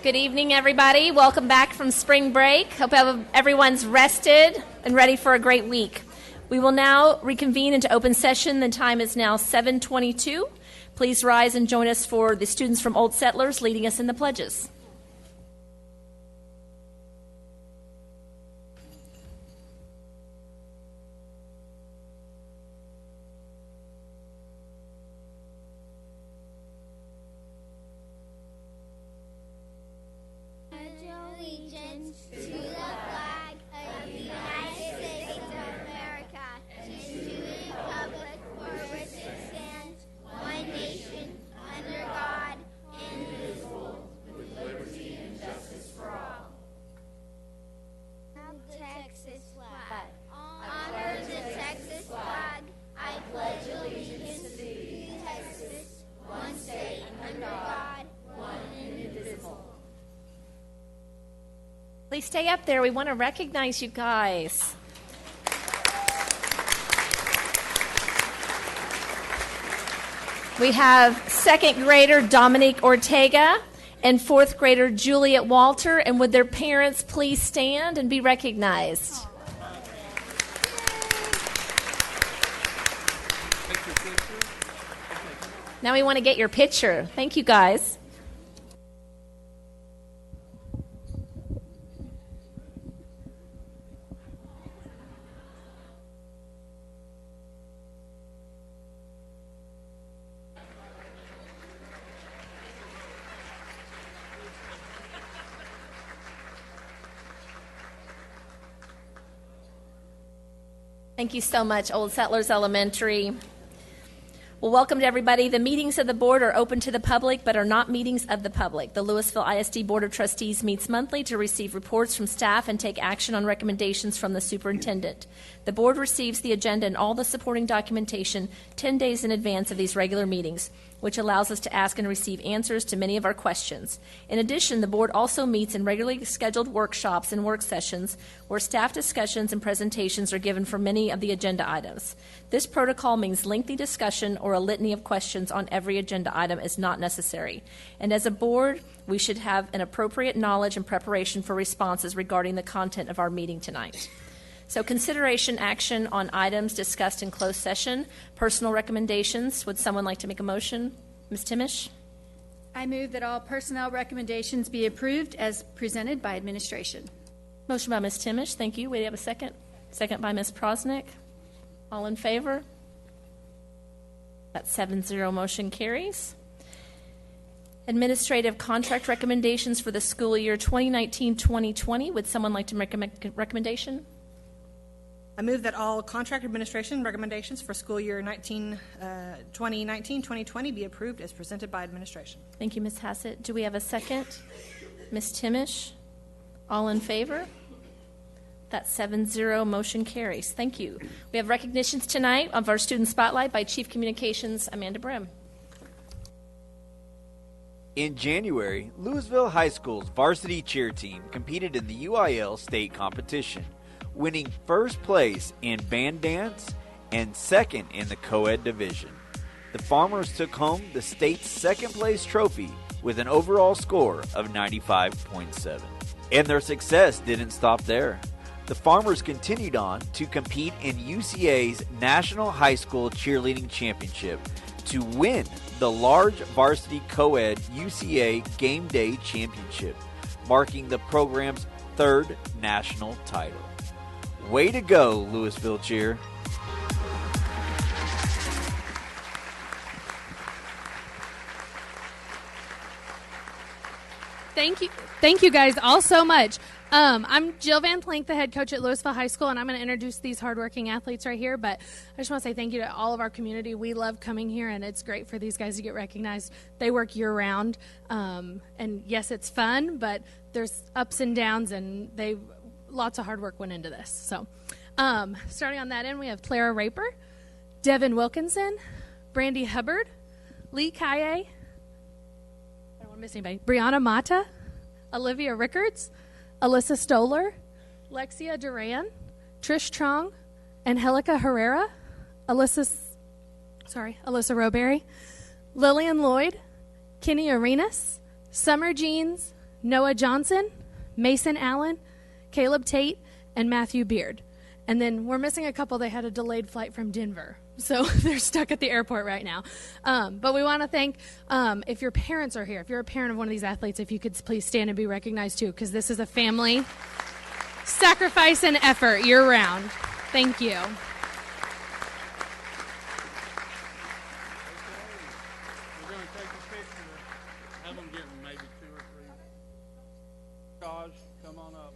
Good evening, everybody. Welcome back from spring break. Hope everyone's rested and ready for a great week. We will now reconvene into open session. The time is now 7:22. Please rise and join us for the students from Old Settlers leading us in the pledges. Please stay up there. We want to recognize you guys. We have second grader Dominique Ortega and fourth grader Juliet Walter. And would their parents please stand and be recognized? Now we want to get your picture. Thank you, guys. Thank you so much, Old Settlers Elementary. Well, welcome to everybody. The meetings of the board are open to the public but are not meetings of the public. The Lewisville ISD Board of Trustees meets monthly to receive reports from staff and take action on recommendations from the superintendent. The board receives the agenda and all the supporting documentation 10 days in advance of these regular meetings, which allows us to ask and receive answers to many of our questions. In addition, the board also meets in regularly scheduled workshops and work sessions where staff discussions and presentations are given for many of the agenda items. This protocol means lengthy discussion or a litany of questions on every agenda item is not necessary. And as a board, we should have an appropriate knowledge and preparation for responses regarding the content of our meeting tonight. So consideration action on items discussed in closed session. Personal recommendations. Would someone like to make a motion? Ms. Timish? I move that all personnel recommendations be approved as presented by administration. Motion by Ms. Timish. Thank you. We have a second. Second by Ms. Prosnick. All in favor? That 7-0 motion carries. Administrative contract recommendations for the school year 2019-2020. Would someone like to make a recommendation? I move that all contract administration recommendations for school year 2019-2020 be approved as presented by administration. Thank you, Ms. Hassett. Do we have a second? Ms. Timish? All in favor? That 7-0 motion carries. Thank you. We have recognitions tonight of our student spotlight by Chief Communications Amanda Brim. In January, Lewisville High School's varsity cheer team competed in the UIL state competition, winning first place in band dance and second in the co-ed division. The Farmers took home the state's second place trophy with an overall score of 95.7. And their success didn't stop there. The Farmers continued on to compete in UCA's National High School Cheerleading Championship to win the large varsity co-ed UCA Game Day Championship, marking the program's third national title. Way to go, Lewisville Cheer. Thank you guys all so much. I'm Jill Van Plank, the head coach at Lewisville High School, and I'm going to introduce these hardworking athletes right here. But I just want to say thank you to all of our community. We love coming here, and it's great for these guys to get recognized. They work year-round, and yes, it's fun, but there's ups and downs, and lots of hard work went into this. So starting on that end, we have Clara Raper, Devin Wilkinson, Brandy Hubbard, Lee Kaye, I don't want to miss anybody, Brianna Mata, Olivia Rickards, Alyssa Stoller, Lexia Duran, Trish Trong, Angelica Herrera, Alyssa Roberry, Lillian Lloyd, Kenny Arenas, Summer Jeans, Noah Johnson, Mason Allen, Caleb Tate, and Matthew Beard. And then we're missing a couple. They had a delayed flight from Denver, so they're stuck at the airport right now. But we want to thank, if your parents are here, if you're a parent of one of these athletes, if you could please stand and be recognized too, because this is a family sacrifice and effort year-round. Thank you. We're going to take a picture. Have them get maybe 2 or 3. Josh, come on up.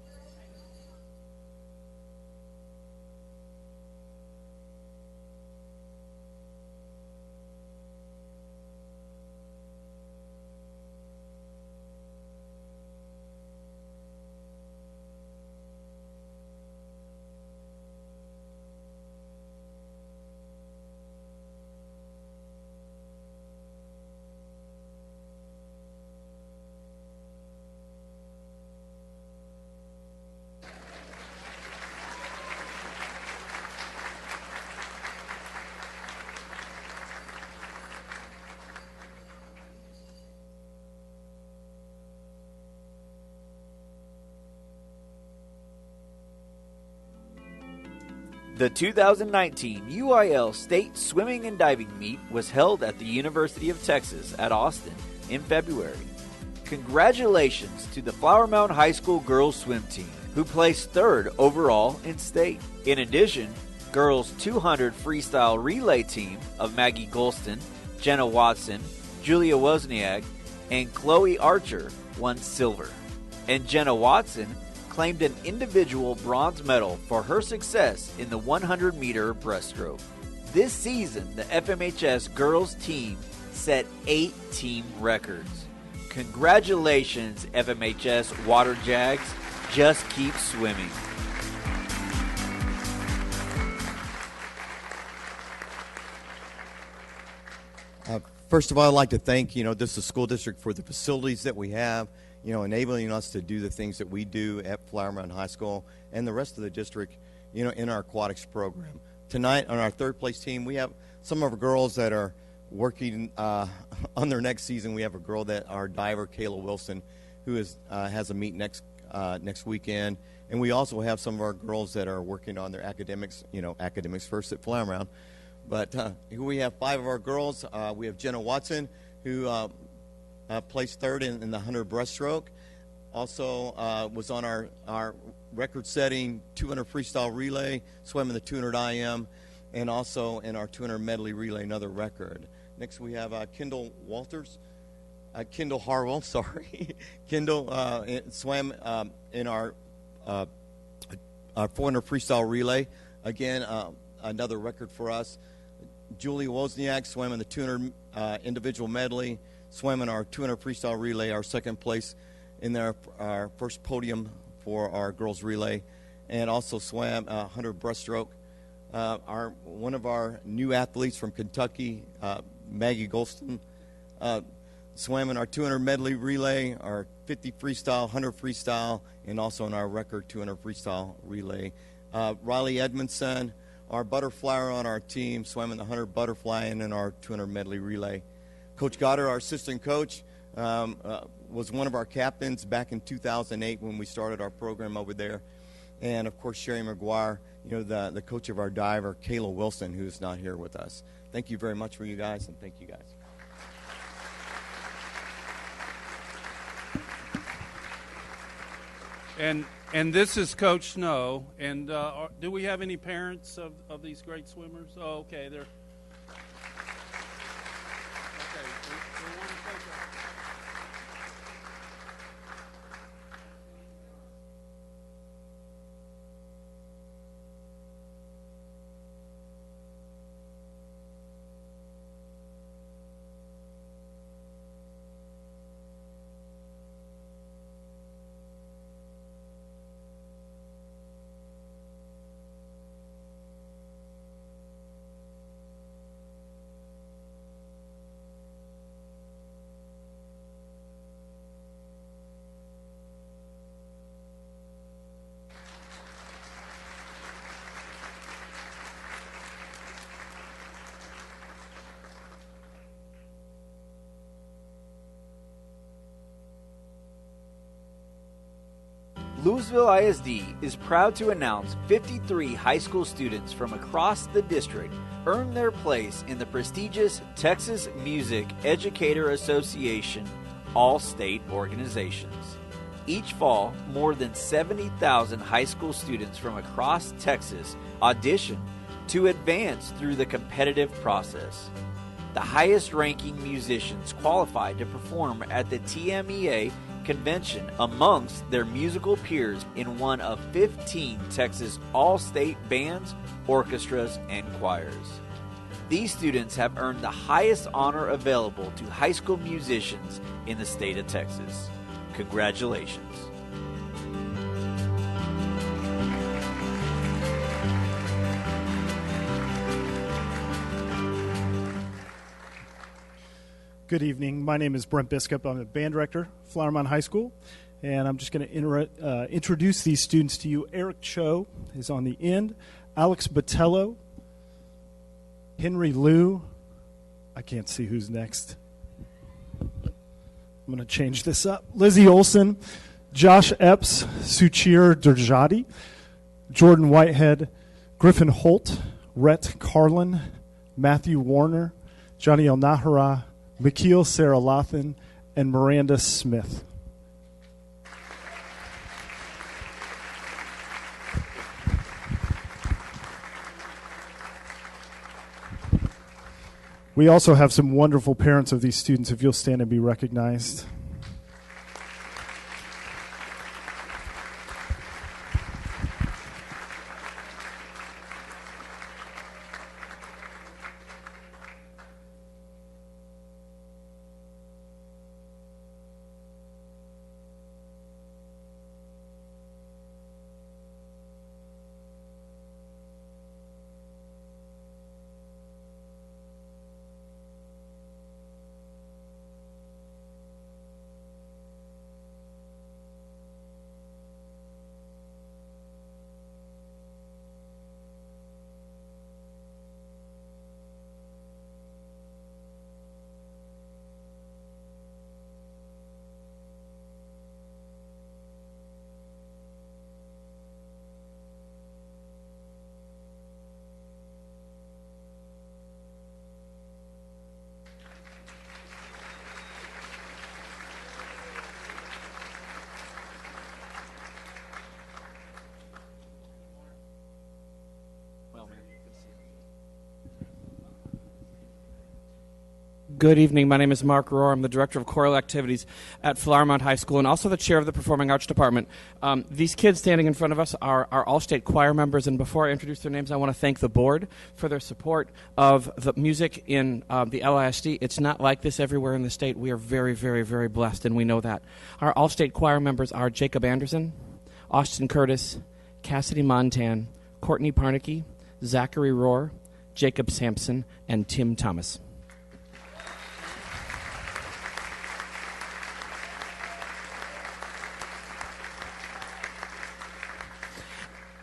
The 2019 UIL State Swimming and Diving Meet was held at the University of Texas at Austin in February. Congratulations to the Flower Mound High School girls swim team, who placed 3rd overall in state. In addition, girls 200 freestyle relay team of Maggie Golston, Jenna Watson, Julia Wozniak, and Chloe Archer won silver. And Jenna Watson claimed an individual bronze medal for her success in the 100-meter breaststroke. This season, the FMHS girls team set 8 team records. Congratulations, FMHS Water Jags. Just keep swimming. First of all, I'd like to thank, the school district for the facilities that we have, enabling us to do the things that we do at Flower Mound High School and the rest of the district, in our aquatics program. Tonight on our 3rd place team, we have some of our girls that are working on their next season. We have a girl our diver, Kayla Wilson, who has a meet next weekend. And we also have some of our girls that are working on their academics, academics first at Flower Mound. But we have 5 of our girls. We have Jenna Watson, who placed 3rd in the 100 breaststroke. Also was on our record-setting 200 freestyle relay, swam in the 200 IM, and also in our 200 medley relay, another record. Next we have Kendall Harwell, sorry. Kendall swam in our 400 freestyle relay. Again, another record for us. Julie Wozniak swam in the 200 individual medley, swam in our 200 freestyle relay, our 2nd place in our first podium for our girls relay, and also swam 100 breaststroke. One of our new athletes from Kentucky, Maggie Golston, swam in our 200 medley relay, our 50 freestyle, 100 freestyle, and also in our record 200 freestyle relay. Riley Edmondson, our butterflyer on our team, swam in the 100 butterfly and in our 200 medley relay. Coach Goddard, our assistant coach, was one of our captains back in 2008 when we started our program over there. And, of course, Sherry McGuire, the coach of our diver, Kayla Wilson, who's not here with us. Thank you very much for you guys, and thank you guys. And this is Coach Snow. And do we have any parents of these great swimmers? Oh, okay. They're okay. We want to take Lewisville ISD is proud to announce 53 high school students from across the district earned their place in the prestigious Texas Music Educator Association All-State Organizations. Each fall, more than 70,000 high school students from across Texas audition to advance through the competitive process. The highest-ranking musicians qualified to perform at the TMEA convention amongst their musical peers in one of 15 Texas all-state bands, orchestras, and choirs. These students have earned the highest honor available to high school musicians in the state of Texas. Congratulations. Good evening. My name is Brent Biscup. I'm the band director, Flower Mound High School, and I'm just going to introduce these students to you. Eric Cho is on the end, Alex Botello, Henry Liu. I can't see who's next. I'm going to change this up. Lizzie Olson, Josh Epps, Suchir Durjati, Jordan Whitehead, Griffin Holt, Rhett Carlin, Matthew Warner, Johnny El Nahara, Mikhail Saralathan, and Miranda Smith. We also have some wonderful parents of these students, if you'll stand and be recognized. Good evening. My name is Mark Rohr. I'm the Director of Choral Activities at Flower Mound High School and also the Chair of the Performing Arts Department. These kids standing in front of us are all-state choir members, and before I introduce their names, I want to thank the board for their support of the music in the LISD. It's not like this everywhere in the state. We are very, very, very blessed, and we know that. Our all-state choir members are Jacob Anderson, Austin Curtis, Cassidy Montan, Courtney Parnicky, Zachary Rohr, Jacob Sampson, and Tim Thomas.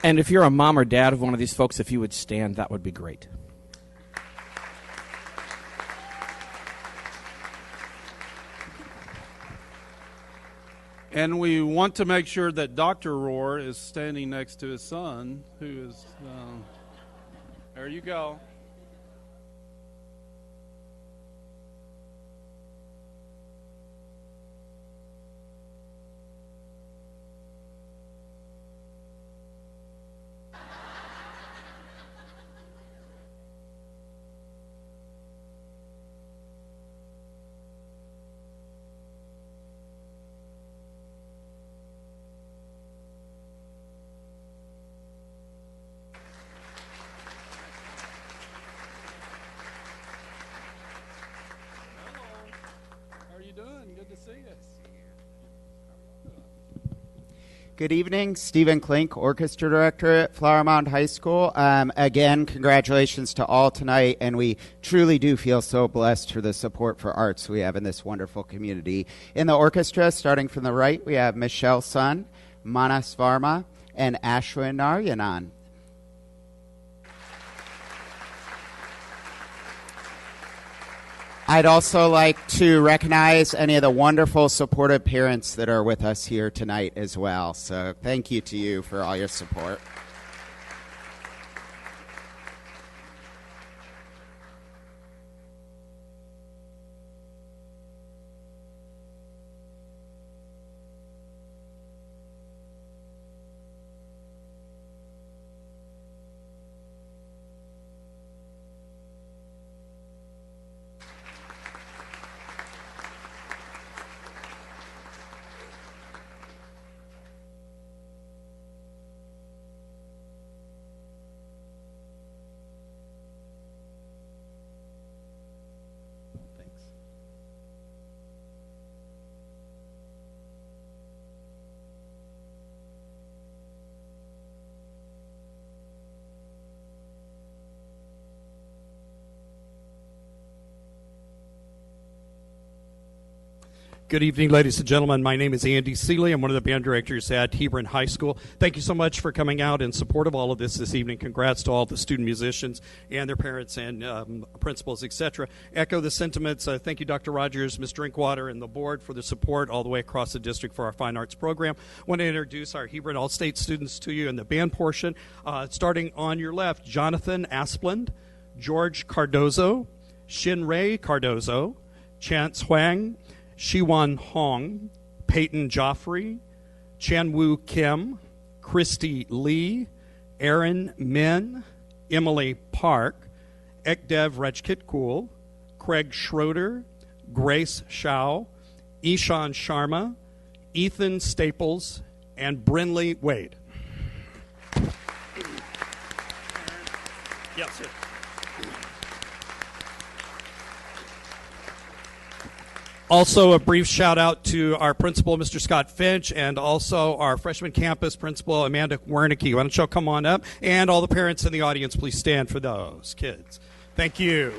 And if you're a mom or dad of one of these folks, if you would stand, that would be great. And we want to make sure that Dr. Rohr is standing next to his son, who is, there you go. Good to see you. Good evening, Stephen Klink, Orchestra Director at Flower Mound High School. Again, congratulations to all tonight, and we truly do feel so blessed for the support for arts we have in this wonderful community. In the orchestra, starting from the right, we have Michelle Sun, Manas Varma, and Ashwin Naryanan. I'd also like to recognize any of the wonderful supportive parents that are with us here tonight as well. So thank you to you for all your support. Good evening, ladies and gentlemen. My name is Andy Seeley. I'm one of the band directors at Hebron High School. Thank you so much for coming out in support of all of this evening. Congrats to all the student musicians and their parents and principals, etc. Echo the sentiments. Thank you, Dr. Rogers, Ms. Drinkwater, and the board for the support all the way across the district for our fine arts program. I want to introduce our Hebron All-State students to you in the band portion. Starting on your left, Jonathan Asplund, George Cardozo, Shin Ray Cardozo, Chance Huang, Shiwan Hong, Peyton Joffrey, Chanwoo Kim, Christy Lee, Aaron Min, Emily Park, Ekdev Rajkitkul, Craig Schroeder, Grace Shao, Ishan Sharma, Ethan Staples, and Brinley Wade. Yes, sir. Also, a brief shout out to our principal, Mr. Scott Finch, and also our freshman campus principal, Amanda Wernicke. Why don't y'all come on up? And all the parents in the audience, please stand for those kids. Thank you.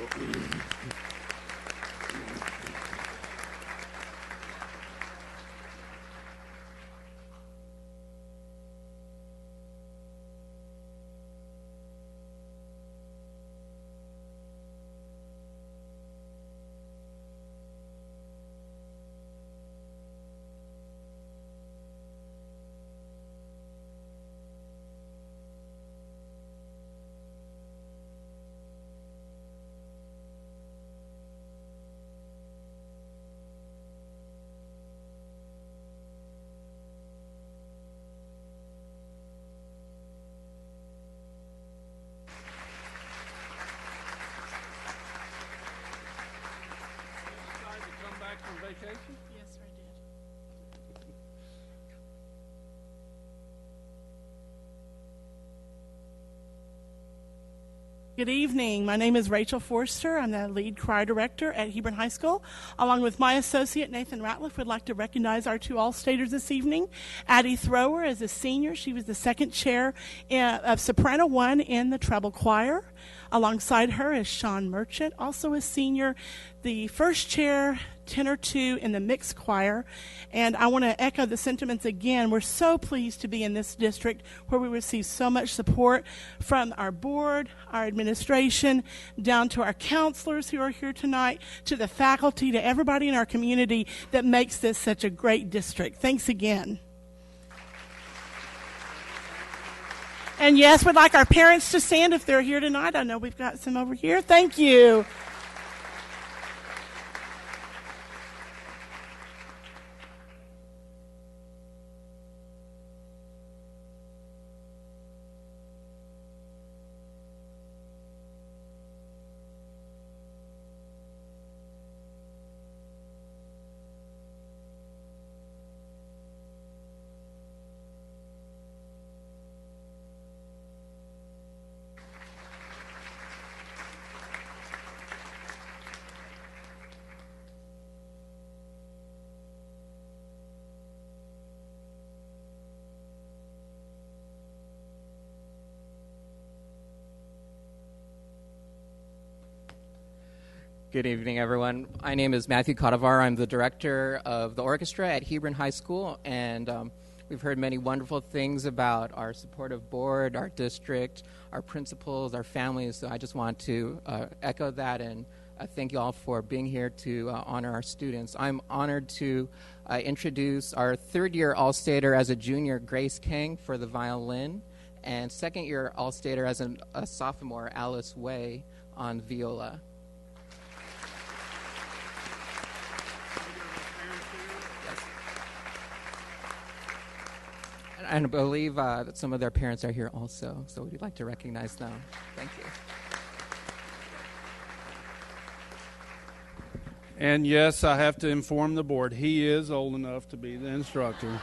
Vacation? Yes, I did. Good evening. My name is Rachel Forster. I'm the lead choir director at Hebron High School. Along with my associate, Nathan Ratliff, would like to recognize our two All-Staters this evening. Addie Thrower is a senior. She was the second chair of Soprano 1 in the treble choir. Alongside her is Sean Merchant, also a senior, the first chair, tenor 2 in the mixed choir. And I want to echo the sentiments again. We're so pleased to be in this district where we receive so much support from our board, our administration, down to our counselors who are here tonight, to the faculty, to everybody in our community that makes this such a great district. Thanks again. And yes, we'd like our parents to stand if they're here tonight. I know we've got some over here. Thank you. Good evening, everyone. My name is Matthew Cadavar. I'm the director of the orchestra at Hebron High School, and we've heard many wonderful things about our supportive board, our district, our principals, our families, so I just want to echo that and thank you all for being here to honor our students. I'm honored to introduce our third-year All-Stater as a junior, Grace Kang, for the violin, and second-year All-Stater as a sophomore, Alice Way, on viola. And I believe that some of their parents are here also, so we'd like to recognize them. Thank you. And yes, I have to inform the board, he is old enough to be the instructor.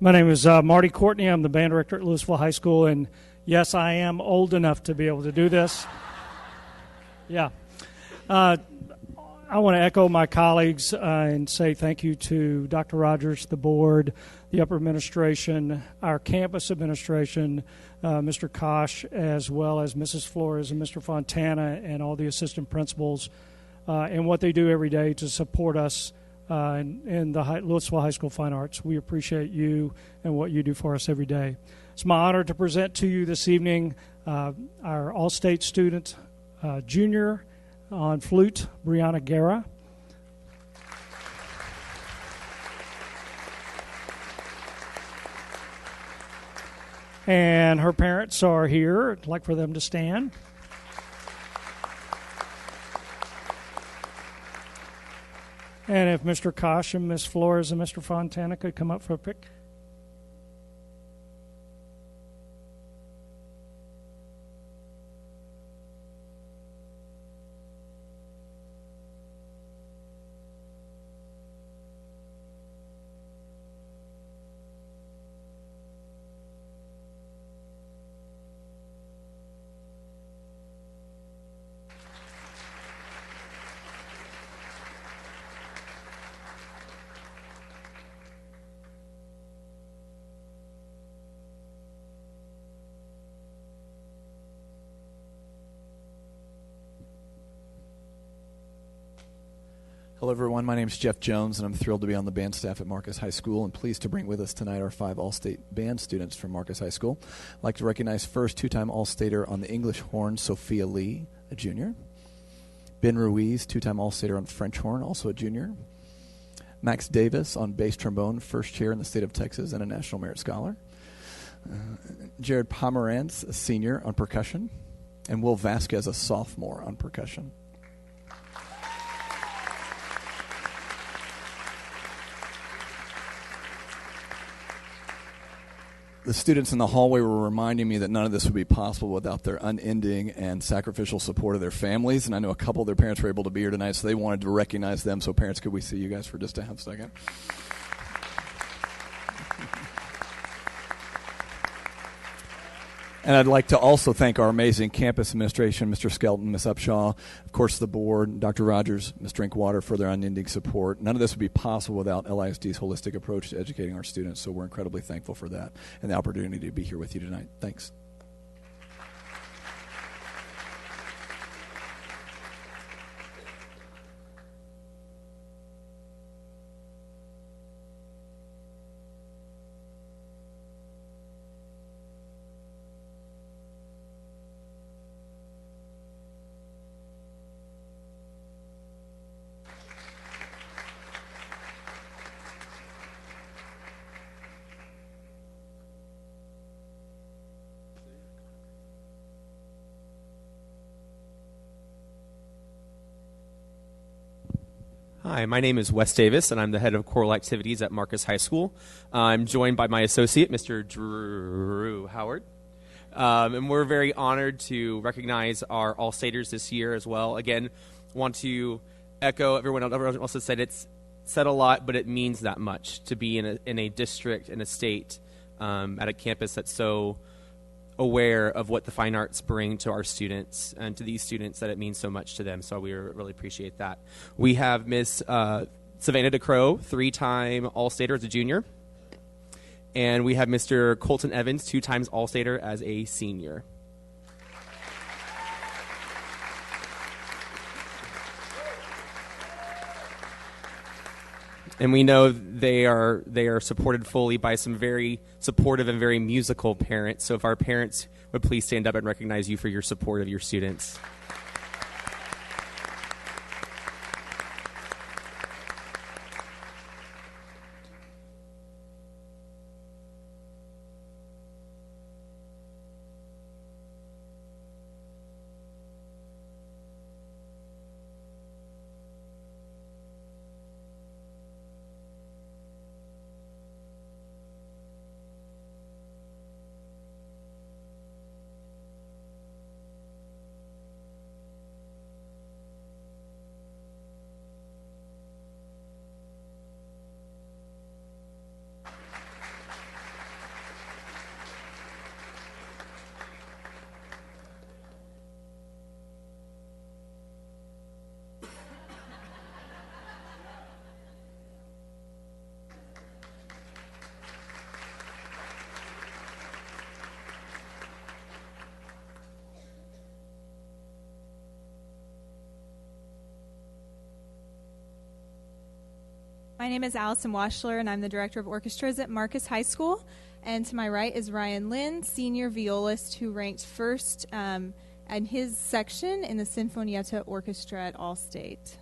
My name is Marty Courtney. I'm the band director at Lewisville High School, and yes, I am old enough to be able to do this. Yeah. I want to echo my colleagues and say thank you to Dr. Rogers, the board, the upper administration, our campus administration, Mr. Kosh, as well as Mrs. Flores and Mr. Fontana and all the assistant principals, and what they do every day to support us in the Lewisville High School Fine Arts. We appreciate you and what you do for us every day. It's my honor to present to you this evening our All-State student, junior on flute, Brianna Guerra. And her parents are here. I'd like for them to stand. And if Mr. Kosh and Ms. Flores and Mr. Fontana could come up for a pic. Hello, everyone. My name is Jeff Jones, and I'm thrilled to be on the band staff at Marcus High School and pleased to bring with us tonight our 5 All-State band students from Marcus High School. I'd like to recognize first 2-time All-Stater on the English horn, Sophia Lee, a junior. Ben Ruiz, 2-time All-Stater on French horn, also a junior. Max Davis on bass trombone, first chair in the state of Texas and a National Merit Scholar. Jared Pomerantz, a senior on percussion. And Will Vasquez, a sophomore on percussion. The students in the hallway were reminding me that none of this would be possible without their unending and sacrificial support of their families, and I know a couple of their parents were able to be here tonight, so they wanted to recognize them. So parents, could we see you guys for just a half second? And I'd like to also thank our amazing campus administration, Mr. Skelton, Ms. Upshaw, of course the board, Dr. Rogers, Ms. Drinkwater, for their unending support. None of this would be possible without LISD's holistic approach to educating our students, so we're incredibly thankful for that and the opportunity to be here with you tonight. Thanks. Hi, my name is Wes Davis, and I'm the head of choral activities at Marcus High School. I'm joined by my associate, Mr. Drew Howard. And we're very honored to recognize our All-Staters this year as well. Again, want to echo everyone else has said. It's said a lot, but it means that much to be in a district, in a state at a campus that's so aware of what the fine arts bring to our students and to these students, that it means so much to them. So we really appreciate that. We have Miss Savannah DeCrow, 3-time All-Stater as a junior. And we have Mr. Colton Evans, 2 times All-Stater as a senior. And we know they are supported fully by some very supportive and very musical parents. So if our parents would please stand up and recognize you for your support of your students. My name is Allison Washler, and I'm the Director of Orchestras at Marcus High School. And to my right is Ryan Lynn, senior violist, who ranked first in his section in the Sinfonietta Orchestra at All-State.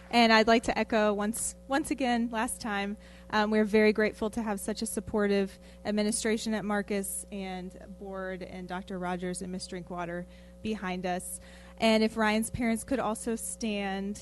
And I'd like to echo once again, last time, we're very grateful to have such a supportive administration at Marcus and board and Dr. Rogers and Ms. Drinkwater behind us. And if Ryan's parents could also stand.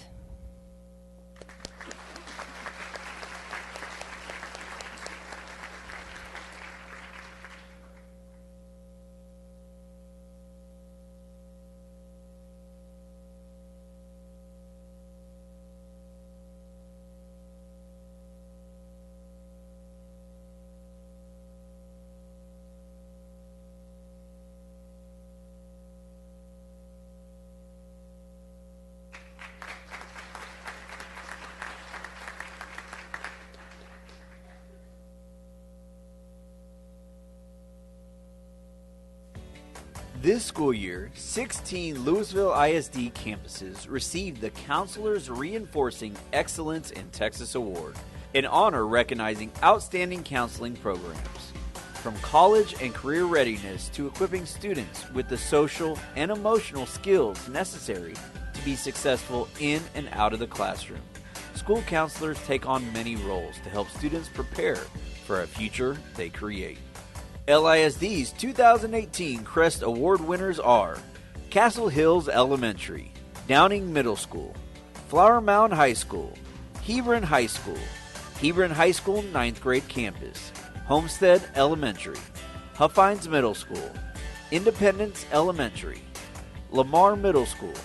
This school year, 16 Lewisville ISD campuses received the Counselors Reinforcing Excellence in Texas Award, an honor recognizing outstanding counseling programs. From college and career readiness to equipping students with the social and emotional skills necessary to be successful in and out of the classroom, school counselors take on many roles to help students prepare for a future they create. LISD's 2018 Crest Award winners are Castle Hills Elementary, Downing Middle School, Flower Mound High School, Hebron High School 9th grade campus, Homestead Elementary, Huffines Middle School, Independence Elementary, Lamar Middle School,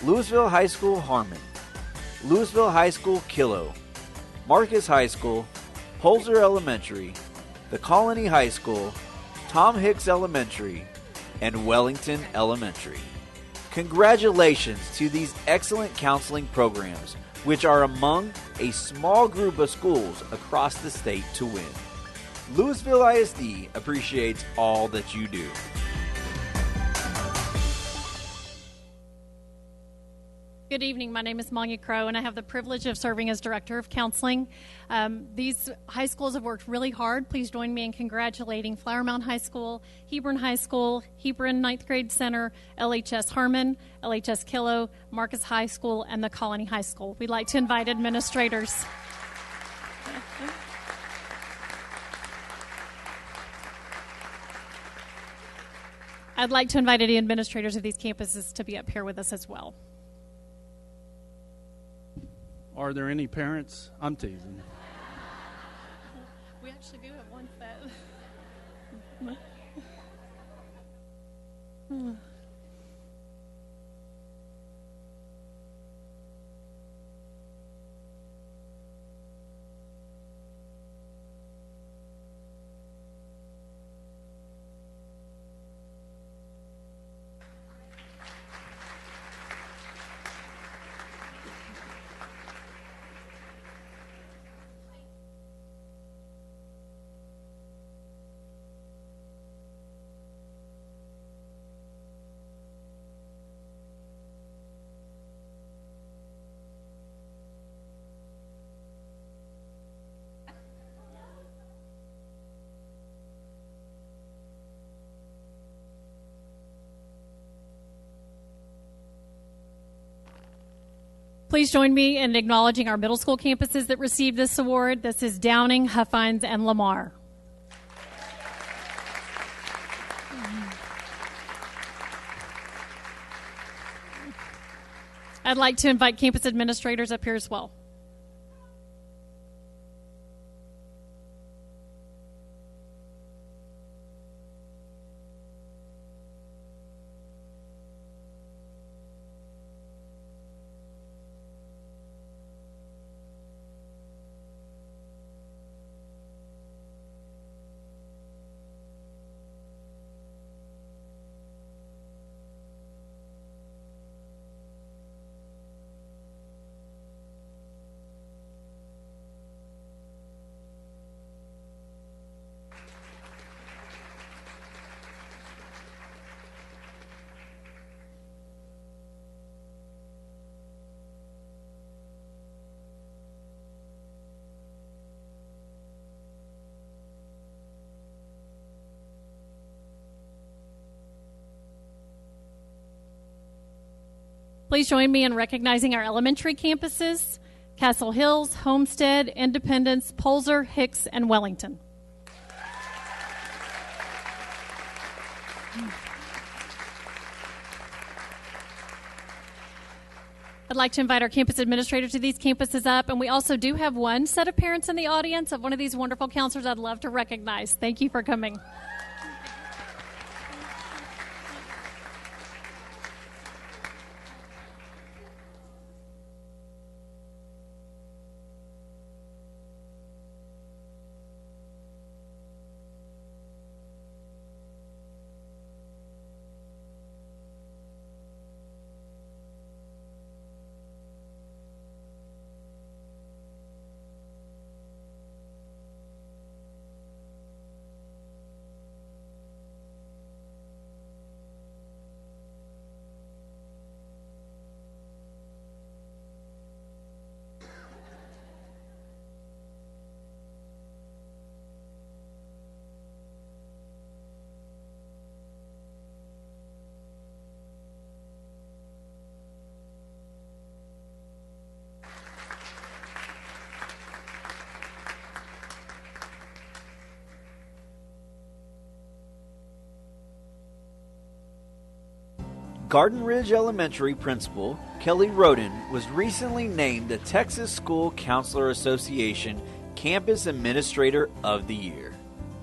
Lewisville High School Harmon, Lewisville High School Kilo, Marcus High School, Holzer Elementary, The Colony High School, Tom Hicks Elementary, and Wellington Elementary. Congratulations to these excellent counseling programs, which are among a small group of schools across the state to win. Lewisville ISD appreciates all that you do. Good evening. My name is Manya Crow, and I have the privilege of serving as Director of Counseling. These high schools have worked really hard. Please join me in congratulating Flower Mound High School, Hebron 9th Grade Center, LHS Harmon, LHS Kilo, Marcus High School, and the Colony High School. We'd like to invite administrators. I'd like to invite any administrators of these campuses to be up here with us as well. Are there any parents? I'm teasing. We actually do have one set. Please join me in acknowledging our middle school campuses that received this award. This is Downing, Huffines, and Lamar. I'd like to invite campus administrators up here as well. Please join me in recognizing our elementary campuses: Castle Hills, Homestead, Independence, Polzer, Hicks, and Wellington. I'd like to invite our campus administrator to these campuses up, and we also do have one set of parents in the audience of one of these wonderful counselors I'd love to recognize. Thank you for coming. Garden Ridge Elementary Principal Kelly Roden was recently named the Texas School Counselor Association Campus Administrator of the Year.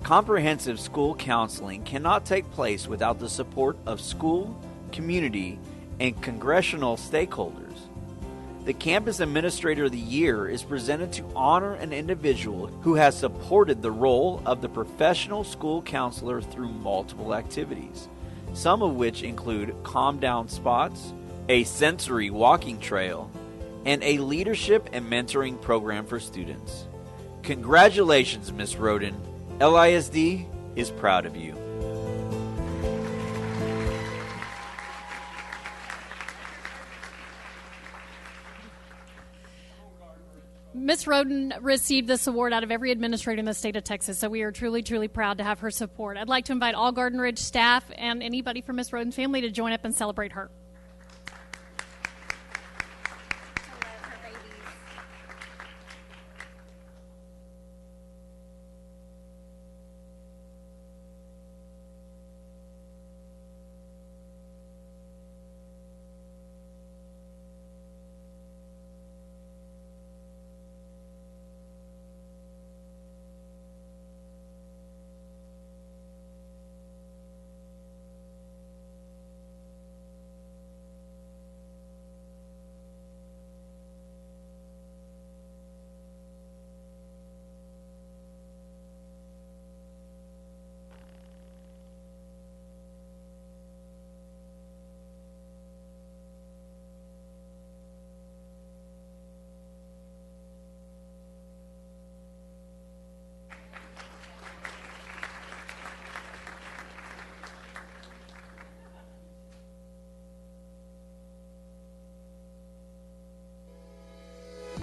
Comprehensive school counseling cannot take place without the support of school, community, and congressional stakeholders. The Campus Administrator of the Year is presented to honor an individual who has supported the role of the professional school counselor through multiple activities, some of which include calm down spots, a sensory walking trail, and a leadership and mentoring program for students. Congratulations, Ms. Roden. LISD is proud of you. Ms. Roden received this award out of every administrator in the state of Texas, so we are truly, truly proud to have her support. I'd like to invite all Garden Ridge staff and anybody from Ms. Roden's family to join up and celebrate her.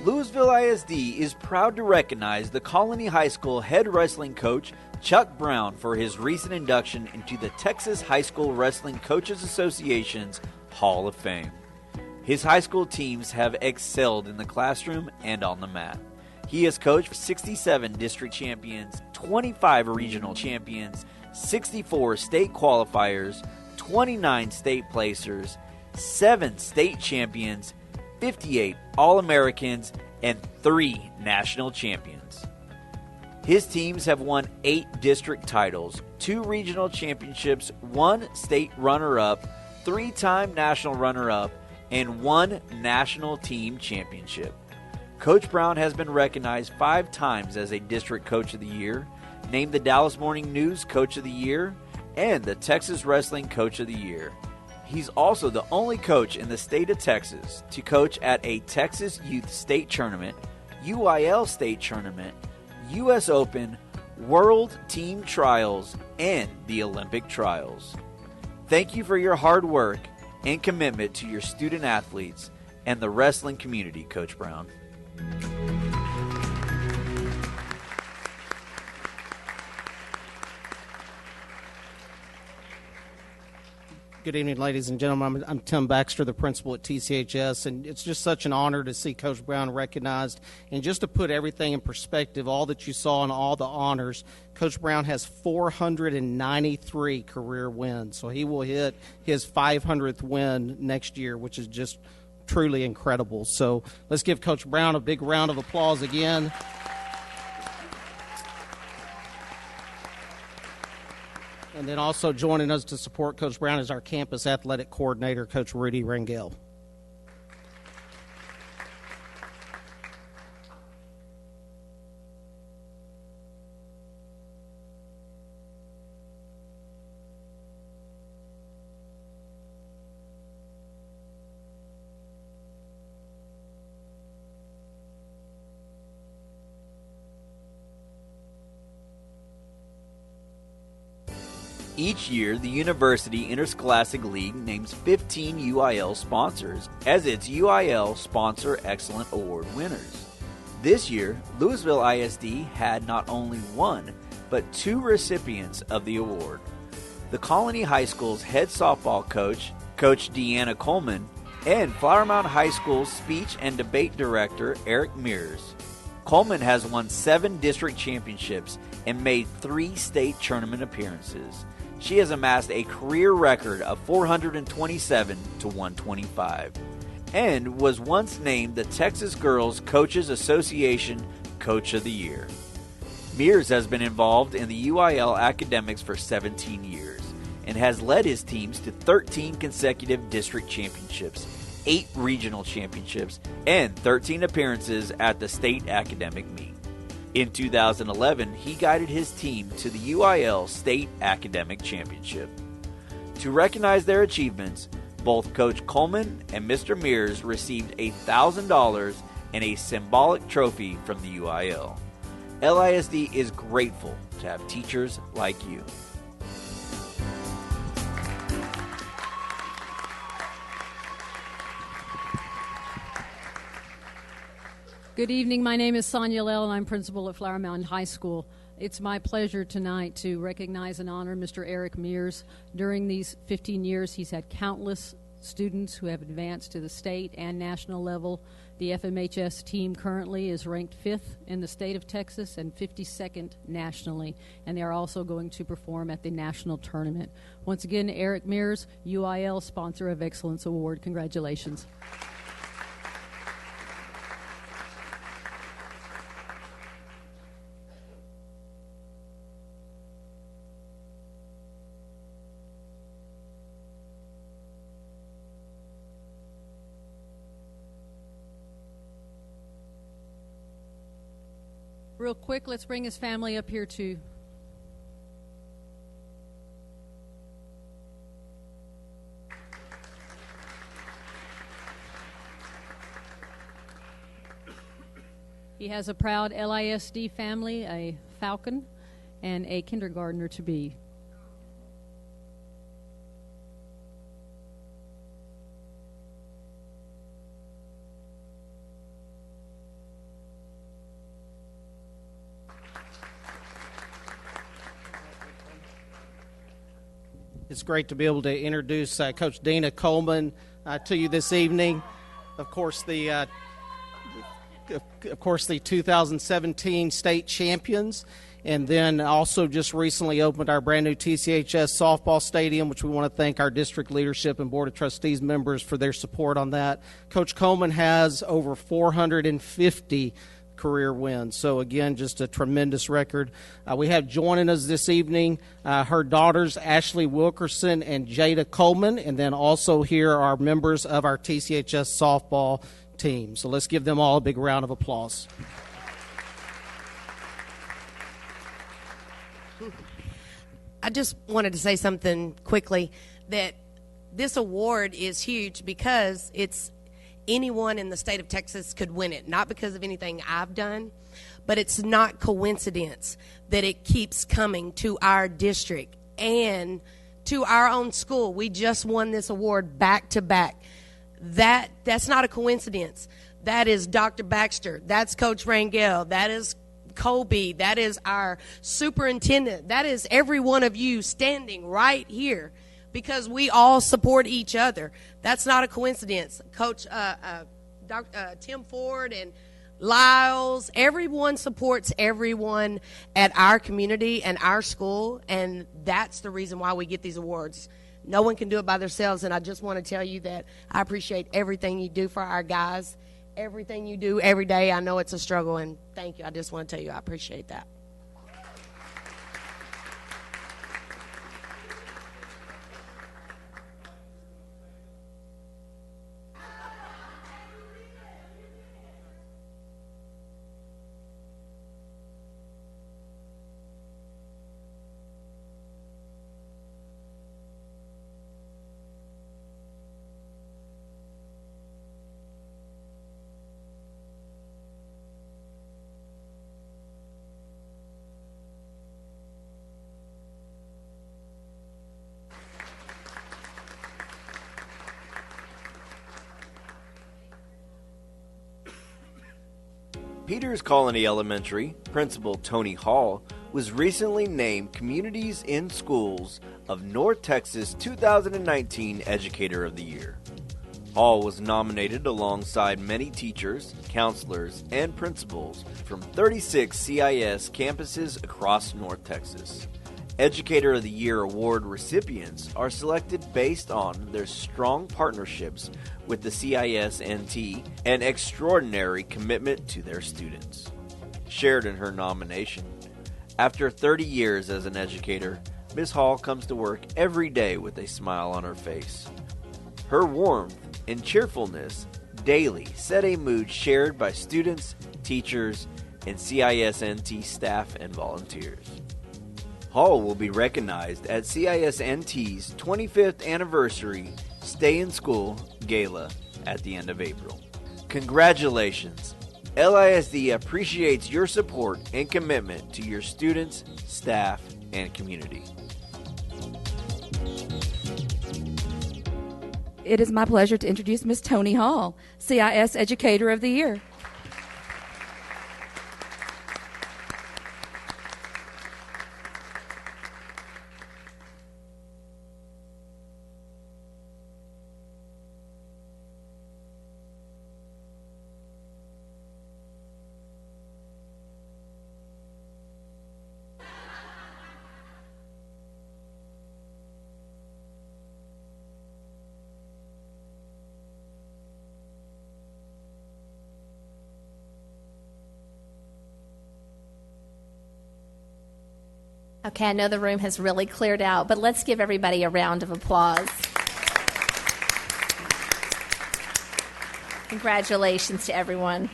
Lewisville ISD is proud to recognize the Colony High School head wrestling coach Chuck Brown for his recent induction into the Texas High School Wrestling Coaches Association's Hall of Fame. His high school teams have excelled in the classroom and on the mat. He has coached 67 district champions, 25 regional champions, 64 state qualifiers, 29 state placers, 7 state champions, 58 All-Americans, and 3 national champions. His teams have won 8 district titles, 2 regional championships, 1 state runner-up, 3-time national runner-up, and 1 national team championship. Coach Brown has been recognized 5 times as a District Coach of the Year, named the Dallas Morning News Coach of the Year, and the Texas Wrestling Coach of the Year. He's also the only coach in the state of Texas to coach at a Texas Youth State Tournament, UIL State Tournament, U.S. Open, World Team Trials, and the Olympic Trials. Thank you for your hard work and commitment to your student athletes and the wrestling community, Coach Brown. Good evening, ladies and gentlemen. I'm Tim Baxter, the principal at TCHS, and it's just such an honor to see Coach Brown recognized. And just to put everything in perspective, all that you saw and all the honors, Coach Brown has 493 career wins. So he will hit his 500th win next year, which is just truly incredible. So let's give Coach Brown a big round of applause again. And then also joining us to support Coach Brown is our campus athletic coordinator, Coach Rudy Rangel. Each year, the University Interscholastic League names 15 UIL sponsors as its UIL Sponsor Excellent Award winners. This year, Lewisville ISD had not only one, but 2 recipients of the award. The Colony High School's head softball coach, Coach Deanna Coleman, and Flower Mound High School's speech and debate director, Eric Mears. Coleman has won 7 district championships and made 3 state tournament appearances. She has amassed a career record of 427 to 125 and was once named the Texas Girls Coaches Association Coach of the Year. Mears has been involved in the UIL academics for 17 years and has led his teams to 13 consecutive district championships, 8 regional championships, and 13 appearances at the state academic meet. In 2011, he guided his team to the UIL State Academic Championship. To recognize their achievements, both Coach Coleman and Mr. Mears received $1,000 and a symbolic trophy from the UIL. LISD is grateful to have teachers like you. Good evening. My name is Sonia Lell, and I'm principal at Flower Mound High School. It's my pleasure tonight to recognize and honor Mr. Eric Mears. During these 15 years, he's had countless students who have advanced to the state and national level. The FMHS team currently is ranked 5th in the state of Texas and 52nd nationally, and they are also going to perform at the national tournament. Once again, Eric Mears, UIL Sponsor of Excellence Award. Congratulations. Real quick, let's bring his family up here too. He has a proud LISD family, a falcon, and a kindergartner to be. It's great to be able to introduce Coach Dina Coleman, to you this evening. Of course, the 2017 state champions, and then also just recently opened our brand new TCHS softball stadium, which we want to thank our district leadership and Board of Trustees members for their support on that. Coach Coleman has over 450 career wins. So again, just a tremendous record. We have joining us this evening her daughters Ashley Wilkerson and Jada Coleman, and then also here are members of our TCHS softball team. So let's give them all a big round of applause. I just wanted to say something quickly, that this award is huge because it's anyone in the state of Texas could win it, not because of anything I've done, but it's not coincidence that it keeps coming to our district and to our own school. We just won this award back to back. That's not a coincidence. That is Dr. Baxter. That's Coach Rangel. That is Colby. That is our superintendent. That is every one of you standing right here because we all support each other. That's not a coincidence. Coach Tim Ford and Lyles, everyone supports everyone at our community and our school, and that's the reason why we get these awards. No one can do it by themselves, and I just want to tell you that I appreciate everything you do for our guys, everything you do every day. I know it's a struggle, and thank you. I just want to tell you I appreciate that. Peters Colony Elementary Principal Tony Hall was recently named Communities in Schools of North Texas 2019 Educator of the Year. Hall was nominated alongside many teachers, counselors, and principals from 36 CIS campuses across North Texas. Educator of the Year award recipients are selected based on their strong partnerships with the CIS-NT and extraordinary commitment to their students. Shared in her nomination, after 30 years as an educator, Ms. Hall comes to work every day with a smile on her face. Her warmth and cheerfulness daily set a mood shared by students, teachers, and CIS-NT staff and volunteers. Hall will be recognized at CIS-NT's 25th anniversary Stay in School Gala at the end of April. Congratulations! LISD appreciates your support and commitment to your students, staff, and community. It is my pleasure to introduce Ms. Tony Hall, CIS Educator of the Year. Okay, I know the room has really cleared out, but let's give everybody a round of applause. Congratulations to everyone.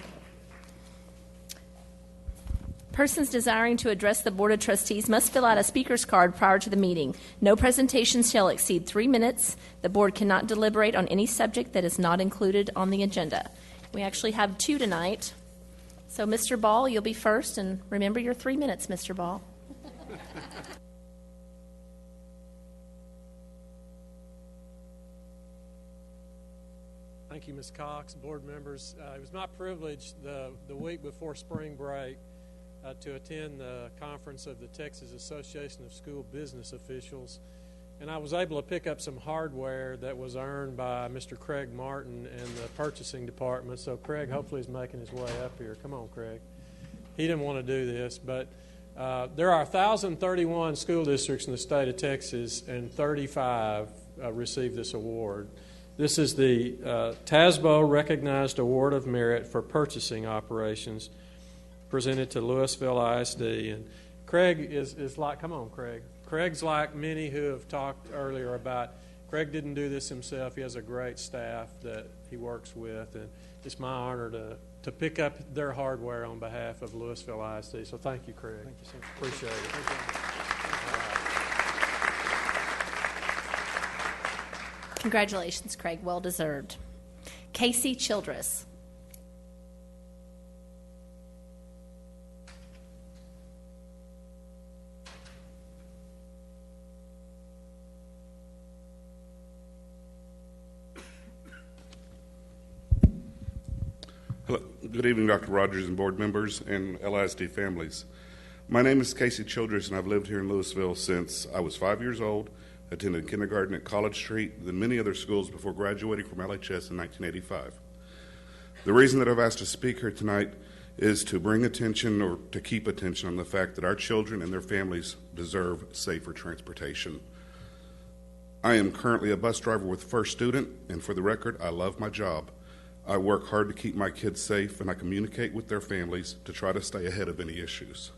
Persons desiring to address the Board of Trustees must fill out a speaker's card prior to the meeting. No presentations shall exceed 3 minutes. The Board cannot deliberate on any subject that is not included on the agenda. We actually have 2 tonight. So, Mr. Ball, you'll be first, and remember your 3 minutes, Mr. Ball. Thank you, Ms. Cox, board members. It was my privilege the week before spring break to attend the conference of the Texas Association of School Business Officials. and I was able to pick up some hardware that was earned by Mr. Craig Martin and the purchasing department. So Craig hopefully is making his way up here. Come on, Craig. He didn't want to do this, but there are 1,031 school districts in the state of Texas, and 35 received this award. This is the TASBO Recognized Award of Merit for Purchasing Operations, presented to Lewisville ISD. And Craig is like, come on, Craig. Craig's like many who have talked earlier about, Craig didn't do this himself. He has a great staff that he works with, and it's my honor to pick up their hardware on behalf of Lewisville ISD. So thank you, Craig. Thank you, sir. Appreciate it. Congratulations, Craig. Well deserved. Casey Childress. Hello. Good evening, Dr. Rogers and board members and LISD families. My name is Casey Childress, and I've lived here in Lewisville since I was 5 years old, attended kindergarten at College Street, then many other schools before graduating from LHS in 1985. The reason that I've asked to speak here tonight is to bring attention, or to keep attention, on the fact that our children and their families deserve safer transportation. I am currently a bus driver with First Student, and for the record, I love my job. I work hard to keep my kids safe, and I communicate with their families to try to stay ahead of any issues.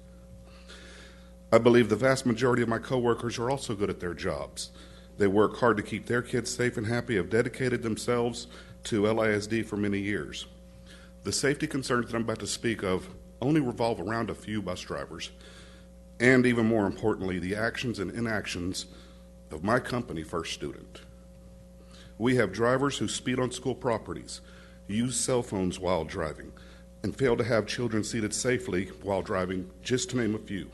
I believe the vast majority of my coworkers are also good at their jobs. They work hard to keep their kids safe and happy, have dedicated themselves to LISD for many years. The safety concerns that I'm about to speak of only revolve around a few bus drivers, and even more importantly, the actions and inactions of my company, First Student. We have drivers who speed on school properties, use cell phones while driving, and fail to have children seated safely while driving, just to name a few.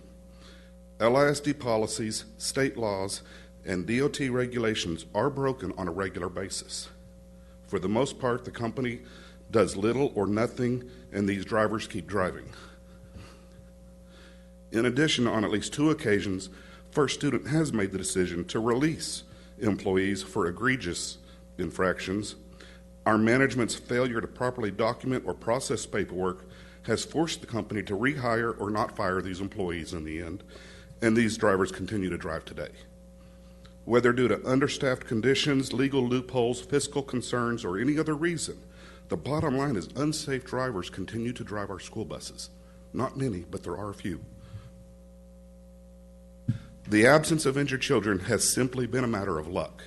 LISD policies, state laws, and DOT regulations are broken on a regular basis. For the most part, the company does little or nothing, and these drivers keep driving. In addition, on at least 2 occasions, First Student has made the decision to release employees for egregious infractions. Our management's failure to properly document or process paperwork has forced the company to rehire or not fire these employees in the end, and these drivers continue to drive today. Whether due to understaffed conditions, legal loopholes, fiscal concerns, or any other reason, the bottom line is unsafe drivers continue to drive our school buses. Not many, but there are a few. The absence of injured children has simply been a matter of luck.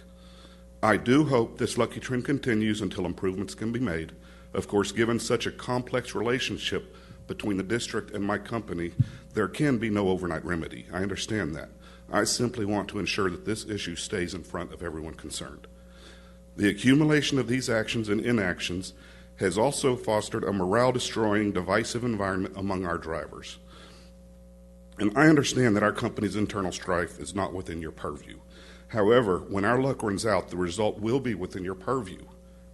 I do hope this lucky trend continues until improvements can be made. Of course, given such a complex relationship between the district and my company, there can be no overnight remedy. I understand that. I simply want to ensure that this issue stays in front of everyone concerned. The accumulation of these actions and inactions has also fostered a morale-destroying, divisive environment among our drivers. And I understand that our company's internal strife is not within your purview. However, when our luck runs out, the result will be within your purview,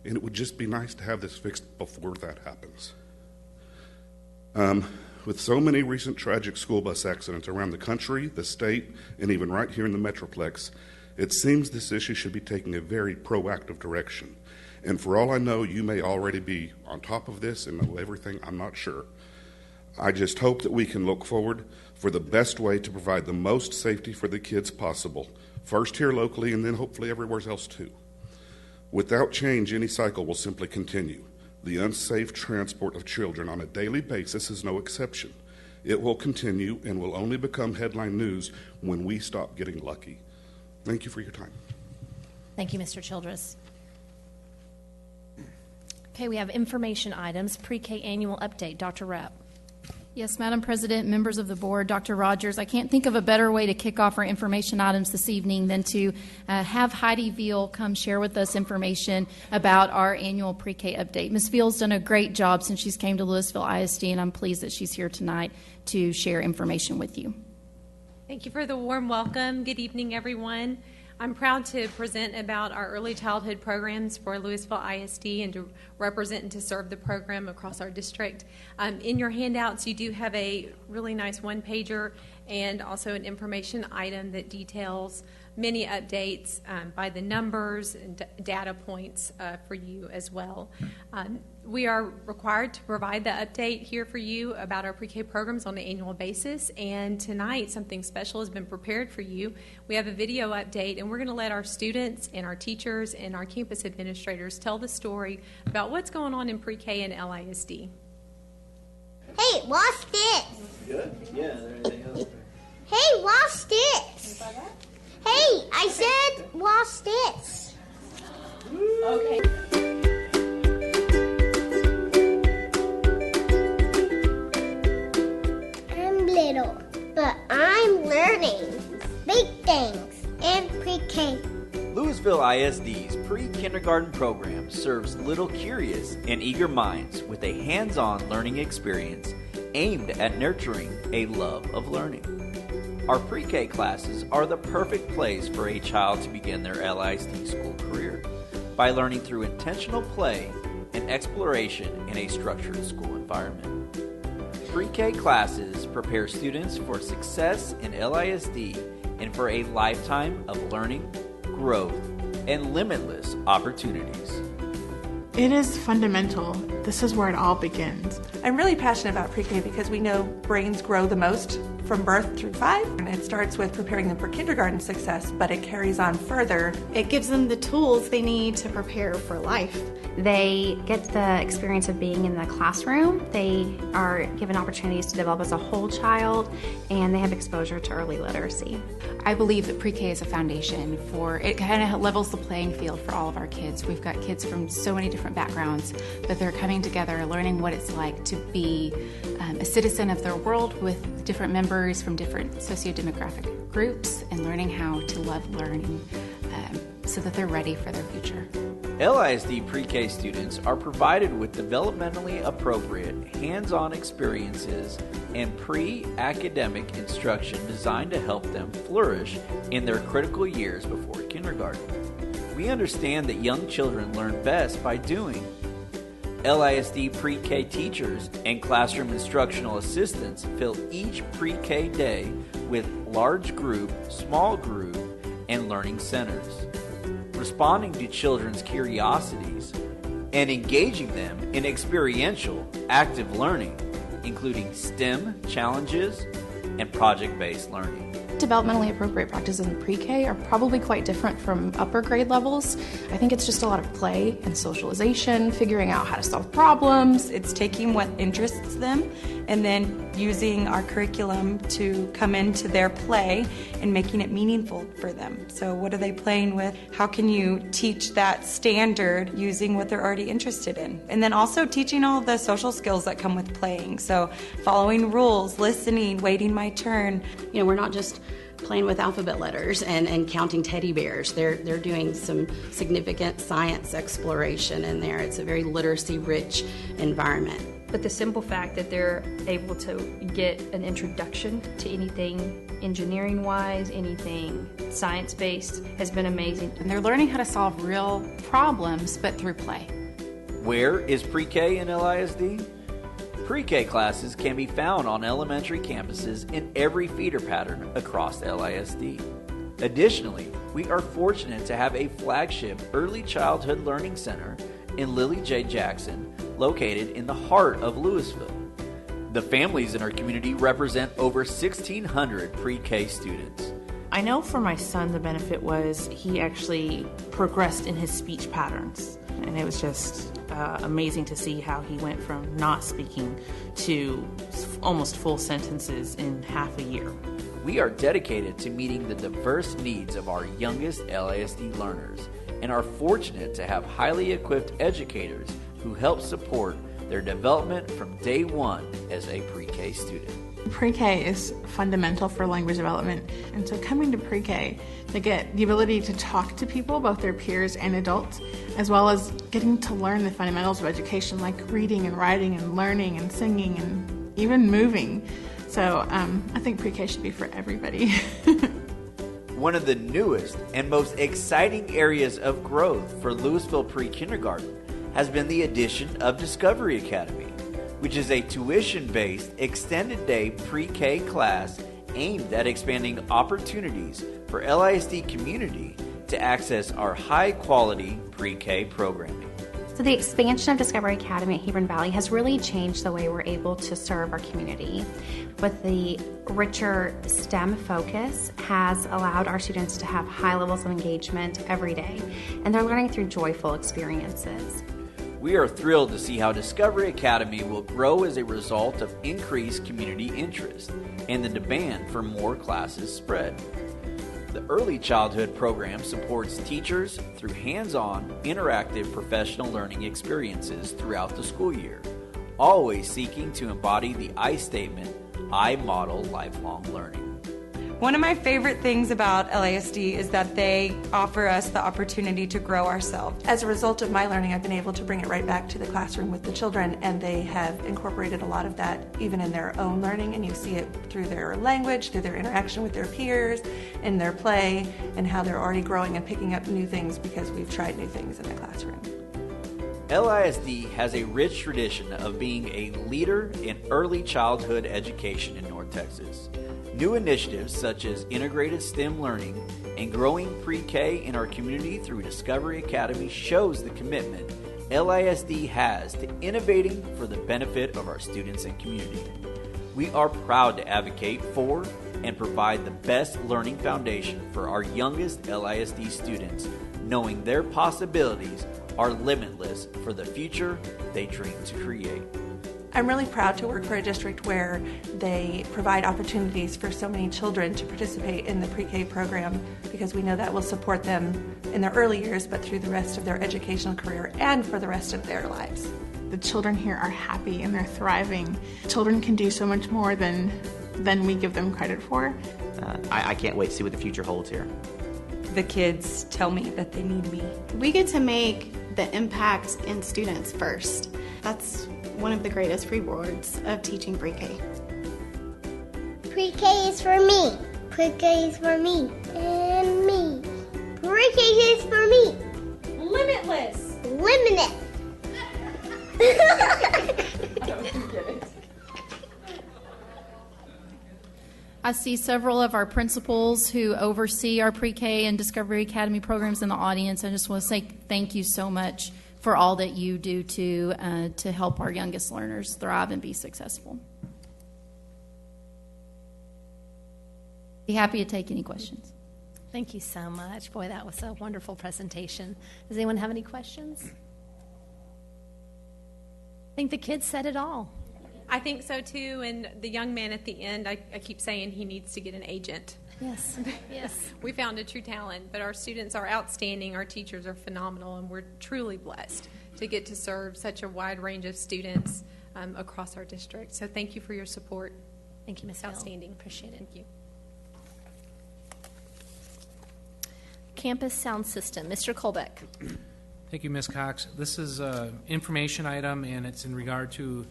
and it would just be nice to have this fixed before that happens. With so many recent tragic school bus accidents around the country, the state, and even right here in the Metroplex, it seems this issue should be taking a very proactive direction. And for all I know, you may already be on top of this and know everything. I'm not sure. I just hope that we can look forward for the best way to provide the most safety for the kids possible, first here locally and then hopefully everywhere else too. Without change, any cycle will simply continue. The unsafe transport of children on a daily basis is no exception. It will continue and will only become headline news when we stop getting lucky. Thank you for your time. Thank you, Mr. Childress. Okay, we have information items, pre-K annual update. Dr. Rapp. Yes, Madam President, members of the board, Dr. Rogers, I can't think of a better way to kick off our information items this evening than to have Heidi Veal come share with us information about our annual pre-K update. Ms. Veal's done a great job since she's came to Lewisville ISD, and I'm pleased that she's here tonight to share information with you. Thank you for the warm welcome. Good evening, everyone. I'm proud to present about our early childhood programs for Lewisville ISD and to represent and to serve the program across our district. In your handouts, you do have a really nice one-pager, and also an information item that details many updates by the numbers and data points for you as well. We are required to provide the update here for you about our pre-K programs on an annual basis, and tonight something special has been prepared for you. We have a video update, and we're going to let our students and our teachers and our campus administrators tell the story about what's going on in pre-K and LISD. Hey, watch this. Good? Yeah, there you go. Hey, watch this. Hey, I said watch this. Okay. I'm little, but I'm learning big things in pre-K. Lewisville ISD's pre-kindergarten program serves little curious and eager minds with a hands-on learning experience aimed at nurturing a love of learning. Our pre-K classes are the perfect place for a child to begin their LISD school career by learning through intentional play and exploration in a structured school environment. Pre-K classes prepare students for success in LISD and for a lifetime of learning, growth, and limitless opportunities. It is fundamental. This is where it all begins. I'm really passionate about pre-K because we know brains grow the most from birth through 5, and it starts with preparing them for kindergarten success, but it carries on further. It gives them the tools they need to prepare for life. They get the experience of being in the classroom. They are given opportunities to develop as a whole child, and they have exposure to early literacy. I believe that pre-K is a foundation for, it kind of levels the playing field for all of our kids. We've got kids from so many different backgrounds, but they're coming together, learning what it's like to be a citizen of their world with different members from different sociodemographic groups, and learning how to love learning so that they're ready for their future. LISD pre-K students are provided with developmentally appropriate hands-on experiences and pre-academic instruction designed to help them flourish in their critical years before kindergarten. We understand that young children learn best by doing. LISD pre-K teachers and classroom instructional assistants fill each pre-K day with large group, small group, and learning centers, responding to children's curiosities and engaging them in experiential, active learning, including STEM challenges and project-based learning. Developmentally appropriate practices in pre-K are probably quite different from upper grade levels. I think it's just a lot of play and socialization, figuring out how to solve problems. It's taking what interests them and then using our curriculum to come into their play and making it meaningful for them. So what are they playing with? How can you teach that standard using what they're already interested in? And then also teaching all the social skills that come with playing. So following rules, listening, waiting my turn. You know, we're not just playing with alphabet letters and counting teddy bears. They're doing some significant science exploration in there. It's a very literacy-rich environment. But the simple fact that they're able to get an introduction to anything engineering-wise, anything science-based, has been amazing. And they're learning how to solve real problems, but through play. Where is pre-K in LISD? Pre-K classes can be found on elementary campuses in every feeder pattern across LISD. Additionally, we are fortunate to have a flagship early childhood learning center in Lily J. Jackson, located in the heart of Lewisville. The families in our community represent over 1,600 pre-K students. I know for my son the benefit was he actually progressed in his speech patterns, and it was just amazing to see how he went from not speaking to almost full sentences in half a year. We are dedicated to meeting the diverse needs of our youngest LISD learners and are fortunate to have highly equipped educators who help support their development from day one as a pre-K student. Pre-K is fundamental for language development, and so coming to pre-K, they get the ability to talk to people, both their peers and adults, as well as getting to learn the fundamentals of education like reading and writing and learning and singing and even moving. So I think pre-K should be for everybody. One of the newest and most exciting areas of growth for Lewisville pre-kindergarten has been the addition of Discovery Academy, which is a tuition-based extended day pre-K class aimed at expanding opportunities for LISD community to access our high-quality pre-K programming. So the expansion of Discovery Academy at Hebron Valley has really changed the way we're able to serve our community. With the richer STEM focus has allowed our students to have high levels of engagement every day, and they're learning through joyful experiences. We are thrilled to see how Discovery Academy will grow as a result of increased community interest and the demand for more classes spread. The Early Childhood program supports teachers through hands-on, interactive professional learning experiences throughout the school year, always seeking to embody the I statement, I model lifelong learning. One of my favorite things about LASD is that they offer us the opportunity to grow ourselves. As a result of my learning, I've been able to bring it right back to the classroom with the children, and they have incorporated a lot of that even in their own learning, and you see it through their language, through their interaction with their peers, in their play, and how they're already growing and picking up new things because we've tried new things in the classroom. LISD has a rich tradition of being a leader in early childhood education in North Texas. New initiatives such as integrated STEM learning and growing pre-K in our community through Discovery Academy shows the commitment LISD has to innovating for the benefit of our students and community. We are proud to advocate for and provide the best learning foundation for our youngest LISD students, knowing their possibilities are limitless for the future they dream to create. I'm really proud to work for a district where they provide opportunities for so many children to participate in the pre-K program, because we know that will support them in their early years, but through the rest of their educational career and for the rest of their lives. The children here are happy and they're thriving. Children can do so much more than we give them credit for. I can't wait to see what the future holds here. The kids tell me that they need me. We get to make the impact in students first. That's one of the greatest rewards of teaching pre-K. Pre-K is for me. Pre-K is for me. And me. Pre-K is for me. Limitless. Limitless. I see several of our principals who oversee our pre-K and Discovery Academy programs in the audience. I just want to say thank you so much for all that you do to help our youngest learners thrive and be successful. Be happy to take any questions. Thank you so much. Boy, that was a wonderful presentation. Does anyone have any questions? I think the kids said it all. I think so too, and the young man at the end, I keep saying he needs to get an agent. Yes, yes. We found a true talent, but our students are outstanding, our teachers are phenomenal, and we're truly blessed to get to serve such a wide range of students across our district. So thank you for your support. Thank you, Ms. Hill. Outstanding. Appreciate it. Thank you. Campus sound system. Mr. Colbeck. Thank you, Ms. Cox. This is an information item, and it's in regard to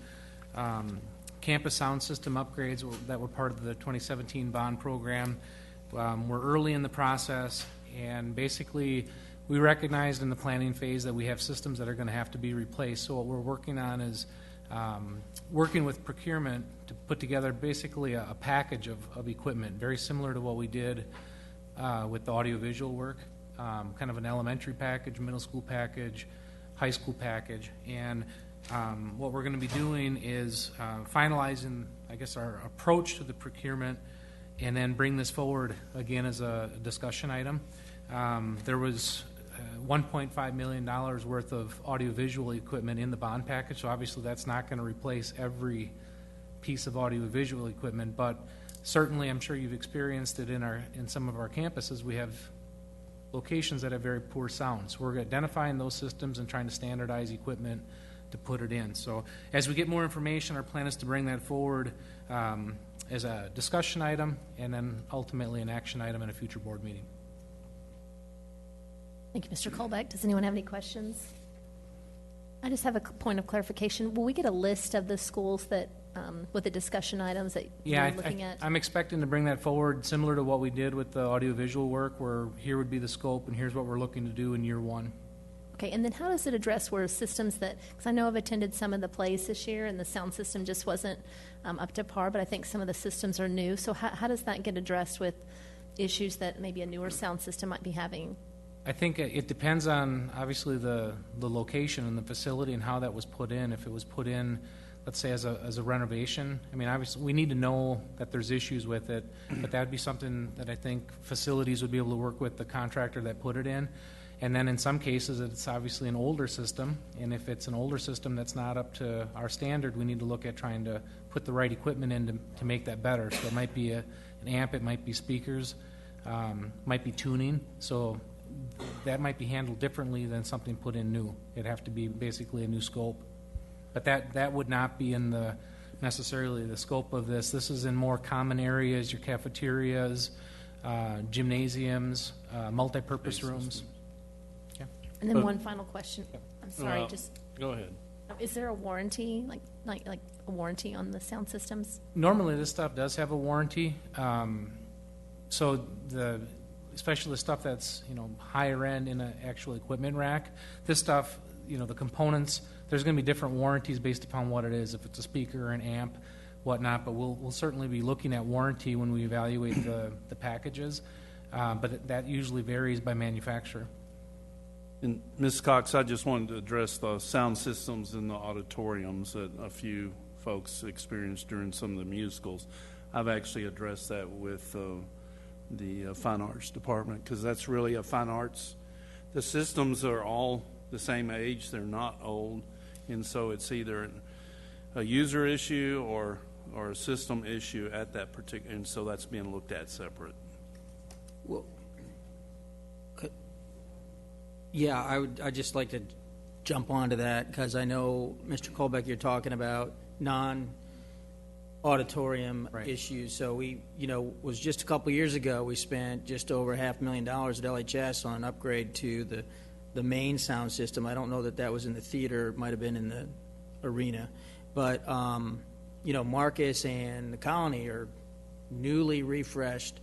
campus sound system upgrades that were part of the 2017 bond program. We're early in the process, and basically we recognized in the planning phase that we have systems that are going to have to be replaced. So what we're working on is working with procurement to put together basically a package of equipment, very similar to what we did with the audiovisual work, kind of an elementary package, middle school package, high school package, and what we're going to be doing is finalizing, I guess, our approach to the procurement, and then bring this forward again as a discussion item. There was $1.5 million worth of audiovisual equipment in the bond package, so obviously that's not going to replace every piece of audiovisual equipment, but certainly I'm sure you've experienced it in some of our campuses. We have locations that have very poor sound, so we're identifying those systems and trying to standardize equipment to put it in. So as we get more information, our plan is to bring that forward as a discussion item and then ultimately an action item in a future board meeting. Thank you, Mr. Colbeck. Does anyone have any questions? I just have a point of clarification. Will we get a list of the schools that with the discussion items that you're looking at? I'm expecting to bring that forward similar to what we did with the audiovisual work, where here would be the scope and here's what we're looking to do in year one. Okay, and then how does it address where systems that, because I know I've attended some of the plays this year and the sound system just wasn't up to par, but I think some of the systems are new. So how does that get addressed with issues that maybe a newer sound system might be having? I think it depends on, obviously, the location and the facility and how that was put in. If it was put in, let's say, as a renovation, I mean, obviously, we need to know that there's issues with it, but that would be something that I think facilities would be able to work with the contractor that put it in. And then in some cases, it's obviously an older system, and if it's an older system that's not up to our standard, we need to look at trying to put the right equipment in to make that better. So it might be an amp, it might be speakers, might be tuning. So that might be handled differently than something put in new. It'd have to be basically a new scope. But that would not be in necessarily the scope of this. This is in more common areas, your cafeterias, gymnasiums, multi-purpose rooms. Yeah. And then one final question. I'm sorry, just go ahead. Is there a warranty, like a warranty on the sound systems? Normally, this stuff does have a warranty. So especially the stuff that's higher end in an actual equipment rack, this stuff, the components, there's going to be different warranties based upon what it is, if it's a speaker or an amp, whatnot. But we'll certainly be looking at warranty when we evaluate the packages. But that usually varies by manufacturer. And Ms. Cox, I just wanted to address the sound systems in the auditoriums that a few folks experienced during some of the musicals. I've actually addressed that with the fine arts department, because that's really a fine arts. The systems are all the same age, they're not old, and so it's either a user issue or a system issue at that particular, and so that's being looked at separate. Well, I'd just like to jump onto that, because I know, Mr. Colbeck, you're talking about auditorium issues. So we, was just a couple years ago, we spent just over $500,000 at LHS on an upgrade to the main sound system. I don't know that was in the theater. It might have been in the arena. But, Marcus and the Colony are newly refreshed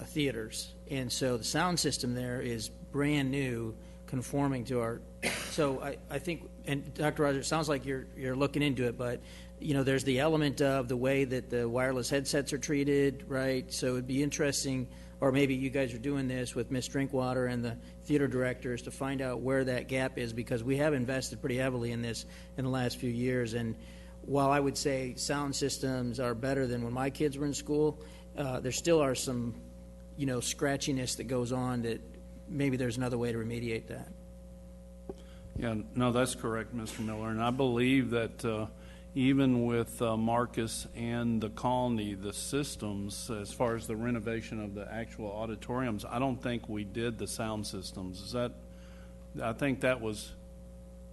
theaters. And so the sound system there is brand new, conforming to our. So I think, and Dr. Rogers, it sounds like you're looking into it, but there's the element of the way that the wireless headsets are treated, right? So it'd be interesting, or maybe you guys are doing this with Miss Drinkwater and the theater directors to find out where that gap is, because we have invested pretty heavily in this in the last few years. And while I would say sound systems are better than when my kids were in school, there still are some, scratchiness that goes on that maybe there's another way to remediate that. Yeah, no, that's correct, Mr. Miller. And I believe that even with Marcus and the Colony, the systems, as far as the renovation of the actual auditoriums, I don't think we did the sound systems. I think that was,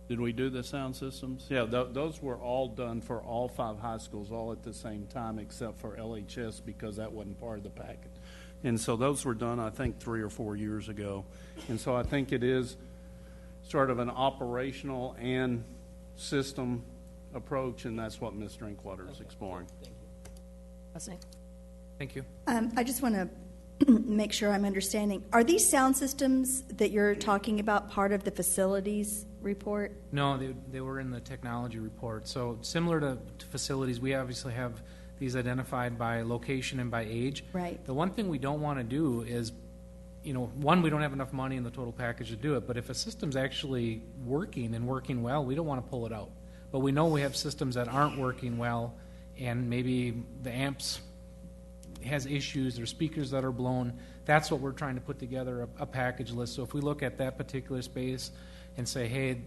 did we do the sound systems? Yeah, those were all done for all 5 high schools all at the same time, except for LHS, because that wasn't part of the packet. And so those were done, I think, 3 or 4 years ago. And so I think it is sort of an operational and system approach, and that's what Ms. Drinkwater is exploring. Thank you. I just want to make sure I'm understanding. Are these sound systems that you're talking about part of the facilities report? No, they were in the technology report. So similar to facilities, we obviously have these identified by location and by age. Right. The one thing we don't want to do is, one, we don't have enough money in the total package to do it, but if a system's actually working and working well, we don't want to pull it out. But we know we have systems that aren't working well, and maybe the amps has issues or speakers that are blown. That's what we're trying to put together, a package list. So if we look at that particular space and say, hey,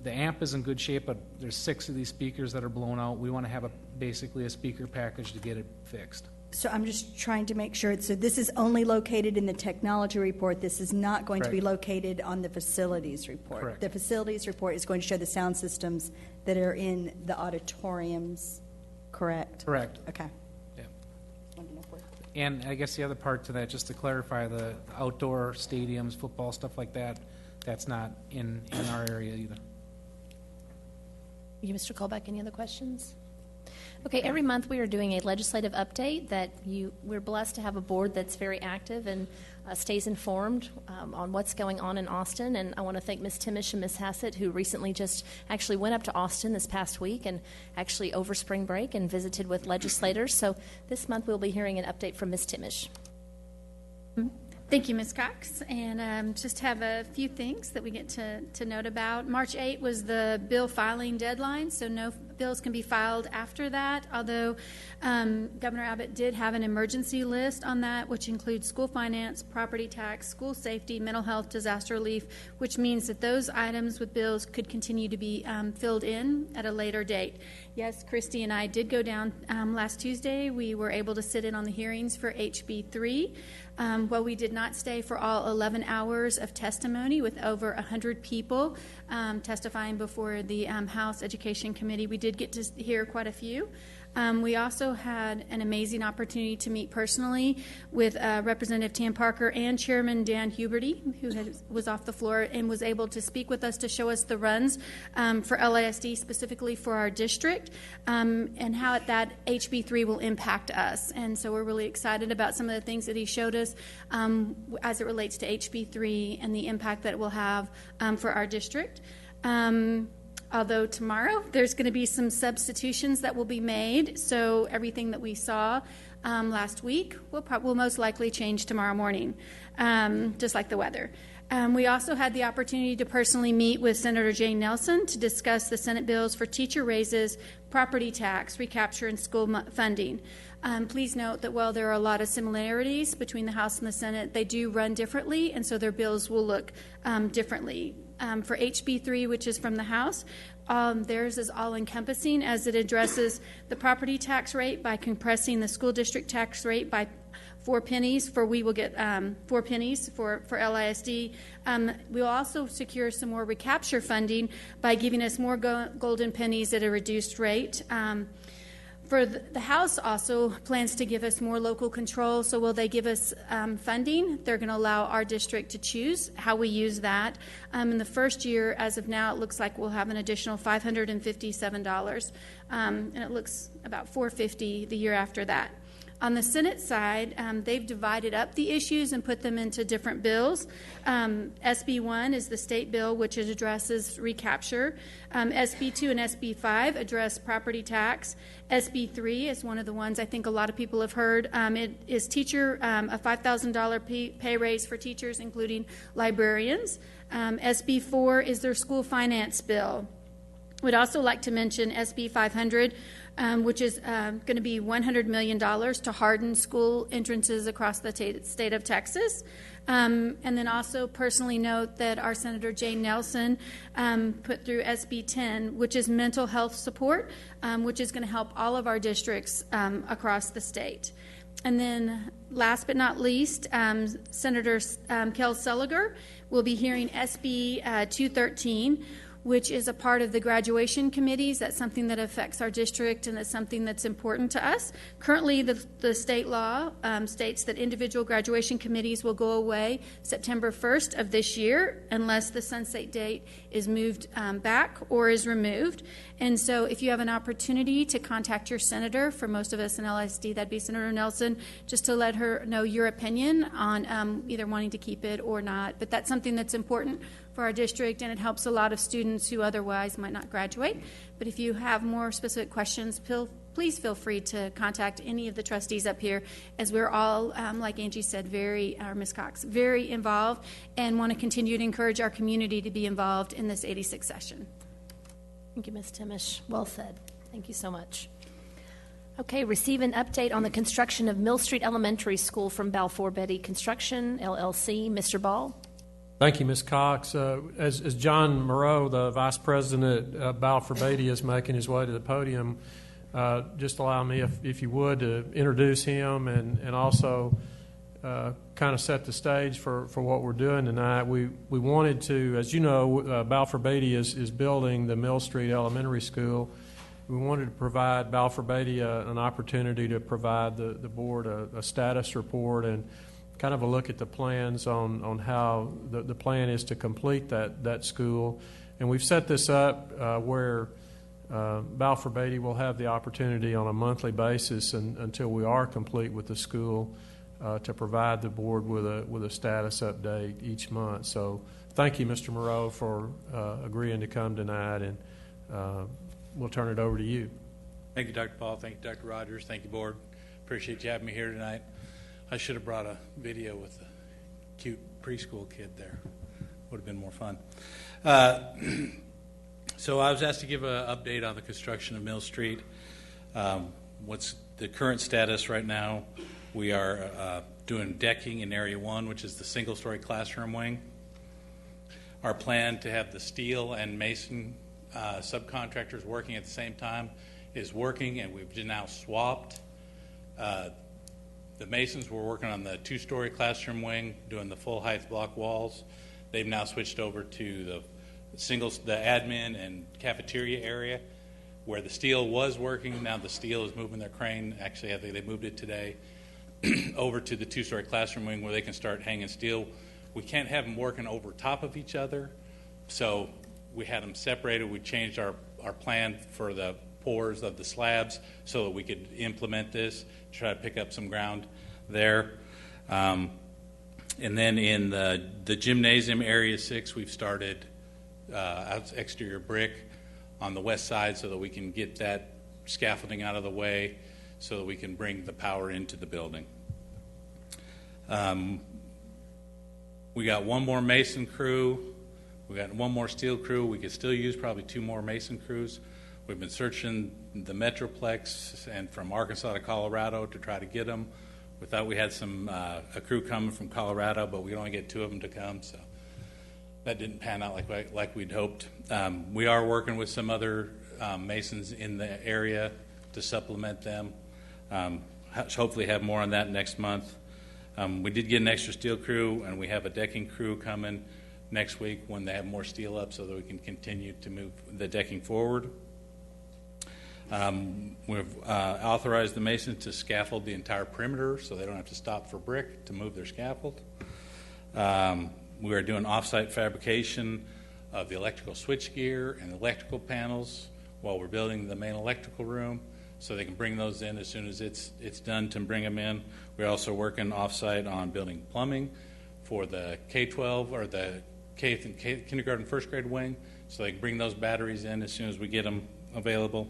the amp is in good shape, but there's 6 of these speakers that are blown out, we want to have basically a speaker package to get it fixed. So I'm just trying to make sure. So this is only located in the technology report. This is not going to be located on the facilities report. Correct. The facilities report is going to show the sound systems that are in the auditoriums, correct? Correct. Okay. Yeah. And I guess the other part to that, just to clarify, the outdoor stadiums, football, stuff like that, that's not in our area either. You, Mr. Colbeck, any other questions? Okay, every month we are doing a legislative update we're blessed to have a board that's very active and stays informed on what's going on in Austin. And I want to thank Ms. Timish and Ms. Hassett, who recently just actually went up to Austin this past week and actually over spring break and visited with legislators. So this month we'll be hearing an update from Ms. Timish. Thank you, Ms. Cox. And just have a few things that we get to note about. March 8 was the bill filing deadline, so no bills can be filed after that, although Governor Abbott did have an emergency list on that, which includes school finance, property tax, school safety, mental health, disaster relief, which means that those items with bills could continue to be filled in at a later date. Yes, Christy and I did go down last Tuesday. We were able to sit in on the hearings for HB 3. While we did not stay for all 11 hours of testimony with over 100 people testifying before the House Education Committee, we did get to hear quite a few. We also had an amazing opportunity to meet personally with Representative Tam Parker and Chairman Dan Huberty, who was off the floor and was able to speak with us to show us the runs for LASD, specifically for our district, and how that HB 3 will impact us. And so we're really excited about some of the things that he showed us as it relates to HB 3 and the impact that it will have for our district. Although tomorrow there's going to be some substitutions that will be made, so everything that we saw last week will most likely change tomorrow morning, just like the weather. We also had the opportunity to personally meet with Senator Jane Nelson to discuss the Senate bills for teacher raises, property tax, recapture, and school funding. Please note that while there are a lot of similarities between the House and the Senate, they do run differently, and so their bills will look differently. For HB 3, which is from the House, theirs is all-encompassing as it addresses the property tax rate by compressing the school district tax rate by 4 pennies. We will get 4 pennies for LISD. We'll also secure some more recapture funding by giving us more golden pennies at a reduced rate. For the House also plans to give us more local control. So will they give us funding? They're going to allow our district to choose how we use that. In the first year, as of now, it looks like we'll have an additional $557, and it looks about $450 the year after that. On the Senate side, they've divided up the issues and put them into different bills. SB 1 is the state bill, which addresses recapture. SB 2 and SB 5 address property tax. SB 3 is one of the ones I think a lot of people have heard. It is a $5,000 pay raise for teachers, including librarians. SB 4 is their school finance bill. We'd also like to mention SB 500, which is going to be $100 million to harden school entrances across the state of Texas. And then also personally note that our Senator Jane Nelson put through SB 10, which is mental health support, which is going to help all of our districts across the state. And then last but not least, Senator Kel Seliger will be hearing SB 213, which is a part of the graduation committees. That's something that affects our district, and it's something that's important to us. Currently, the state law states that individual graduation committees will go away September 1st of this year unless the sunset date is moved back or is removed. And so if you have an opportunity to contact your senator, for most of us in LSD, that'd be Senator Nelson, just to let her know your opinion on either wanting to keep it or not. But that's something that's important for our district, and it helps a lot of students who otherwise might not graduate. But if you have more specific questions, please feel free to contact any of the trustees up here, as we're all, like Angie said, Ms. Cox, very involved, and want to continue to encourage our community to be involved in this 86th session. Thank you, Ms. Timish. Well said. Thank you so much. Okay, receive an update on the construction of Mill Street Elementary School from Balfour Beatty Construction, LLC. Mr. Ball. Thank you, Ms. Cox. As John Moreau, the Vice President of Balfour Beatty, is making his way to the podium, just allow me, if you would, to introduce him and also kind of set the stage for what we're doing tonight. We wanted to, as you know, Balfour Beatty is building the Mill Street Elementary School. We wanted to provide Balfour Beatty an opportunity to provide the board a status report and kind of a look at the plans on how the plan is to complete that school. And we've set this up where Balfour Beatty will have the opportunity on a monthly basis until we are complete with the school to provide the board with a status update each month. So thank you, Mr. Moreau, for agreeing to come tonight, and we'll turn it over to you. Thank you, Dr. Paul. Thank you, Dr. Rogers. Thank you, board. Appreciate you having me here tonight. I should have brought a video with the cute preschool kid there. Would have been more fun. So I was asked to give an update on the construction of Mill Street. What's the current status right now? We are doing decking in Area 1, which is the single-story classroom wing. Our plan to have the steel and mason subcontractors working at the same time is working, and we've now swapped. The masons were working on the two-story classroom wing, doing the full-height block walls. They've now switched over to the admin and cafeteria area where the steel was working. Now the steel is moving their crane. Actually, I think they moved it today over to the two-story classroom wing where they can start hanging steel. We can't have them working over top of each other, so we had them separated. We changed our plan for the pours of the slabs so that we could implement this, try to pick up some ground there. And then in the gymnasium area 6, we've started exterior brick on the west side so that we can get that scaffolding out of the way so that we can bring the power into the building. We got one more mason crew. We got one more steel crew. We could still use probably 2 more mason crews. We've been searching the Metroplex and from Arkansas to Colorado to try to get them. We thought we had a crew coming from Colorado, but we could only get 2 of them to come, so that didn't pan out like we'd hoped. We are working with some other masons in the area to supplement them. Hopefully have more on that next month. We did get an extra steel crew, and we have a decking crew coming next week when they have more steel up so that we can continue to move the decking forward. We've authorized the masons to scaffold the entire perimeter so they don't have to stop for brick to move their scaffold. We are doing off-site fabrication of the electrical switchgear and electrical panels while we're building the main electrical room so they can bring those in as soon as it's done to bring them in. We're also working off-site on building plumbing for the K-12 or the kindergarten first grade wing so they can bring those batteries in as soon as we get them available.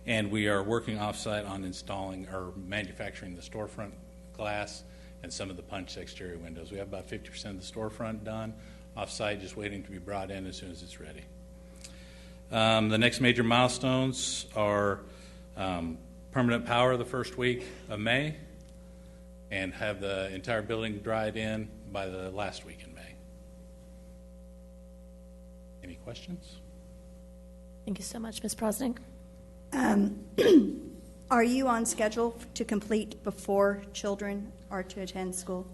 And we are working off-site on installing or manufacturing the storefront glass and some of the punch exterior windows. We have about 50% of the storefront done off-site, just waiting to be brought in as soon as it's ready. The next major milestones are permanent power the first week of May and have the entire building dried in by the last week in May. Any questions? Thank you so much, Ms. Prosnick. Are you on schedule to complete before children are to attend school?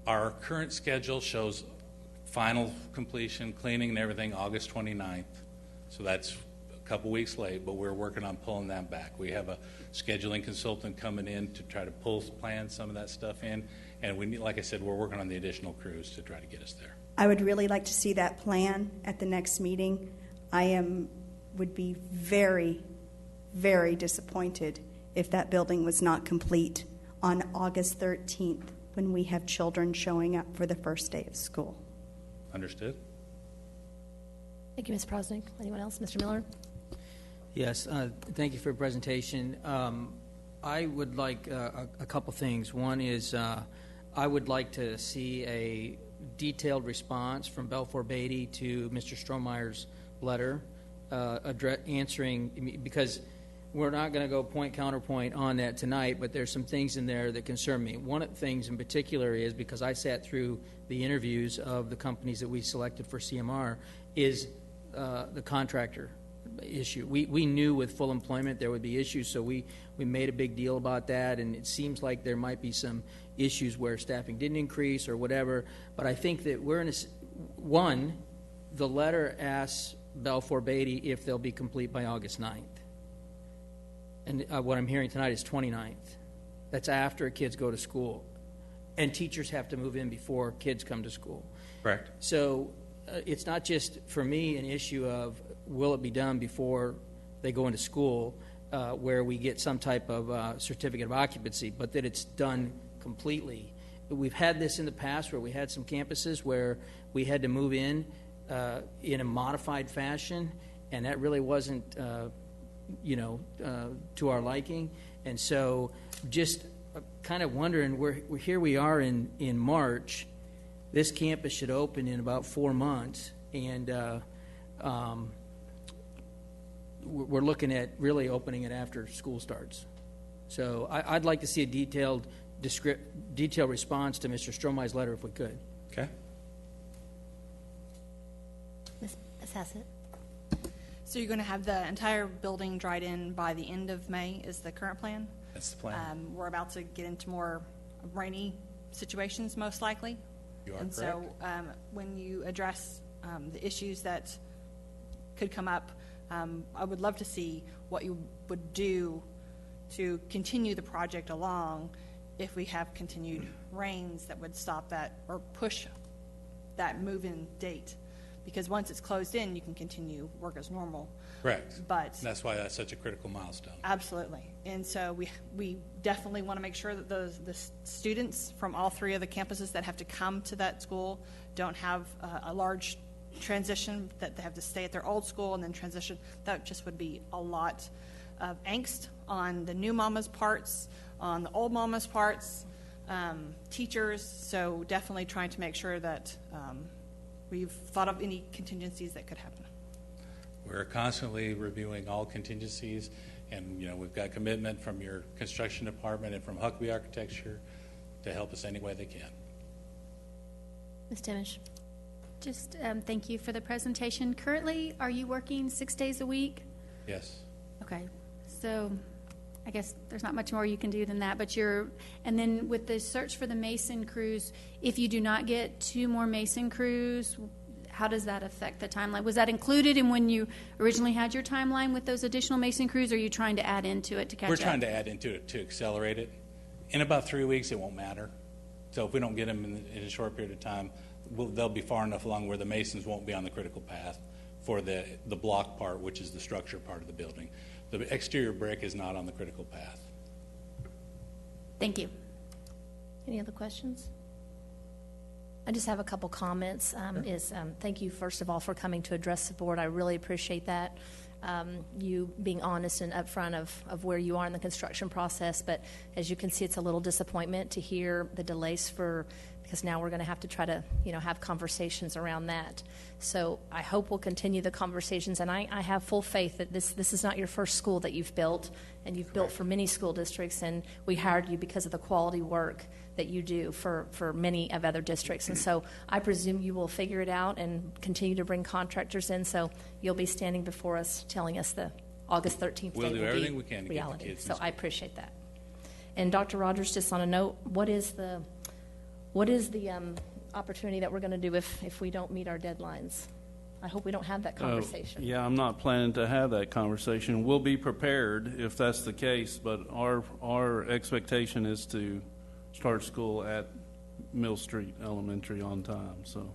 Our current schedule shows final completion, cleaning and everything August 29th. So that's a couple weeks late, but we're working on pulling that back. We have a scheduling consultant coming in to try to plan some of that stuff in. And we need, like I said, we're working on the additional crews to try to get us there. I would really like to see that plan at the next meeting. Would be very, very disappointed if that building was not complete on August 13th when we have children showing up for the first day of school. Understood. Thank you, Ms. Prosnick. Anyone else? Mr. Miller? Yes, thank you for your presentation. I would like a couple things. One is I would like to see a detailed response from Balfour Beatty to Mr. Strohmeyer's letter answering, because we're not going to go point counterpoint on that tonight, but there's some things in there that concern me. One of the things in particular is, because I sat through the interviews of the companies that we selected for CMR, is the contractor issue. We knew with full employment there would be issues, so we made a big deal about that, and it seems like there might be some issues where staffing didn't increase or whatever, but I think that we're in the letter asks Balfour Beatty if they'll be complete by August 9th. And what I'm hearing tonight is 29th. That's after kids go to school. And teachers have to move in before kids come to school. Correct. So it's not just, for me, an issue of will it be done before they go into school where we get some type of certificate of occupancy, but that it's done completely. We've had this in the past where we had some campuses where we had to move in a modified fashion, and that really wasn't, to our liking. And so just kind of wondering, here we are in March. This campus should open in about 4 months, and we're looking at really opening it after school starts. So I'd like to see a detailed response to Mr. Strohmeyer's letter if we could. Okay. Ms. Hassett. So you're going to have the entire building dried in by the end of May is the current plan? That's the plan. We're about to get into more rainy situations, most likely. You are and correct. So when you address the issues that could come up, I would love to see what you would do to continue the project along if we have continued rains that would stop that or push that move-in date. Because once it's closed in, you can continue work as normal. Correct. But that's why that's such a critical milestone. Absolutely. And so we definitely want to make sure that the students from all 3 of the campuses that have to come to that school don't have a large transition, that they have to stay at their old school and then transition. That just would be a lot of angst on the new mama's parts, on the old mama's parts, teachers. So definitely trying to make sure that we've thought of any contingencies that could happen. We're constantly reviewing all contingencies, and we've got commitment from your construction department and from Huckabee Architecture to help us any way they can. Ms. Timish. Just thank you for the presentation. Currently, are you working 6 days a week? Yes. Okay. So I guess there's not much more you can do than that, but and then with the search for the Mason crews, if you do not get 2 more Mason crews, how does that affect the timeline? Was that included in when you originally had your timeline with those additional Mason crews, or are you trying to add into it to catch up? We're trying to add into it to accelerate it. In about 3 weeks, it won't matter. So if we don't get them in a short period of time, they'll be far enough along where the Masons won't be on the critical path for the block part, which is the structure part of the building. The exterior brick is not on the critical path. Thank you. Any other questions? I just have a couple comments. Thank you, first of all, for coming to address the board. I really appreciate that. You being honest and upfront of where you are in the construction process. But as you can see, it's a little disappointment to hear the delays because now we're going to have to try to, have conversations around that. So I hope we'll continue the conversations, and I have full faith that this is not your first school that you've built, and you've built for many school districts, and we hired you because of the quality work that you do for many of other districts. And so I presume you will figure it out and continue to bring contractors in, so you'll be standing before us telling us the August 13th We'll date do will everything be we can to reality. get the kids So in I appreciate that. And Dr. Rogers, just on a note, what is the opportunity that we're going to do if we don't meet our deadlines? I hope we don't have that conversation. Yeah, I'm not planning to have that conversation. We'll be prepared if that's the case, but our expectation is to start school at Mill Street Elementary on time. So,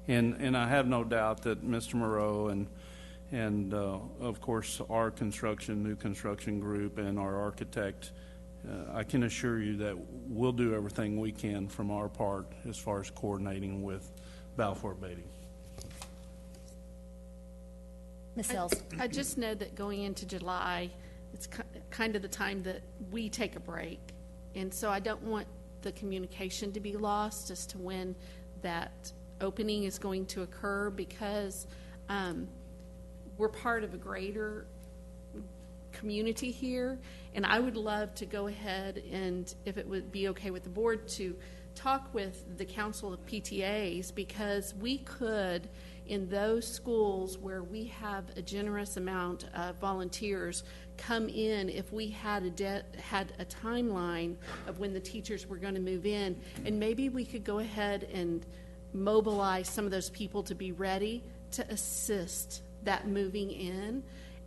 and I have no doubt that Mr. Moreau and of course our new construction group and our architect, I can assure you that we'll do everything we can from our part as far as coordinating with Balfour Beatty. Ms. Sells. I just know that going into July, it's kind of the time that we take a break. And so I don't want the communication to be lost as to when that opening is going to occur, because we're part of a greater community here. And I would love to go ahead and, if it would be okay with the board, to talk with the Council of PTAs, because we could, in those schools where we have a generous amount of volunteers, come in if we had a timeline of when the teachers were going to move in, and maybe we could go ahead and mobilize some of those people to be ready to assist that moving in,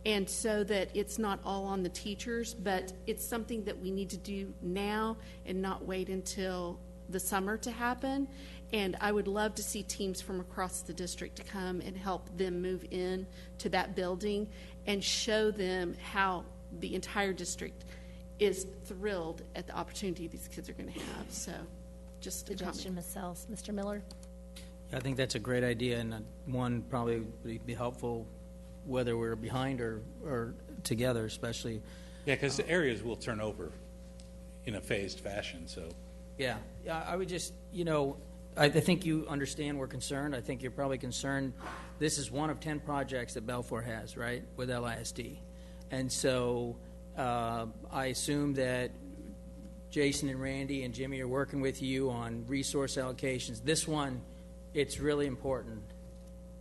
and so that it's not all on the teachers, but it's something that we need to do now and not wait until the summer to happen. And I would love to see teams from across the district to come and help them move in to that building. and show them how the entire district is thrilled at the opportunity these kids are going to have. So just a Suggestion, Ms. Sells. Mr. Miller? I think that's a great idea, and one probably would be helpful whether we're behind or together, especially. Yeah, because the areas will turn over in a phased fashion, so. Yeah, I would just, I think you understand we're concerned. I think you're probably concerned. This is one of 10 projects that Balfour has, right, with LISD. And so I assume that Jason and Randy and Jimmy are working with you on resource allocations. This one, it's really important,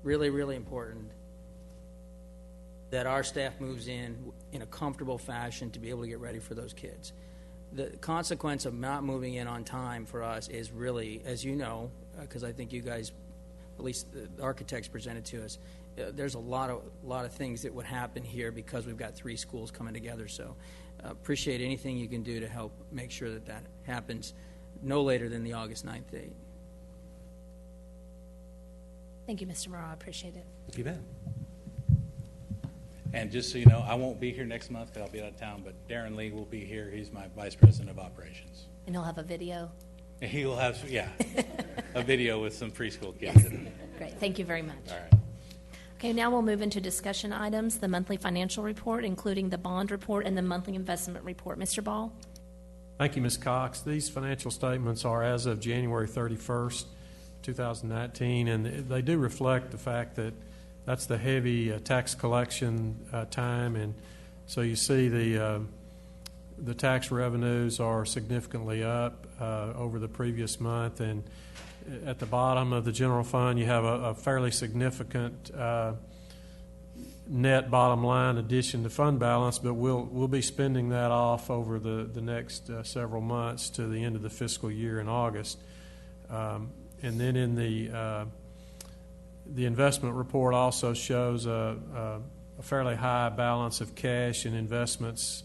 really, really important that our staff moves in a comfortable fashion to be able to get ready for those kids. The consequence of not moving in on time for us is really, as you know, because I think you guys, at least the architects presented to us, there's a lot of things that would happen here because we've got 3 schools coming together. So appreciate anything you can do to help make sure that happens no later than the August 9th date. Thank you, Mr. Morrow. I appreciate it. You bet. And just so you know, I won't be here next month because I'll be out of town, but Darren Lee will be here. He's my Vice President of Operations. And he'll have a video. And he will have, a video with some preschool kids. Yes. Great. Thank you very much. All right. Okay, now we'll move into discussion items, the monthly financial report, including the bond report and the monthly investment report. Mr. Ball? Thank you, Ms. Cox. These financial statements are as of January 31st, 2019, and they do reflect the fact that that's the heavy tax collection time, and so you see the tax revenues are significantly up over the previous month, and at the bottom of the general fund you have a fairly significant net bottom line addition to fund balance, but we'll be spending that off over the next several months to the end of the fiscal year in August. And then in the investment report also shows a fairly high balance of cash and investments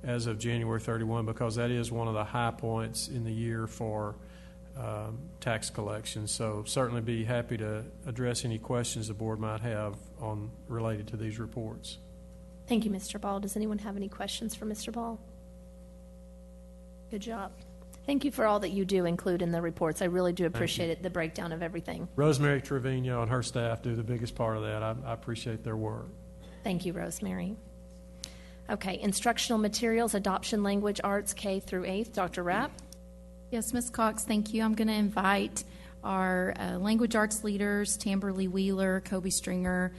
as of January 31, because that is one of the high points in the year for tax collection. So certainly be happy to address any questions the board might have related to these reports. Thank you, Mr. Ball. Does anyone have any questions for Mr. Ball? Good job. Thank you for all that you do include in the reports. I really do appreciate it, the breakdown of everything. Rosemary Trevino and her staff do the biggest part of that. I appreciate their work. Thank you, Rosemary. Okay, instructional materials, adoption language arts, K through 8th. Dr. Rapp? Yes, Ms. Cox, thank you. I'm going to invite our language arts leaders, Tamberly Wheeler, Kobe Stringer,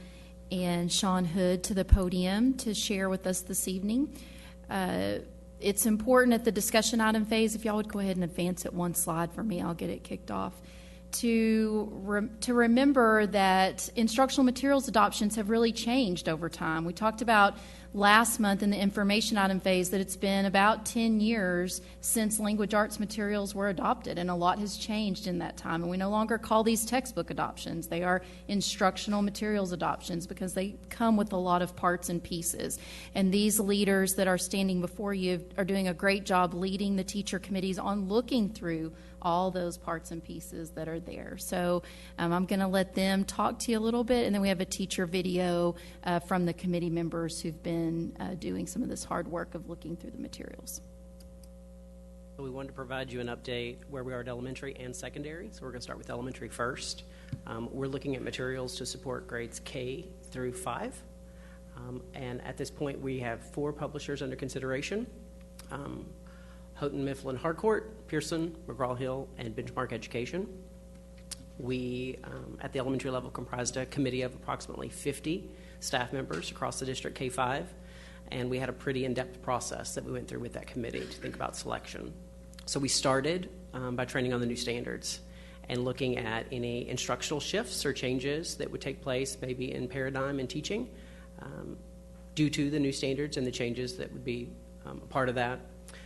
and Sean Hood to the podium to share with us this evening. It's important at the discussion item phase, if y'all would go ahead and advance it one slide for me, I'll get it kicked off, to remember that instructional materials adoptions have really changed over time. We talked about last month in the information item phase that it's been about 10 years since language arts materials were adopted, and a lot has changed in that time. And we no longer call these textbook adoptions. They are instructional materials adoptions because they come with a lot of parts and pieces. And these leaders that are standing before you are doing a great job leading the teacher committees on looking through all those parts and pieces that are there. So I'm going to let them talk to you a little bit, and then we have a teacher video from the committee members who've been doing some of this hard work of looking through the materials. So we wanted to provide you an update where we are at elementary and secondary. So we're going to start with elementary first. We're looking at materials to support grades K through 5. And at this point, we have 4 publishers under consideration. Houghton Mifflin Harcourt, Pearson, McGraw-Hill, and Benchmark Education. We, at the elementary level, comprised a committee of approximately 50 staff members across the district K-5, and we had a pretty in-depth process that we went through with that committee to think about selection. So we started by training on the new standards and looking at any instructional shifts or changes that would take place maybe in paradigm and teaching due to the new standards and the changes that would be a part of that.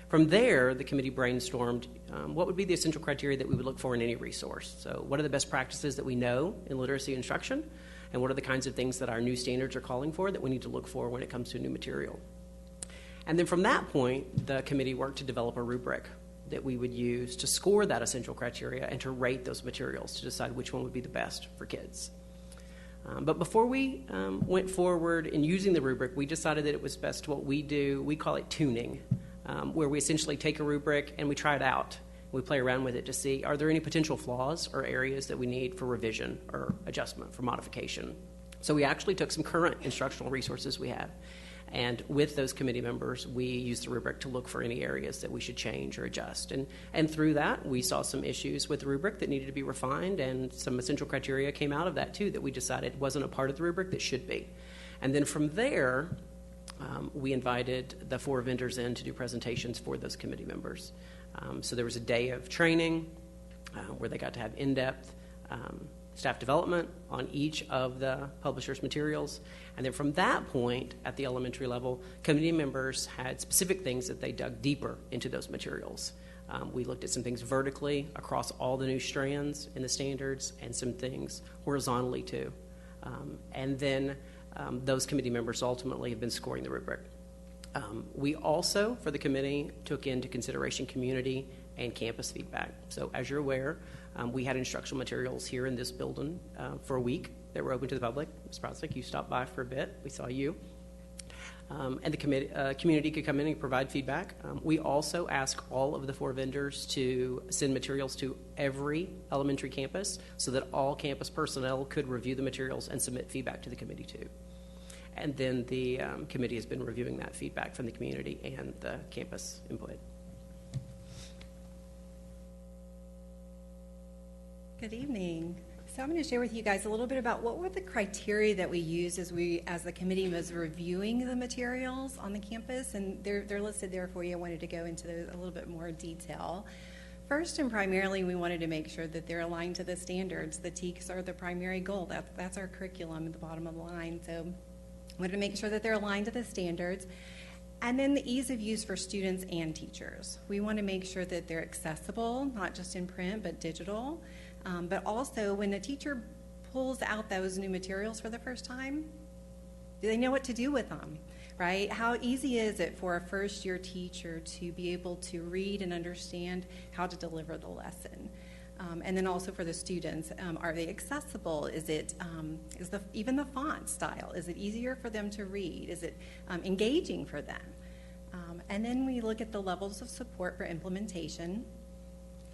From there, the committee brainstormed what would be the essential criteria that we would look for in any resource. So what are the best practices that we know in literacy instruction, and what are the kinds of things that our new standards are calling for that we need to look for when it comes to new material. And then from that point, the committee worked to develop a rubric that we would use to score that essential criteria and to rate those materials to decide which one would be the best for kids. But before we went forward in using the rubric, we decided that it was best what we do. We call it tuning, where we essentially take a rubric and we try it out. We play around with it to see, are there any potential flaws or areas that we need for revision or adjustment, for modification? So we actually took some current instructional resources we have, and with those committee members, we used the rubric to look for any areas that we should change or adjust. And through that, we saw some issues with the rubric that needed to be refined, and some essential criteria came out of that, too, that we decided wasn't a part of the rubric that should be. And then from there, we invited the 4 vendors in to do presentations for those committee members. So there was a day of training where they got to have in-depth staff development on each of the publisher's materials. And then from that point, at the elementary level, committee members had specific things that they dug deeper into those materials. We looked at some things vertically across all the new strands in the standards, and some things horizontally too. And then those committee members ultimately have been scoring the rubric. We also, for the committee, took into consideration community and campus feedback. So as you're aware, we had instructional materials here in this building for a week that were open to the public. Ms. Prosek, you stopped by for a bit. We saw you. And the community could come in and provide feedback. We also asked all of the 4 vendors to send materials to every elementary campus so that all campus personnel could review the materials and submit feedback to the committee too. And then the committee has been reviewing that feedback from the community and the campus input. Good evening. So I'm going to share with you guys a little bit about what were the criteria that we used as the committee was reviewing the materials on the campus, and they're listed there for you. I wanted to go into those a little bit more detail. First and primarily, we wanted to make sure that they're aligned to the standards. The TEKS are the primary goal. That's our curriculum at the bottom of the line. So we wanted to make sure that they're aligned to the standards. And then the ease of use for students and teachers. We want to make sure that they're accessible, not just in print, but digital. But also, when a teacher pulls out those new materials for the first time, do they know what to do with them, right? How easy is it for a first-year teacher to be able to read and understand how to deliver the lesson? And then also for the students, are they accessible? Is even the font style, is it easier for them to read? Is it engaging for them? And then we look at the levels of support for implementation,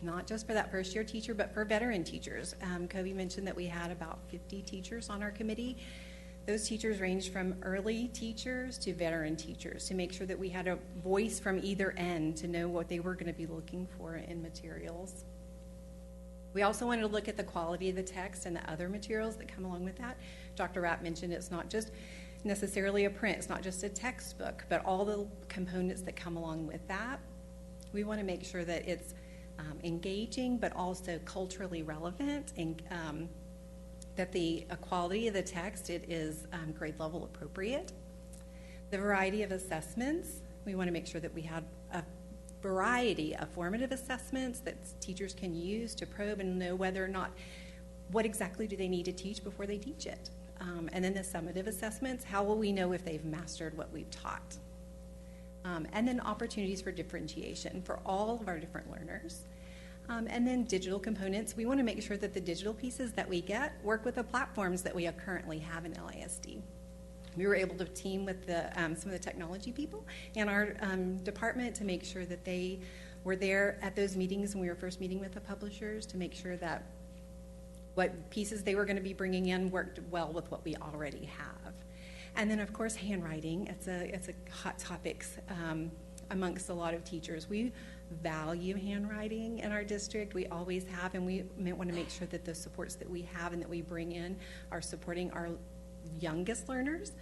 not just for that first-year teacher, but for veteran teachers. Kobe mentioned that we had about 50 teachers on our committee. Those teachers ranged from early teachers to veteran teachers to make sure that we had a voice from either end to know what they were going to be looking for in materials. We also wanted to look at the quality of the text and the other materials that come along with that. Dr. Rapp mentioned it's not just necessarily a print, it's not just a textbook, but all the components that come along with that. We want to make sure that it's engaging, but also culturally relevant, and that the quality of the text, it is grade level appropriate. The variety of assessments, we want to make sure that we have a variety of formative assessments that teachers can use to probe and know whether or not, what exactly do they need to teach before they teach it. And then the summative assessments, how will we know if they've mastered what we've taught? And then opportunities for differentiation for all of our different learners. And then digital components, we want to make sure that the digital pieces that we get work with the platforms that we currently have in LISD. We were able to team with some of the technology people and our department to make sure that they were there at those meetings when we were first meeting with the publishers, to make sure that what pieces they were going to be bringing in worked well with what we already have. And then, of course, handwriting. It's a hot topic amongst a lot of teachers. We value handwriting in our district. We always have, and we want to make sure that the supports that we have and that we bring in are supporting our youngest learners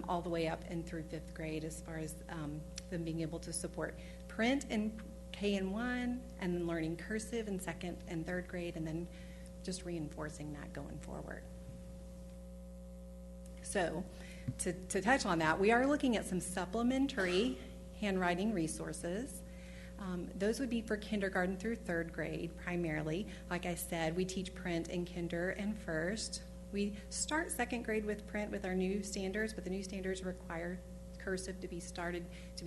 all the way up and through 5th grade, as far as them being able to support print in K and 1, and then learning cursive in 2nd and 3rd grade, and then just reinforcing that going forward. So to touch on that, we are looking at some supplementary handwriting resources. Those would be for kindergarten through 3rd grade primarily. Like I said, we teach print in kinder and first. We start 2nd grade with print with our new standards, but the new standards require cursive to be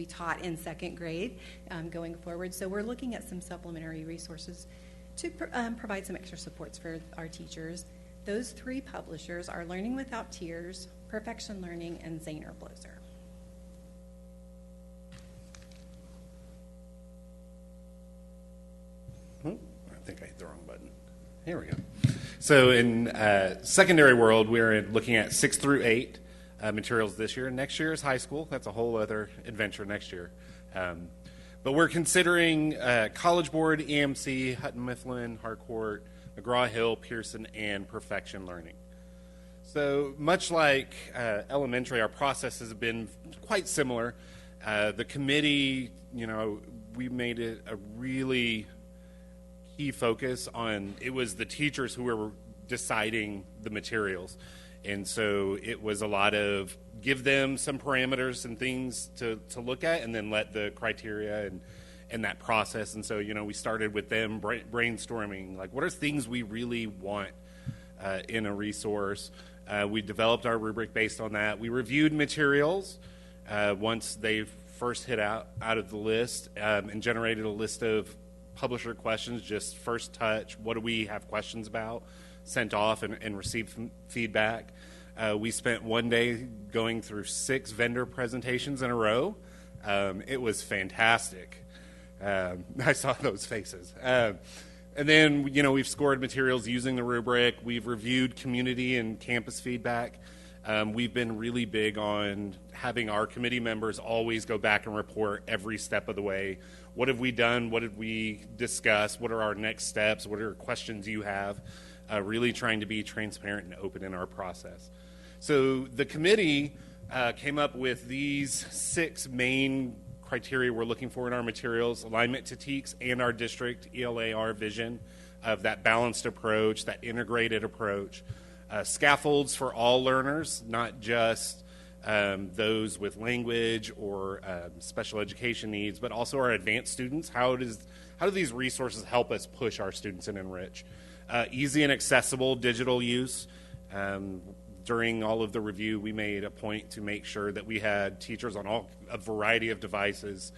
taught in 2nd grade going forward. So we're looking at some supplementary resources to provide some extra supports for our teachers. Those three publishers are Learning Without Tears, Perfection Learning, and Zahner Bloser. I think I hit the wrong button. Here we go. So in secondary world, we're looking at 6 through 8 materials this year. Next year is high school. That's a whole other adventure next year. But we're considering College Board, EMC, Hutton Mifflin, Harcourt, McGraw-Hill, Pearson, and Perfection Learning. So much like elementary, our process has been quite similar. The committee, we made it a really key focus on, it was the teachers who were deciding the materials. And so it was a lot of give them some parameters and things to look at, and then let the criteria and that process. And so, we started with them brainstorming, like, what are things we really want in a resource? We developed our rubric based on that. We reviewed materials once they first hit out of the list, and generated a list of publisher questions, just first touch, what do we have questions about, sent off and received feedback. We spent one day going through 6 vendor presentations in a row. It was fantastic. I saw those faces. And then, we've scored materials using the rubric. We've reviewed community and campus feedback. We've been really big on having our committee members always go back and report every step of the way. What have we done? What did we discuss? What are our next steps? What are questions you have? Really trying to be transparent and open in our process. So the committee came up with these 6 main criteria we're looking for in our materials: alignment to TEKS and our district ELAR vision of that balanced approach, that integrated approach, scaffolds for all learners, not just those with language or special education needs, but also our advanced students. How do these resources help us push our students and enrich? Easy and accessible digital use. During all of the review, we made a point to make sure that we had teachers on a variety of devices,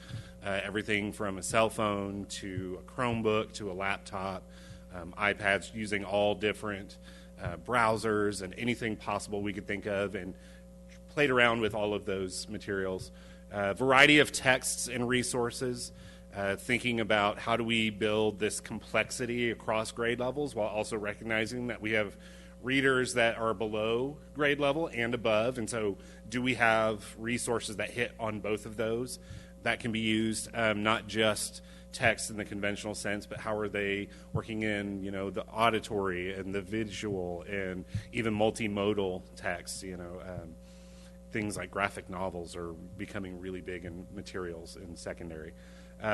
everything from a cell phone to a Chromebook to a laptop, iPads, using all different browsers and anything possible we could think of, and played around with all of those materials. Variety of texts and resources, thinking about how do we build this complexity across grade levels while also recognizing that we have readers that are below grade level and above, and so do we have resources that hit on both of those that can be used, not just text in the conventional sense, but how are they working in the auditory and the visual and even multimodal text. Things like graphic novels are becoming really big in materials in secondary.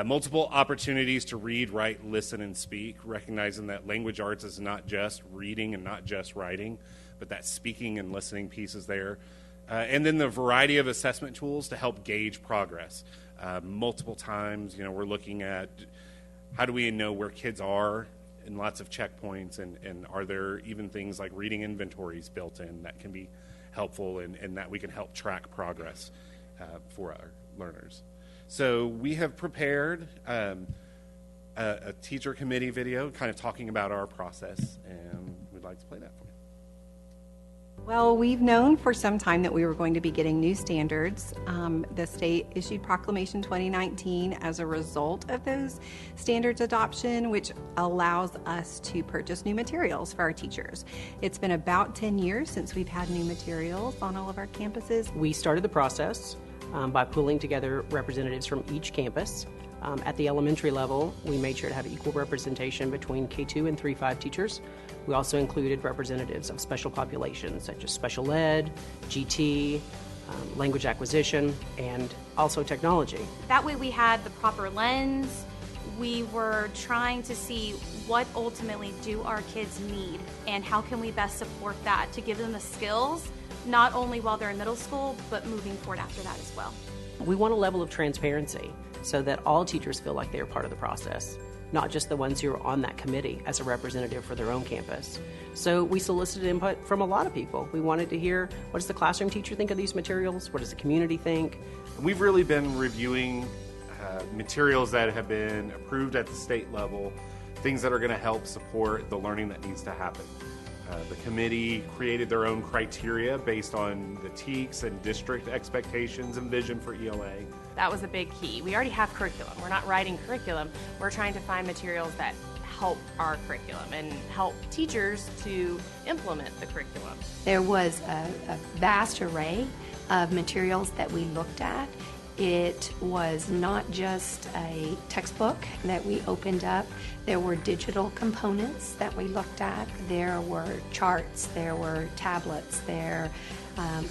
Multiple opportunities to read, write, listen, and speak, recognizing that language arts is not just reading and not just writing, but that speaking and listening piece is there. And then the variety of assessment tools to help gauge progress. Multiple times, we're looking at how do we know where kids are in lots of checkpoints, and are there even things like reading inventories built in that can be helpful and that we can help track progress for our learners. So we have prepared a teacher committee video kind of talking about our process, and we'd like to play that for you. Well, we've known for some time that we were going to be getting new standards. The state issued Proclamation 2019 as a result of those standards adoption, which allows us to purchase new materials for our teachers. It's been about 10 years since we've had new materials on all of our campuses. We started the process by pulling together representatives from each campus. At the elementary level, we made sure to have equal representation between K2 and 3-5 teachers. We also included representatives of special populations such as special ed, GT, language acquisition, and also technology. That way we had the proper lens. We were trying to see what ultimately do our kids need and how can we best support that to give them the skills, not only while they're in middle school, but moving forward after that as well. We want a level of transparency so that all teachers feel like they're part of the process, not just the ones who are on that committee as a representative for their own campus. So we solicited input from a lot of people. We wanted to hear, what does the classroom teacher think of these materials? What does the community think? We've really been reviewing materials that have been approved at the state level, things that are going to help support the learning that needs to happen. The committee created their own criteria based on the TEKS and district expectations and vision for ELA. That was a big key. We already have curriculum. We're not writing curriculum. We're trying to find materials that help our curriculum and help teachers to implement the curriculum. There was a vast array of materials that we looked at. It was not just a textbook that we opened up. There were digital components that we looked at. There were charts, there were tablets, there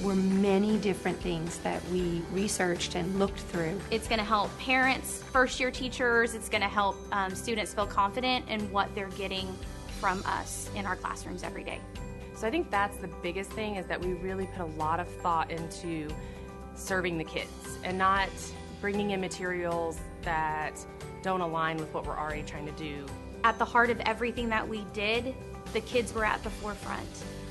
were many different things that we researched and looked through. It's going to help parents, first-year teachers. It's going to help students feel confident in what they're getting from us in our classrooms every day. So I think that's the biggest thing, is that we really put a lot of thought into serving the kids and not bringing in materials that don't align with what we're already trying to do. At the heart of everything that we did, the kids were at the forefront.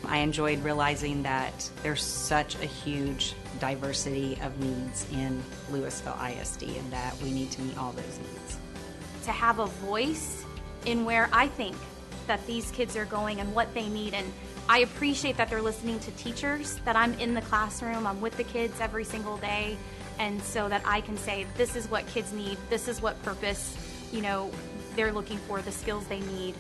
I enjoyed realizing that there's such a huge diversity of needs in Lewisville ISD and that we need to meet all those needs. To have a voice in where I think that these kids are going and what they need, and I appreciate that they're listening to teachers, that I'm in the classroom, I'm with the kids every single day, and so that I can say, this is what kids need, this is what purpose, they're looking for, the skills they need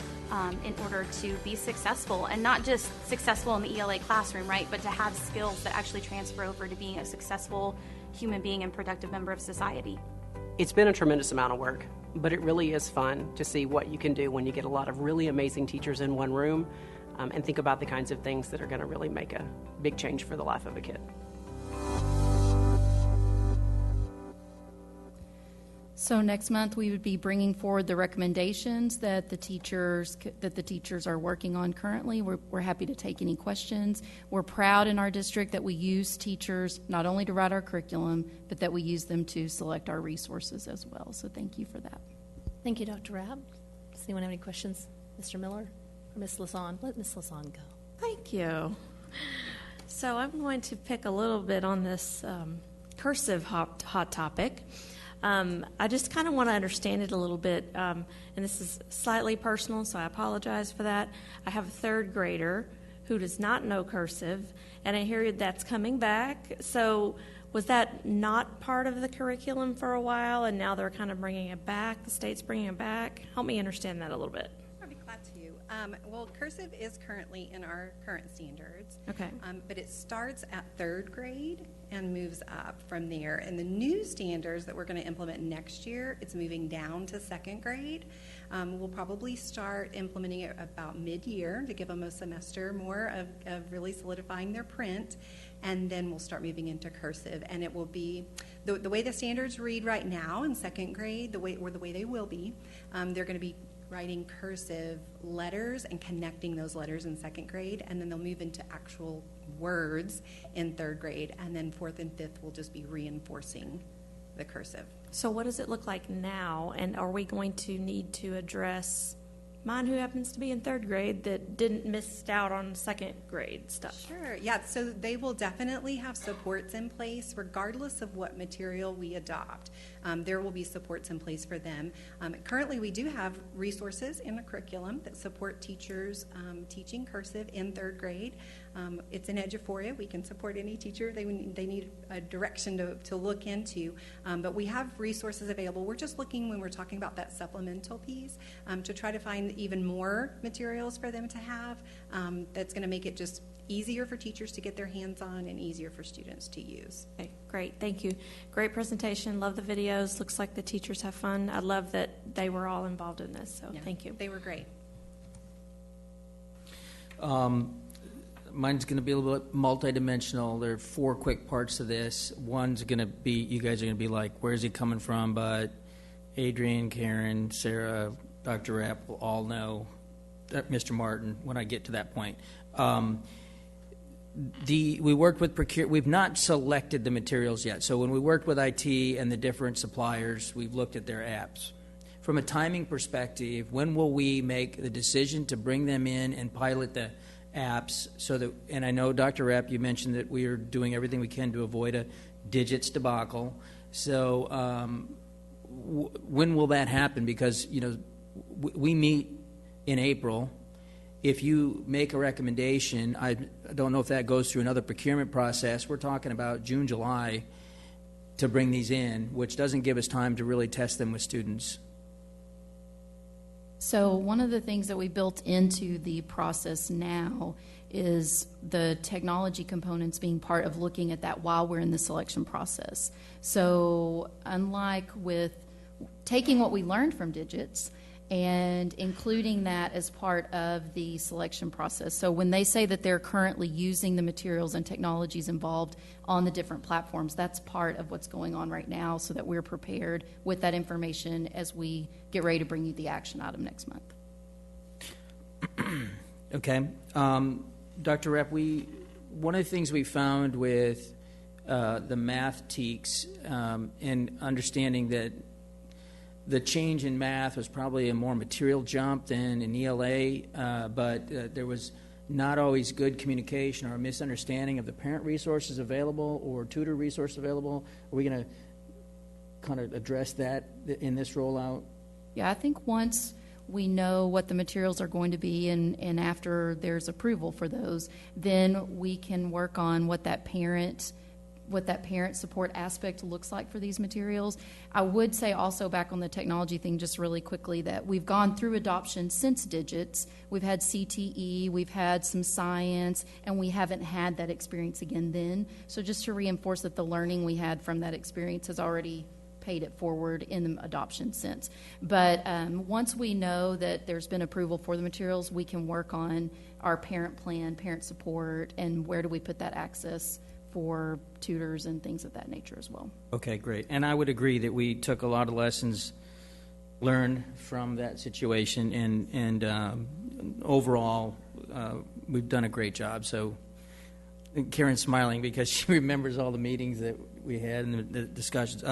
in order to be successful, and not just successful in the ELA classroom, right, but to have skills that actually transfer over to being a successful human being and productive member of society. It's been a tremendous amount of work, but it really is fun to see what you can do when you get a lot of really amazing teachers in one room, and think about the kinds of things that are going to really make a big change for the life of a kid. So next month, we would be bringing forward the recommendations that the teachers are working on currently. We're happy to take any questions. We're proud in our district that we use teachers not only to write our curriculum, but that we use them to select our resources as well. So thank you for that. Thank you, Dr. Rabb. Does anyone have any questions? Mr. Miller or Ms. Lasan? Let Ms. Lasan go. Thank you. So I'm going to pick a little bit on this cursive hot topic. I just kind of want to understand it a little bit, and this is slightly personal, so I apologize for that. I have a third grader who does not know cursive, and I hear that's coming back. So was that not part of the curriculum for a while, and now they're kind of bringing it back? The state's bringing it back? Help me understand that a little bit. I'd be glad to. Well, cursive is currently in our current standards. Okay. But it starts at third grade and moves up from there. And the new standards that we're going to implement next year, it's moving down to second grade. We'll probably start implementing it about mid-year to give them a semester more of really solidifying their print. And then we'll start moving into cursive. And it will be, the way the standards read right now in second grade, the way they will be, they're going to be writing cursive letters and connecting those letters in second grade, and then they'll move into actual words in third grade, and then fourth and fifth will just be reinforcing the cursive. So what does it look like now, and are we going to need to address mine, who happens to be in third grade, that didn't miss out on second grade stuff? Sure, yeah, so they will definitely have supports in place regardless of what material we adopt. There will be supports in place for them. Currently, we do have resources in the curriculum that support teachers teaching cursive in third grade. It's an Eduphoria. We can support any teacher. They need a direction to look into. But we have resources available. We're just looking, when we're talking about that supplemental piece, to try to find even more materials for them to have that's going to make it just easier for teachers to get their hands on and easier for students to use. Okay, great, thank you. Great presentation, love the videos. Looks like the teachers have fun. I love that they were all involved in this, so thank you. They were great. Mine's going to be a little bit multidimensional. There are 4 quick parts to this. One's going to be, you guys are going to be like, where's he coming from? But Adrian, Karen, Sarah, Dr. Rapp will all know, Mr. Martin, when I get to that point. We worked with we've not selected the materials yet. So when we worked with IT and the different suppliers, we've looked at their apps. From a timing perspective, when will we make the decision to bring them in and pilot the apps so that, and I know, Dr. Rapp, you mentioned that we are doing everything we can to avoid a digits debacle. So when will that happen? Because, we meet in April, if you make a recommendation, I don't know if that goes through another procurement process. We're talking about June, July to bring these in, which doesn't give us time to really test them with students. So one of the things that we built into the process now is the technology components being part of looking at that while we're in the selection process. So unlike with taking what we learned from digits and including that as part of the selection process. So when they say that they're currently using the materials and technologies involved on the different platforms, that's part of what's going on right now so that we're prepared with that information as we get ready to bring you the action item next month. Okay. Dr. Rep, one of the things we found with the math TEKS and understanding that the change in math was probably a more material jump than in ELA, but there was not always good communication or a misunderstanding of the parent resources available or tutor resources available. Are we going to kind of address that in this rollout? Yeah, I think once we know what the materials are going to be and after there's approval for those, then we can work on what that parent support aspect looks like for these materials. I would say also back on the technology thing just really quickly that we've gone through adoption since digits. We've had CTE, we've had some science, and we haven't had that experience again then. So just to reinforce that the learning we had from that experience has already paid it forward in the adoption sense. But once we know that there's been approval for the materials, we can work on our parent plan, parent support, and where do we put that access for tutors and things of that nature as well. Okay, great. And I would agree that we took a lot of lessons learned from that situation, and overall, we've done a great job. So Karen's smiling because she remembers all the meetings that we had and the discussions.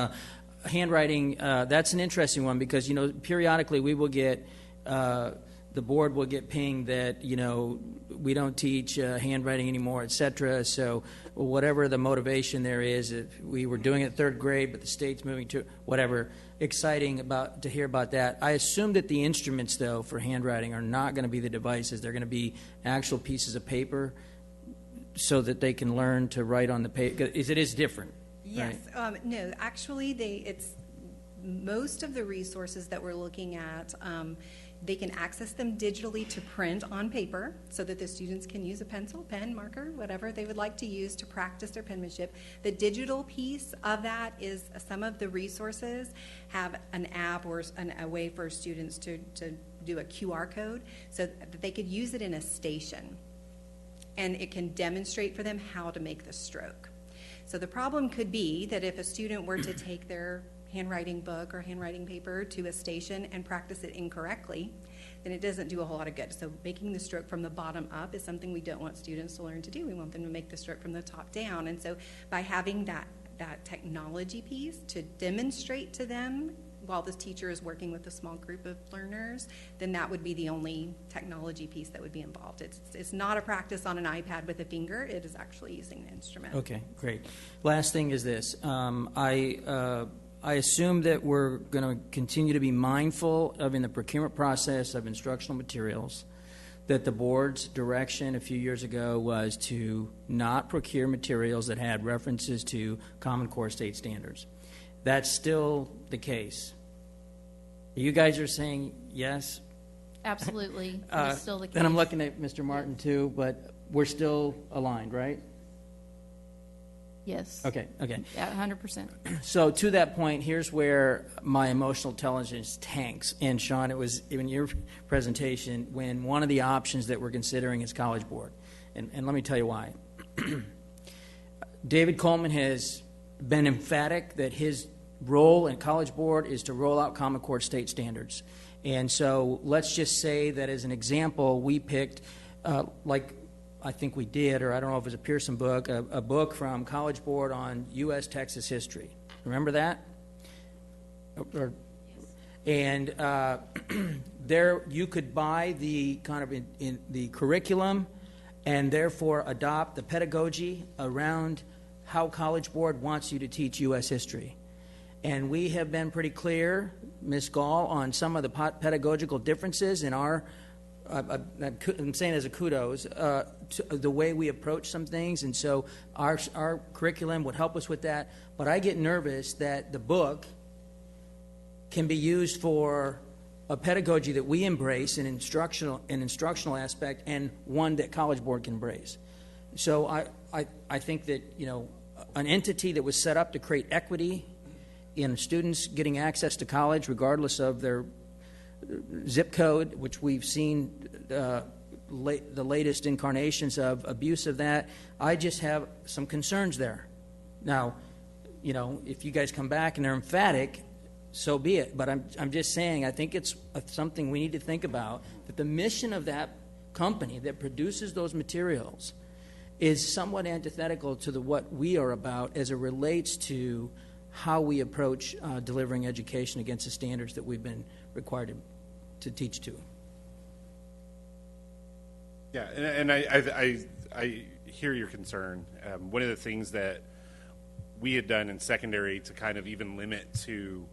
Handwriting, that's an interesting one because, periodically we will get, the board will get pinged that, we don't teach handwriting anymore, et cetera. So whatever the motivation there is, if we were doing it third grade, but the state's moving to whatever, exciting to hear about that. I assume that the instruments, though, for handwriting are not going to be the devices. They're going to be actual pieces of paper so that they can learn to write on the paper. It is different. Yes. Right? No, actually, it's most of the resources that we're looking at, they can access them digitally to print on paper so that the students can use a pencil, pen, marker, whatever they would like to use to practice their penmanship. The digital piece of that is some of the resources have an app or a way for students to do a QR code so that they could use it in a station. And it can demonstrate for them how to make the stroke. So the problem could be that if a student were to take their handwriting book or handwriting paper to a station and practice it incorrectly, then it doesn't do a whole lot of good. So making the stroke from the bottom up is something we don't want students to learn to do. We want them to make the stroke from the top down. And so by having that technology piece to demonstrate to them while the teacher is working with a small group of learners, then that would be the only technology piece that would be involved. It's not a practice on an iPad with a finger. It is actually using the instrument. Okay, great. Last thing is this. I assume that we're going to continue to be mindful of, in the procurement process of instructional materials, that the board's direction a few years ago was to not procure materials that had references to Common Core state standards. That's still the case. You guys are saying yes? Absolutely. It's still the case. Then I'm looking at Mr. Martin too, but we're still aligned, right? Yes. Okay. Yeah, 100%. So to that point, here's where my emotional intelligence tanks. And Sean, it was in your presentation when one of the options that we're considering is College Board. And let me tell you why. David Coleman has been emphatic that his role in College Board is to roll out Common Core state standards. And so let's just say that as an example, we picked, like I think we did, or I don't know if it was a Pearson book, a book from College Board on U.S. Texas history. Remember that? And there you could buy the kind of in the curriculum and therefore adopt the pedagogy around how College Board wants you to teach U.S. history. And we have been pretty clear, Ms. Gall, on some of the pedagogical differences in our I'm saying as a kudos, to the way we approach some things, and so our curriculum would help us with that. But I get nervous that the book can be used for a pedagogy that we embrace, an instructional aspect, and one that College Board can embrace. So I think that, you know, an entity that was set up to create equity in students getting access to college regardless of their zip code, which we've seen the latest incarnations of abuse of that, I just have some concerns there. Now, you know, if you guys come back and they're emphatic, so be it. But I'm just saying, I think it's something we need to think about, that the mission of that company that produces those materials is somewhat antithetical to what we are about as it relates to how we approach delivering education against the standards that we've been required to teach to. Yeah, and I hear your concern. One of the things that we had done in secondary to kind of even limit to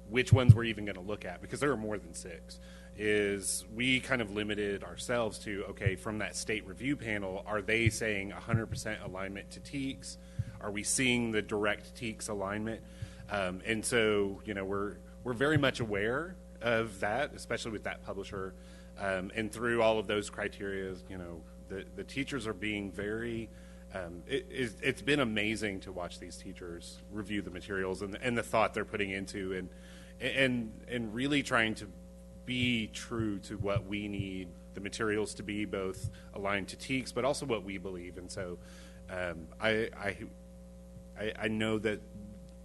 which ones we're even going to look at, because there are more than 6, is we kind of limited ourselves to, okay, from that state review panel, are they saying 100% alignment to TEKS? Are we seeing the direct TEKS alignment? And so, you know, we're very much aware of that, especially with that publisher. And through all of those criteria, you know, the teachers are being very, it's been amazing to watch these teachers review the materials and the thought they're putting into and really trying to be true to what we need the materials to be, both aligned to TEKS, but also what we believe. And so I know that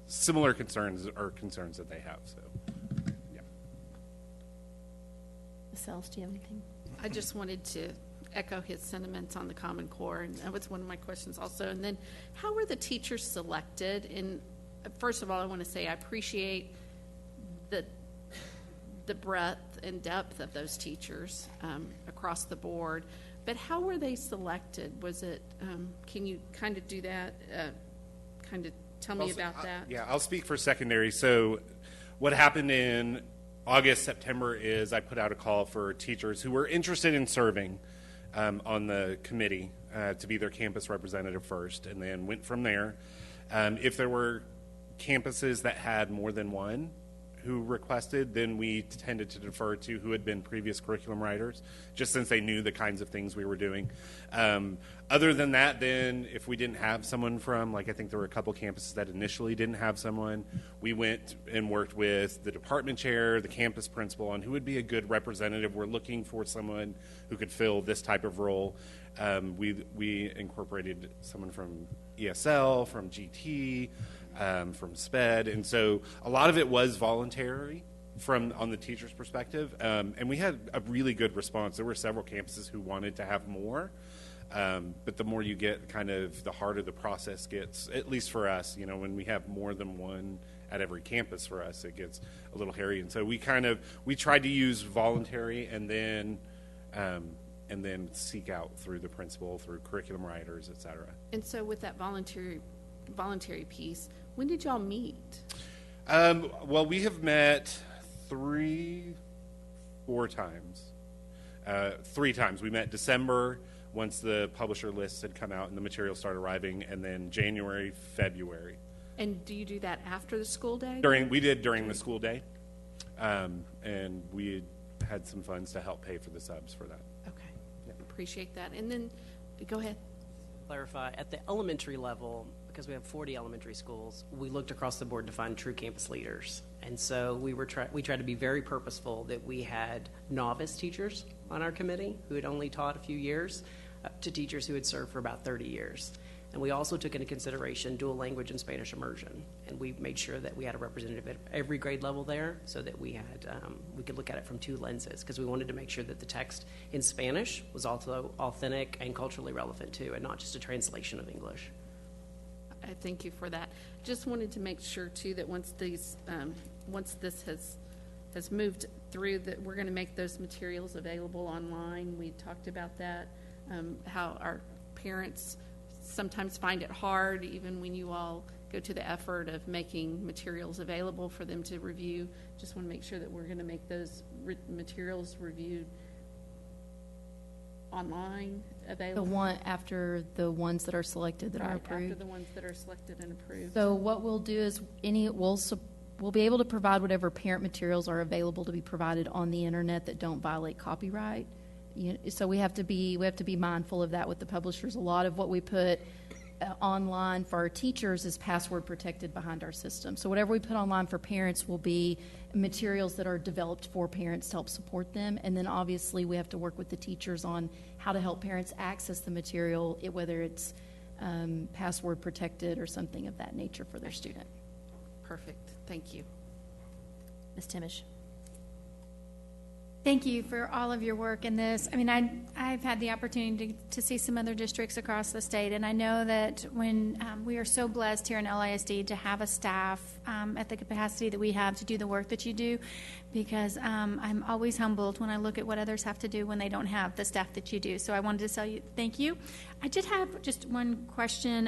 similar concerns are concerns that they have. So, yeah. Ms. Sells, do you have anything? I just wanted to echo his sentiments on the Common Core, and that was one of my questions also. And then, how were the teachers selected? And first of all, I want to say I appreciate the breadth and depth of those teachers across the board. But how were they selected? Was it? Can you kind of do that? Kind of tell me about that. Yeah, I'll speak for secondary. So, what happened in August, September is I put out a call for teachers who were interested in serving on the committee to be their campus representative first, and then went from there. If there were campuses that had more than one who requested, then we tended to defer to who had been previous curriculum writers, just since they knew the kinds of things we were doing. Other than that, then, if we didn't have someone from, like, I think there were a couple campuses that initially didn't have someone, we went and worked with the department chair, the campus principal, on who would be a good representative. We're looking for someone who could fill this type of role. We incorporated someone from ESL, from GT, from SPED, and so a lot of it was voluntary on the teacher's perspective, and we had a really good response. There were several campuses who wanted to have more, but the more you get, kind of the harder the process gets, at least for us. You know, when we have more than one at every campus, for us it gets a little hairy, and so we tried to use voluntary and then seek out through the principal, through curriculum writers, et cetera. And so with that voluntary piece, when did y'all meet? Well, we have met 3 times. 3 times. We met December, once the publisher lists had come out and the materials started arriving, and then January, February. And do you do that after the school day? We did during the school day, and we had some funds to help pay for the subs for that. Okay, appreciate that. And then, go ahead. Clarify, at the elementary level, because we have 40 elementary schools, we looked across the board to find true campus leaders. And so we tried to be very purposeful that we had novice teachers on our committee who had only taught a few years, to teachers who had served for about 30 years. And we also took into consideration dual language and Spanish immersion. And we made sure that we had a representative at every grade level there, so that we could look at it from 2 lenses, because we wanted to make sure that the text in Spanish was also authentic and culturally relevant too, and not just a translation of English. I thank you for that. Just wanted to make sure too that once this has moved through, that we're going to make those materials available online. We talked about that, how our parents sometimes find it hard, even when you all go to the effort of making materials available for them to review. Just want to make sure that we're going to make those materials reviewed online The available? one after the ones that are selected that are Right, approved. after the ones that are selected and approved. So what we'll do is we'll be able to provide whatever parent materials are available to be provided on the internet that don't violate copyright. So we have to be mindful of that with the publishers. A lot of what we put online for our teachers is password protected behind our system. So whatever we put online for parents will be materials that are developed for parents to help support them. And then obviously we have to work with the teachers on how to help parents access the material, whether it's password protected or something of that nature for their student. Perfect. Thank you. Ms. Timish. Thank you for all of your work in this. I mean, I've had the opportunity to see some other districts across the state, and I know that when we are so blessed here in LISD to have a staff at the capacity that we have to do the work that you do, because I'm always humbled when I look at what others have to do when they don't have the staff that you do. So I wanted to tell you thank you. I did have just one question,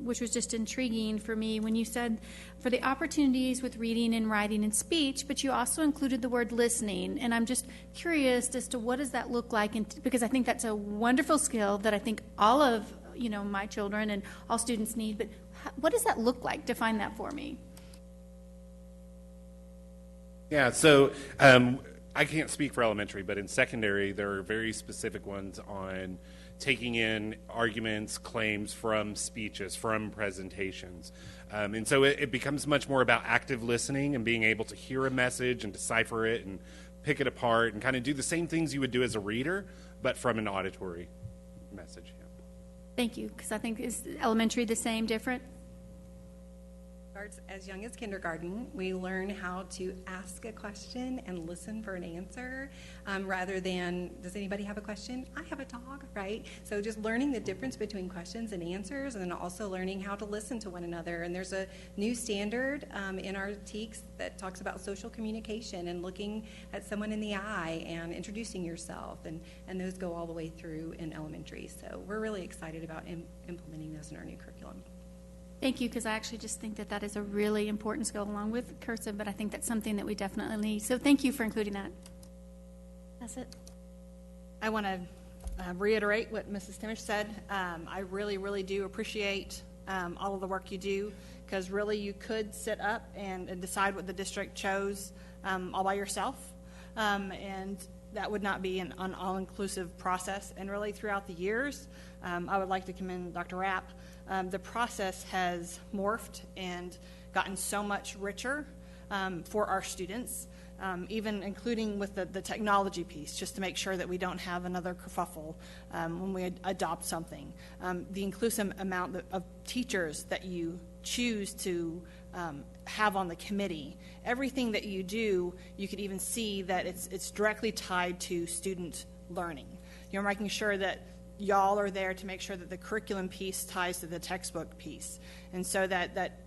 which was just intriguing for me when you said for the opportunities with reading and writing and speech, but you also included the word listening. And I'm just curious as to what does that look like? And because I think that's a wonderful skill that I think all of my children and all students need. But what does that look like? Define that for me. Yeah, so I can't speak for elementary, but in secondary, there are very specific ones on taking in arguments, claims from speeches, from presentations. And so it becomes much more about active listening and being able to hear a message and decipher it and pick it apart and kind of do the same things you would do as a reader, but from an auditory message. Yeah. Thank you, because I think is elementary the same, different? Starts as young as kindergarten. We learn how to ask a question and listen for an answer rather than, does anybody have a question? I have a dog, right? So just learning the difference between questions and answers, and then also learning how to listen to one another. And there's a new standard in our TEKS that talks about social communication and looking at someone in the eye and introducing yourself, and those go all the way through in elementary. So we're really excited about implementing those in our new curriculum. Thank you, because I actually just think that that is a really important skill along with cursive, but I think that's something that we definitely need. So thank you for including that. That's it. I want to reiterate what Mrs. Timish said. I really, really do appreciate all of the work you do, because really you could sit up and decide what the district chose all by yourself, and that would not be an all-inclusive process. And really throughout the years, I would like to commend Dr. Rapp. The process has morphed and gotten so much richer for our students, even including with the technology piece, just to make sure that we don't have another kerfuffle when we adopt something. The inclusive amount of teachers that you choose to have on the committee, everything that you do, you could even see that it's directly tied to student learning. You're making sure that y'all are there to make sure that the curriculum piece ties to the textbook piece, and so that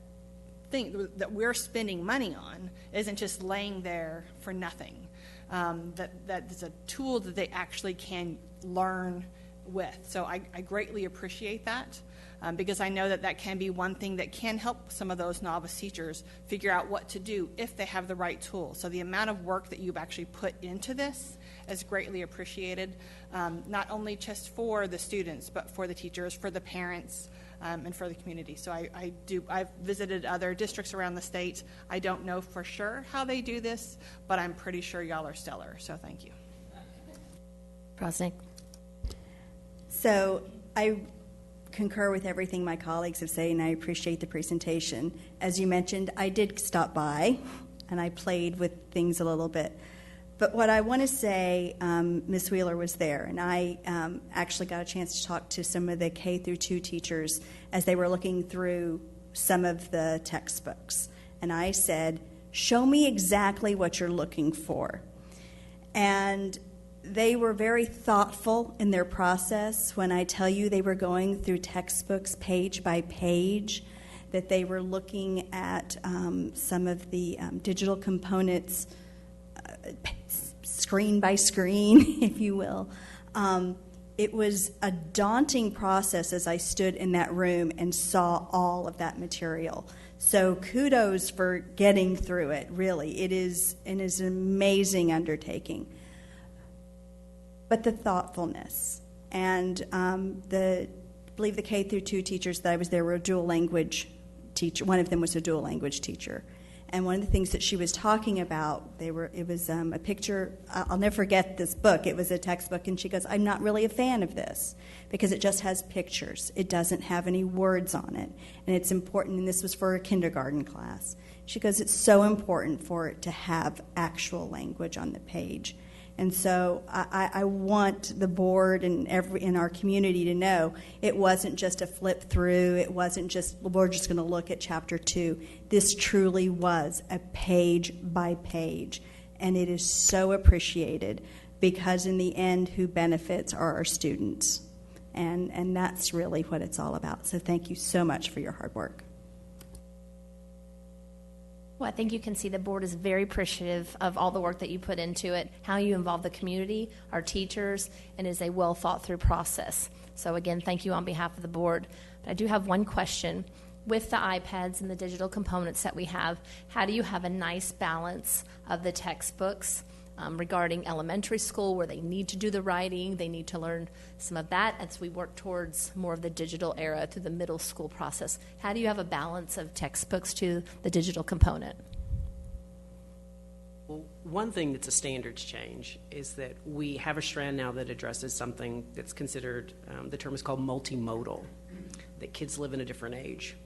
thing that we're spending money on isn't just laying there for nothing. That is a tool that they actually can learn with. So I greatly appreciate that, because I know that can be one thing that can help some of those novice teachers figure out what to do if they have the right tool. So the amount of work that you've actually put into this is greatly appreciated, not only just for the students, but for the teachers, for the parents, and for the community. So I've visited other districts around the state. I don't know for sure how they do this, but I'm pretty sure y'all are stellar. So thank you. Prosnick. So I concur with everything my colleagues have said, and I appreciate the presentation. As you mentioned, I did stop by, and I played with things a little bit. But what I want to say, Ms. Wheeler was there, and I actually got a chance to talk to some of the K through 2 teachers as they were looking through some of the textbooks. And I said, show me exactly what you're looking for. And they were very thoughtful in their process. When I tell you they were going through textbooks page by page, that they were looking at some of the digital components screen by screen, if you will. It was a daunting process as I stood in that room and saw all of that material. So kudos for getting through it, really. It is an amazing undertaking. But the thoughtfulness, And I believe the K through 2 teachers that I was there were a dual language teacher. One of them was a dual language teacher. And one of the things that she was talking about, it was a picture. I'll never forget this book. It was a textbook, and she goes, I'm not really a fan of this because it just has pictures. It doesn't have any words on it. And it's important, and this was for a kindergarten class. She goes, it's so important for it to have actual language on the page. And so I want the board and in our community to know it wasn't just a flip through. It wasn't just, we're just going to look at chapter 2. This truly was a page by page. And it is so appreciated because in the end, who benefits are our students. And that's really what it's all about. So thank you so much for your hard work. Well, I think you can see the board is very appreciative of all the work that you put into it, how you involve the community, our teachers, and is a well thought through process. So again, thank you on behalf of the board. But I do have one question. With the iPads and the digital components that we have, how do you have a nice balance of the textbooks regarding elementary school where they need to do the writing, they need to learn some of that as we work towards more of the digital era through the middle school process? How do you have a balance of textbooks to the digital component? Well, one thing that's a standards change is that we have a strand now that addresses something that's considered, the term is called multimodal, that kids live in a different age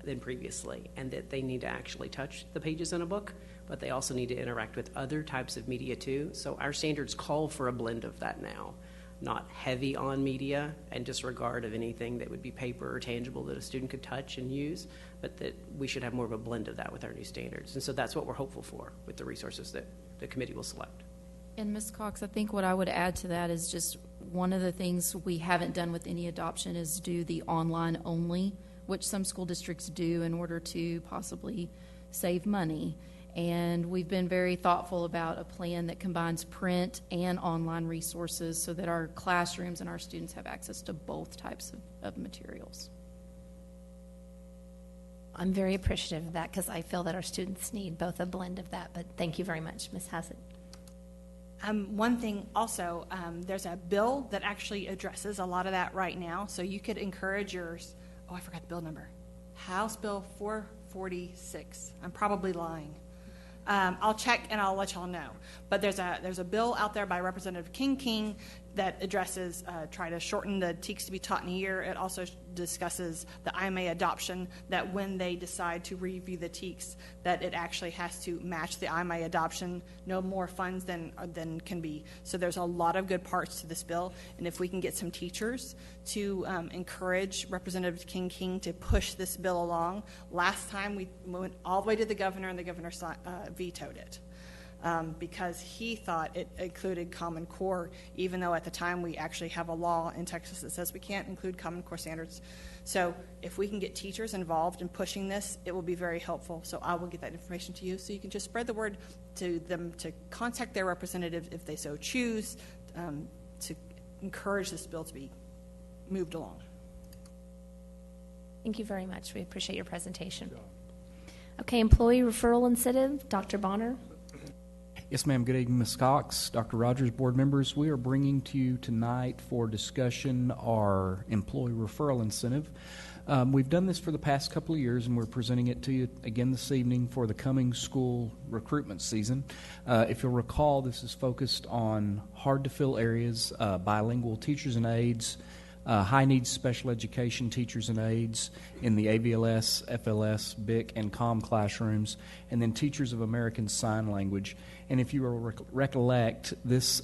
than previously, and that they need to actually touch the pages in a book, but they also need to interact with other types of media too. So our standards call for a blend of that now, not heavy on media and disregard of anything that would be paper or tangible that a student could touch and use, but that we should have more of a blend of that with our new standards. And so that's what we're hopeful for with the resources that the committee will select. And Ms. Cox, I think what I would add to that is just one of the things we haven't done with any adoption is do the online only, which some school districts do in order to possibly save money. And we've been very thoughtful about a plan that combines print and online resources so that our classrooms and our students have access to both types of materials. I'm very appreciative of that because I feel that our students need both a blend of that. But thank you very much, Ms. Hassett. One thing also, there's a bill that actually addresses a lot of that right now. So you could encourage yours. Oh, I forgot the bill number. House Bill 446. I'm probably lying. I'll check and I'll let y'all know. But there's a bill out there by Representative King that addresses try to shorten the TEKS to be taught in a year. It also discusses the IMA adoption, that when they decide to review the TEKS, that it actually has to match the IMA adoption, no more funds than can be. So there's a lot of good parts to this bill, and if we can get some teachers to encourage Representative King to push this bill along. Last time we went all the way to the governor, and the governor vetoed it. Because he thought it included Common Core, even though at the time we actually have a law in Texas that says we can't include Common Core standards. So if we can get teachers involved in pushing this, it will be very helpful. So I will get that information to you so you can just spread the word to them to contact their representative if they so choose, to encourage this bill to be moved along. Thank you very much. We appreciate your presentation. Okay, employee referral incentive, Dr. Bonner. Yes, ma'am. Good evening, Ms. Cox, Dr. Rogers, board members. We are bringing to you tonight for discussion our employee referral incentive. We've done this for the past couple of years, and we're presenting it to you again this evening for the coming school recruitment season. If you'll recall, this is focused on hard-to-fill areas, bilingual teachers and aides, high-needs special education teachers and aides in the AVLS, FLS, BIC, and COM classrooms, and then teachers of American Sign Language. And if you will recollect, this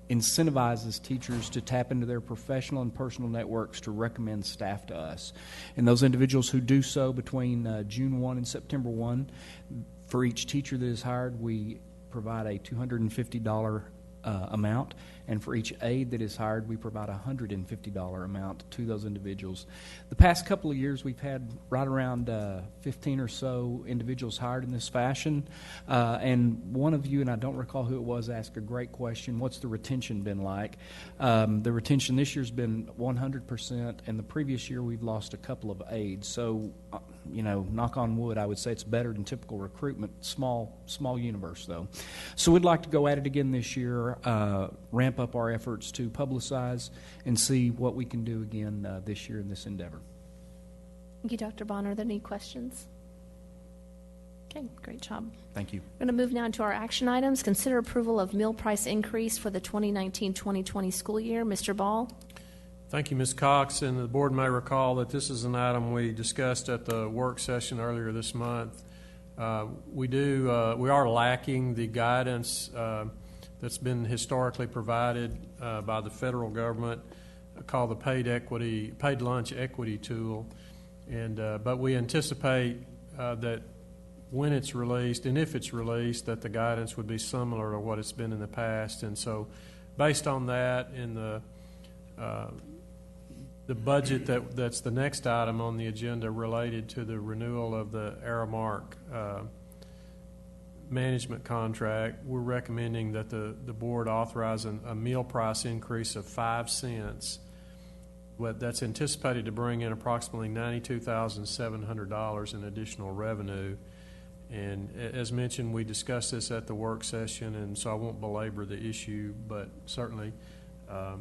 incentivizes teachers to tap into their professional and personal networks to recommend staff to us. And those individuals who do so between June 1 and September 1, for each teacher that is hired, we provide a $250 amount, and for each aide that is hired, we provide a $150 amount to those individuals. The past couple of years, we've had right around 15 or so individuals hired in this fashion, and one of you, and I don't recall who it was, asked a great question: what's the retention been like? The retention this year's been 100%, and the previous year we've lost a couple of aides. So, knock on wood, I would say it's better than typical recruitment. Small universe, though. So we'd like to go at it again this year, ramp ramp up our efforts to publicize and see what we can do again this year in this endeavor. Thank you, Dr. Bonner. Are there any questions? Okay, great job. Thank you. We're going to move now to our action items. Consider approval of meal price increase for the 2019-2020 school year. Mr. Ball? Thank you, Ms. Cox. And the board may recall that this is an item we discussed at the work session earlier this month. We are lacking the guidance that's been historically provided by the federal government called the paid lunch equity tool. And but we anticipate that when it's released, and if it's released, that the guidance would be similar to what it's been in the past. And so based on that and the budget that's the next item on the agenda related to the renewal of the Aramark management contract, we're recommending that the board authorize a meal price increase of 5 cents. That's anticipated to bring in approximately $92,700 in additional revenue. And as mentioned, we discussed this at the work session, and so I won't belabor the issue, but certainly the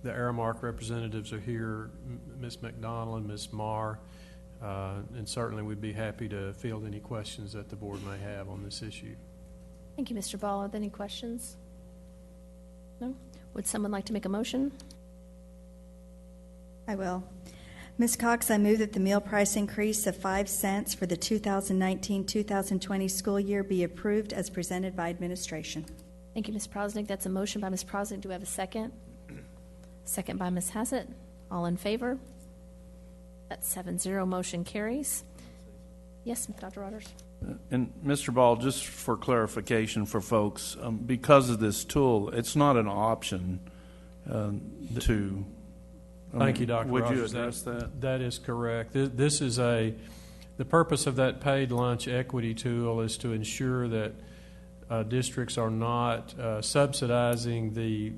Aramark representatives are here, Ms. McDonald and Ms. Marr, and certainly we'd be happy to field any questions that the board may have on this issue. Thank you, Mr. Ball. Are there any questions? No? Would someone like to make a motion? I will. Ms. Cox, I move that the meal price increase of 5 cents for the 2019-2020 school year be approved as presented by administration. Thank you, Ms. Prosnick. That's a motion by Ms. Prosnick. Do we have a second? Second by Ms. Hassett. All in favor? That's 7-0. Motion carries. Yes, Dr. Rogers. And Mr. Ball, just for clarification for folks, because of this tool, it's not an option to. Thank you, Dr. Would Rogers. you address that? That is correct. This is the purpose of that paid lunch equity tool is to ensure that districts are not subsidizing the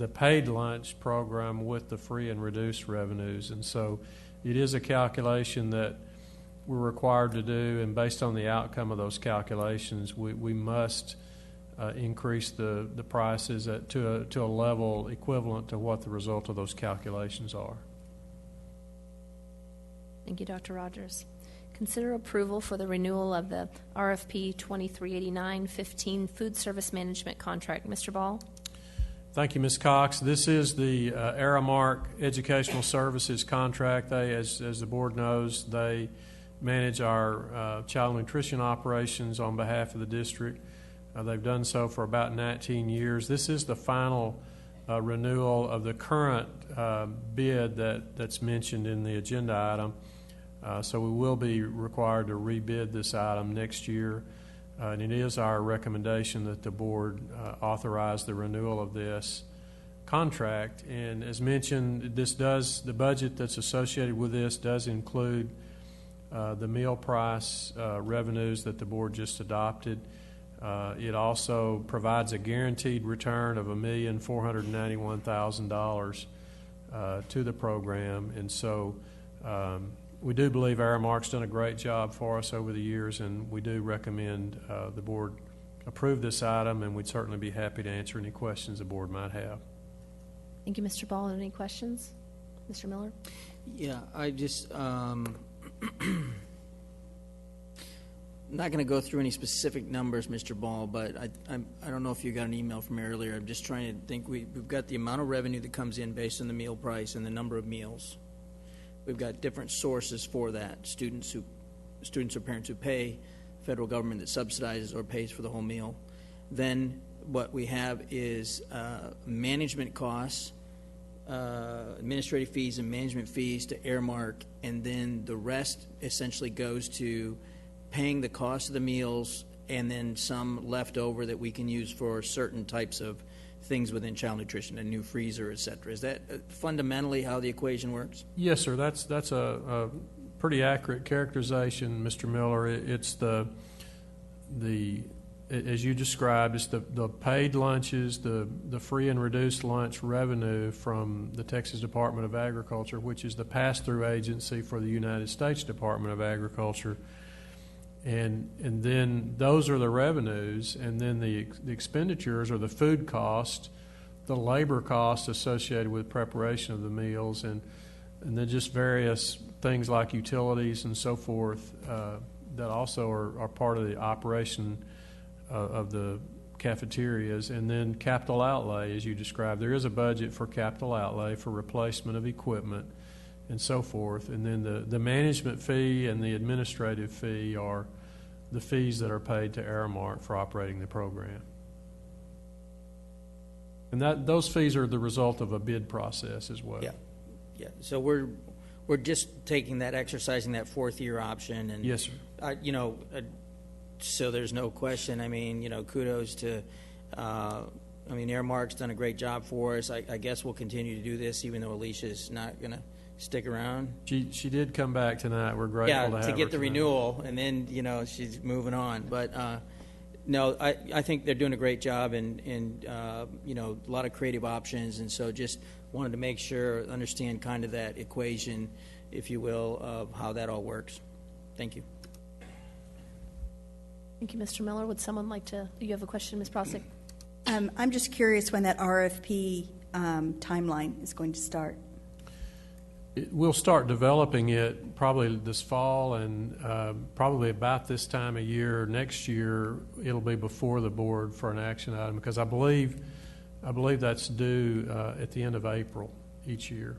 paid lunch program with the free and reduced revenues. And so it is a calculation that we're required to do, and based on the outcome of those calculations, we must increase the prices to a level equivalent to what the result of those calculations are. Thank you, Dr. Rogers. Consider approval for the renewal of the RFP 2389-15 food service management contract. Mr. Ball? Thank you, Ms. Cox. This is the Aramark Educational Services contract. They, as the board knows, they manage our child nutrition operations on behalf of the district. They've done so for about 19 years. This is the final renewal of the current bid that's mentioned in the agenda item. So we will be required to rebid this item next year. And it is our recommendation that the board authorize the renewal of this contract. And as mentioned, the budget that's associated with this does include the meal price revenues that the board just adopted. It also provides a guaranteed return of $1,491,000 to the program. And so we do believe Aramark's done a great job for us over the years, and we do recommend the board approve this item, and we'd certainly be happy to answer any questions the board might have. Thank you, Mr. Ball. Any questions? Mr. Miller? Yeah, I just not going to go through any specific numbers, Mr. Ball, but I don't know if you got an email from me earlier. I'm just trying to think. We've got the amount of revenue that comes in based on the meal price and the number of meals. We've got different sources for that. Students or parents who pay, federal government that subsidizes or pays for the whole meal. Then what we have is management costs, administrative fees and management fees to Aramark, and then the rest essentially goes to paying the cost of the meals and then some left over that we can use for certain types of things within child nutrition, a new freezer, et cetera. Is that fundamentally how the equation works? Yes, sir. That's a pretty accurate characterization, Mr. Miller. It's the as you described, it's the paid lunches, the free and reduced lunch revenue from the Texas Department of Agriculture, which is the pass-through agency for the United States Department of Agriculture. And then those are the revenues, and then the expenditures are the food cost the labor costs associated with preparation of the meals, and then just various things like utilities and so forth that also are part of the operation of the cafeterias. And then capital outlay, as you described. There is a budget for capital outlay for replacement of equipment and so forth. And then the management fee and the administrative fee are the fees that are paid to Aramark for operating the program. And those fees are the result of a bid process as well. Yeah, yeah. So we're just taking that, exercising that fourth-year option, and yes, sir. So there's no question. I mean, kudos to. Aramark's done a great job for us. I guess we'll continue to do this, even though Alicia's not going to stick around. She did come back tonight. We're grateful to have her to get the tonight. renewal, and then she's moving on. But no, I think they're doing a great job, and a lot of creative options, and so just wanted to make sure, understand kind of that equation, if you will, of how that all works. Thank you. Thank you, Mr. Miller. Would someone like to? You have a question, Ms. Prosick? I'm just curious when that RFP timeline is going to start. We'll start developing it probably this fall, and probably about this time of year next year it'll be before the board for an action item, because I believe that's due at the end of April each year.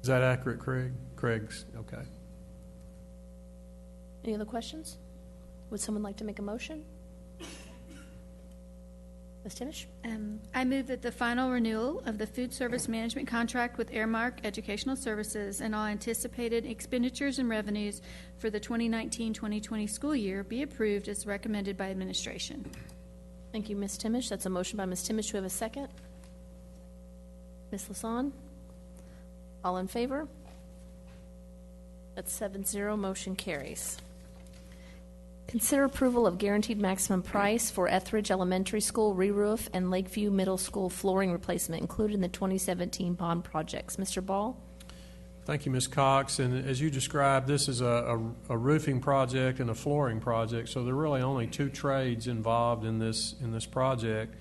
Is that accurate, Craig? Craig's okay. Any other questions? Would someone like to make a motion? Ms. Timish? I move that the final renewal of the food service management contract with Aramark Educational Services and all anticipated expenditures and revenues for the 2019-2020 school year be approved as recommended by administration. Thank you, Ms. Timish. That's a motion by Ms. Timish. Do we have a second? Ms. Lasan? All in favor? That's 7-0. Motion carries. Consider approval of guaranteed maximum price for Etheridge Elementary School re-roof and Lakeview Middle School flooring replacement included in the 2017 bond projects. Mr. Ball? Thank you, Ms. Cox. And as you described, this is a roofing project and a flooring project, so there are really only two trades involved in this project.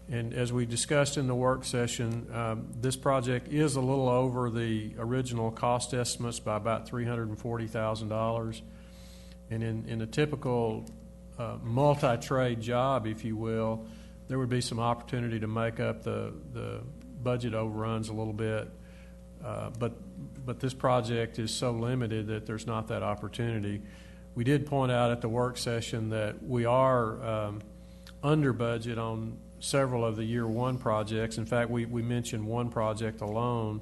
And as we discussed in the work session, this project is a little over the original cost estimates by about $340,000. And in a typical multi-trade job, if you will, there would be some opportunity to make up the budget overruns a little bit. But this project is so limited that there's not that opportunity. We did point out at the work session that we are under budget on several of the year one projects. In fact, we mentioned one project alone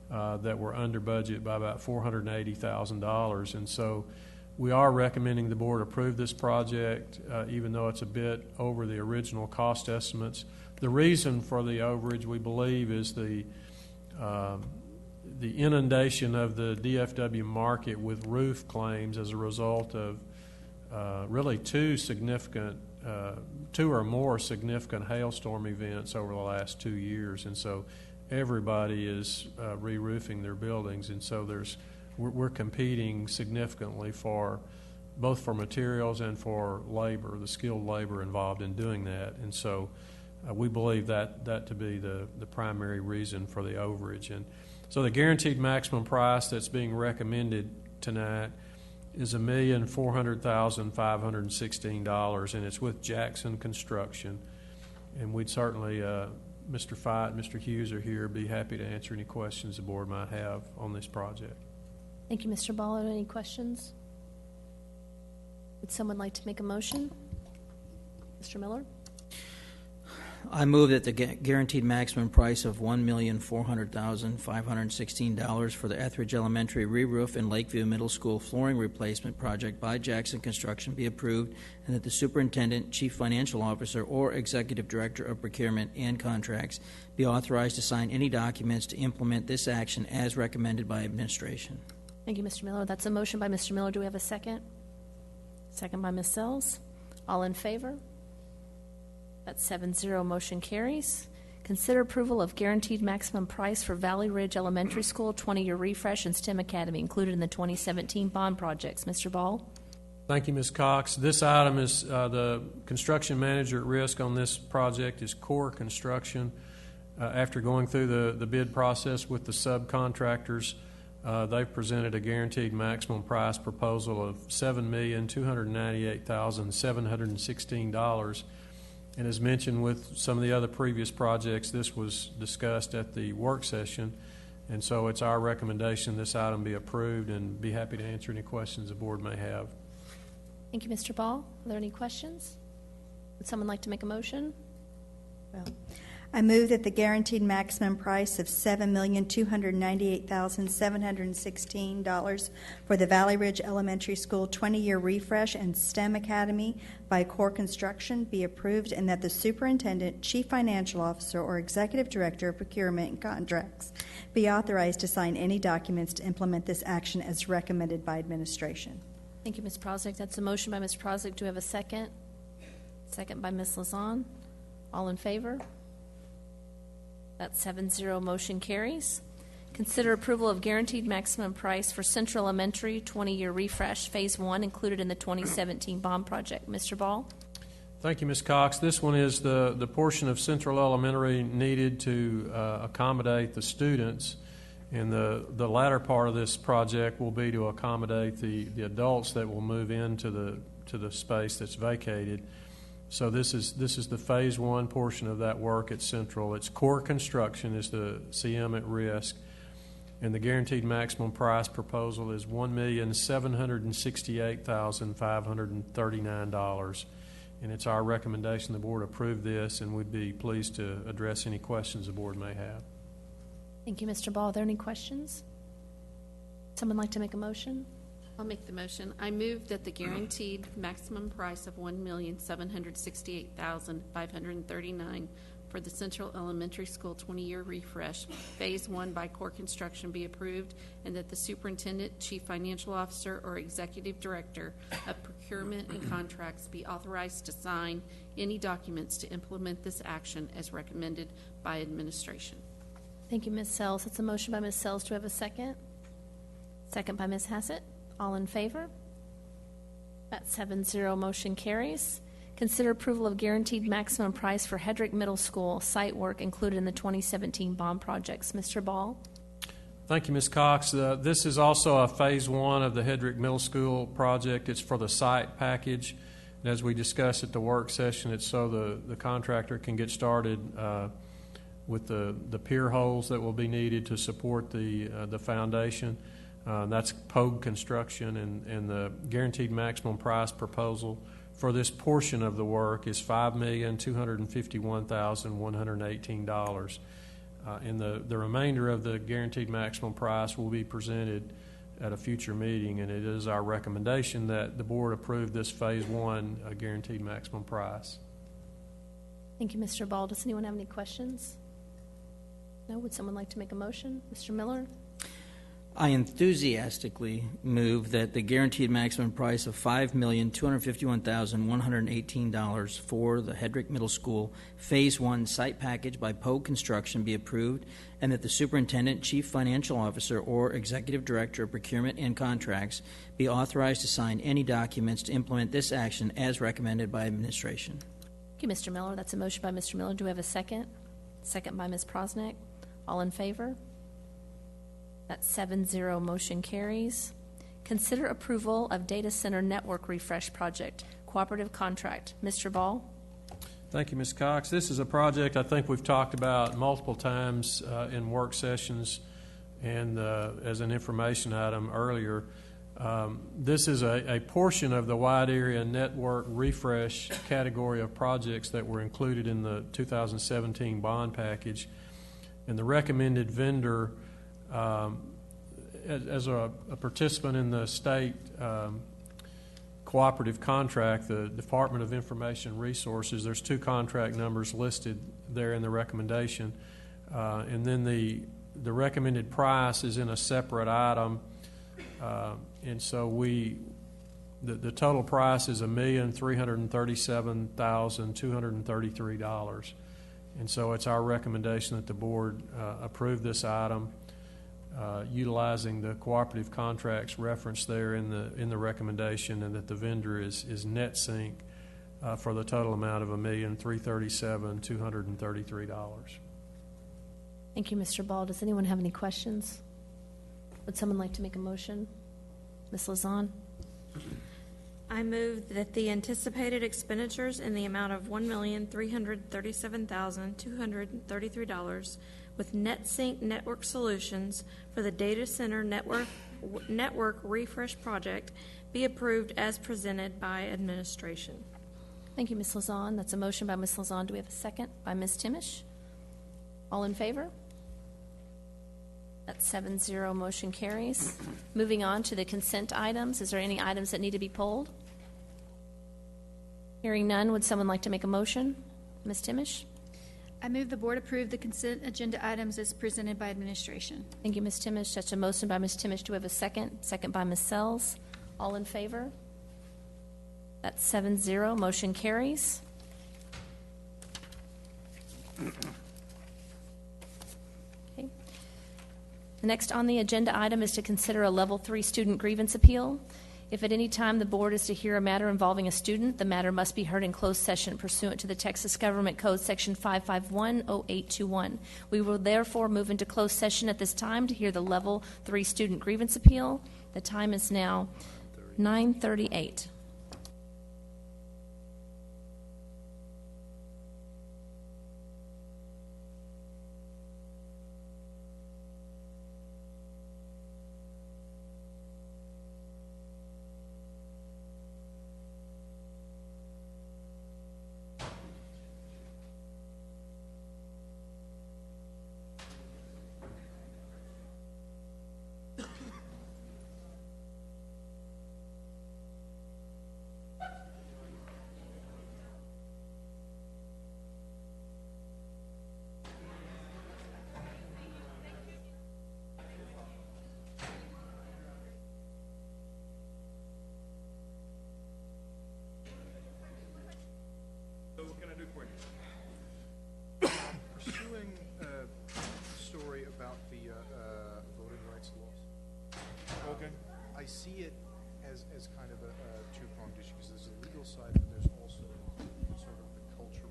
that we're under budget by about $480,000. And so we are recommending the board approve this project, even though it's a bit over the original cost estimates. The reason for the overage, we believe, is the inundation of the DFW market with roof claims as a result of really two or more significant hailstorm events over the last 2 years. And so everybody is re-roofing their buildings, and so we're competing significantly both for materials and for labor, the skilled labor involved in doing that. And so we believe that to be the primary reason for the overage. And so the guaranteed maximum price that's being recommended tonight is $1,400,516, and it's with Jackson Construction. And we'd certainly, Mr. Fight, Mr. Hughes are here, be happy to answer any questions the board might have on this project. Thank you, Mr. Ball. Any questions? Would someone like to make a motion? Mr. Miller? I move that the guaranteed maximum price of $1,400,516 for the Etheridge Elementary re-roof and Lakeview Middle School flooring replacement project by Jackson Construction be approved, and that the superintendent, chief financial officer, or executive director of procurement and contracts be authorized to sign any documents to implement this action as recommended by administration. Thank you, Mr. Miller. That's a motion by Mr. Miller. Do we have a second? Second by Ms. Sells. All in favor? That's 7-0. Motion carries. Consider approval of guaranteed maximum price for Valley Ridge Elementary School 20-year refresh and STEM Academy included in the 2017 bond projects. Mr. Ball? Thank you, Ms. Cox. This item is the construction manager at risk on this project is Core Construction. After going through the bid process with the subcontractors, they've presented a guaranteed maximum price proposal of $7,298,716. And as mentioned with some of the other previous projects, this was discussed at the work session. And so it's our recommendation this item be approved, and be happy to answer any questions the board may have. Thank you, Mr. Ball. Are there any questions? Would someone like to make a motion? Well, I move that the guaranteed maximum price of $7,298,716 for the Valley Ridge Elementary School 20-year refresh and STEM Academy by Core Construction be approved, and that the superintendent, chief financial officer, or executive director of procurement and contracts be authorized to sign any documents to implement this action as recommended by administration. Thank you, Ms. Prosnick. That's a motion by Ms. Prosnick. Do we have a second? Second by Ms. Lazan. All in favor? That 7-0 motion carries. Consider approval of guaranteed maximum price for Central Elementary 20-year refresh, Phase 1, included in the 2017 bond project. Mr. Ball? Thank you, Ms. Cox. This one is the portion of Central Elementary needed to accommodate the students. And the latter part of this project will be to accommodate the adults that will move into the space that's vacated. So this is the Phase 1 portion of that work at Central. It's Core Construction is the CM at risk, and the guaranteed maximum price proposal is $1,768,539. And it's our recommendation the board approve this, and we'd be pleased to address any questions the board may have. Thank you, Mr. Ball. Are there any questions? Someone like to make a motion? I'll make the motion. I move that the guaranteed maximum price of $1,768,539 for the Central Elementary School 20-year refresh, Phase 1 by Core Construction be approved, and that the superintendent, chief financial officer, or executive director of procurement and contracts be authorized to sign any documents to implement this action as recommended by administration. Thank you, Ms. Sells. That's a motion by Ms. Sells. Do we have a second? Second by Ms. Hassett. All in favor? That 7-0 motion carries. Consider approval of guaranteed maximum price for Hedrick Middle School site work included in the 2017 bond projects. Mr. Ball? Thank you, Ms. Cox. This is also a Phase 1 of the Hedrick Middle School project. It's for the site package. And as we discussed at the work session, it's so the contractor can get started with the pier holes that will be needed to support the foundation. That's Pogue Construction, and the guaranteed maximum price proposal for this portion of the work is $5,251,118. And the remainder of the guaranteed maximum price will be presented at a future meeting, and it is our recommendation that the board approve this Phase 1 guaranteed maximum price. Thank you, Mr. Ball. Does anyone have any questions? No? Would someone like to make a motion? Mr. Miller? I enthusiastically move that the guaranteed maximum price of $5,251,118 for the Hedrick Middle School Phase 1 site package by Pogue Construction be approved, and that the superintendent, chief financial officer, or executive director of procurement and contracts be authorized to sign any documents to implement this action as recommended by administration. Thank you, Mr. Miller. That's a motion by Mr. Miller. Do we have a second? Second by Ms. Prosnick. All in favor? That 7-0 motion carries. Consider approval of data center network refresh project, cooperative contract. Mr. Ball? Thank you, Ms. Cox. This is a project I think we've talked about multiple times in work sessions and as an information item earlier. This is a portion of the wide area network refresh category of projects that were included in the 2017 bond package. And the recommended vendor, as a participant in the state cooperative contract, the Department of Information Resources, there's 2 contract numbers listed there in the recommendation. And then the recommended price is in a separate item. And so the total price is $1,337,233. And so it's our recommendation that the board approve this item. utilizing the cooperative contracts referenced there in the recommendation, and that the vendor is NetSync for the total amount of $1,337,233. Thank you, Mr. Ball. Does anyone have any questions? Would someone like to make a motion? Ms. Lazan? I move that the anticipated expenditures in the amount of $1,337,233 with NetSync Network Solutions for the data center network refresh project be approved as presented by administration. Thank you, Ms. Lazan. That's a motion by Ms. Lazan. Do we have a second? By Ms. Timish? All in favor? That's 7-0. Motion carries. Moving on to the consent items. Is there any items that need to be pulled? Hearing none, would someone like to make a motion? Ms. Timish? I move the board approve the consent agenda items as presented by administration. Thank you, Ms. Timish. That's a motion by Ms. Timish. Do we have a second? Second by Ms. Sells. All in favor? That's 7-0. Motion carries. Okay. The next on the agenda item is to consider a Level 3 student grievance appeal. If at any time the board is to hear a matter involving a student, the matter must be heard in closed session pursuant to the Texas Government Code Section 5510821. We will therefore move into closed session at this time to hear the Level 3 student grievance appeal. The time is now 9:38. What can I do for you? Pursuing a story about the voting rights laws. Okay. I see it as kind of a two-pronged issue because there's a legal side, but there's also sort of the cultural.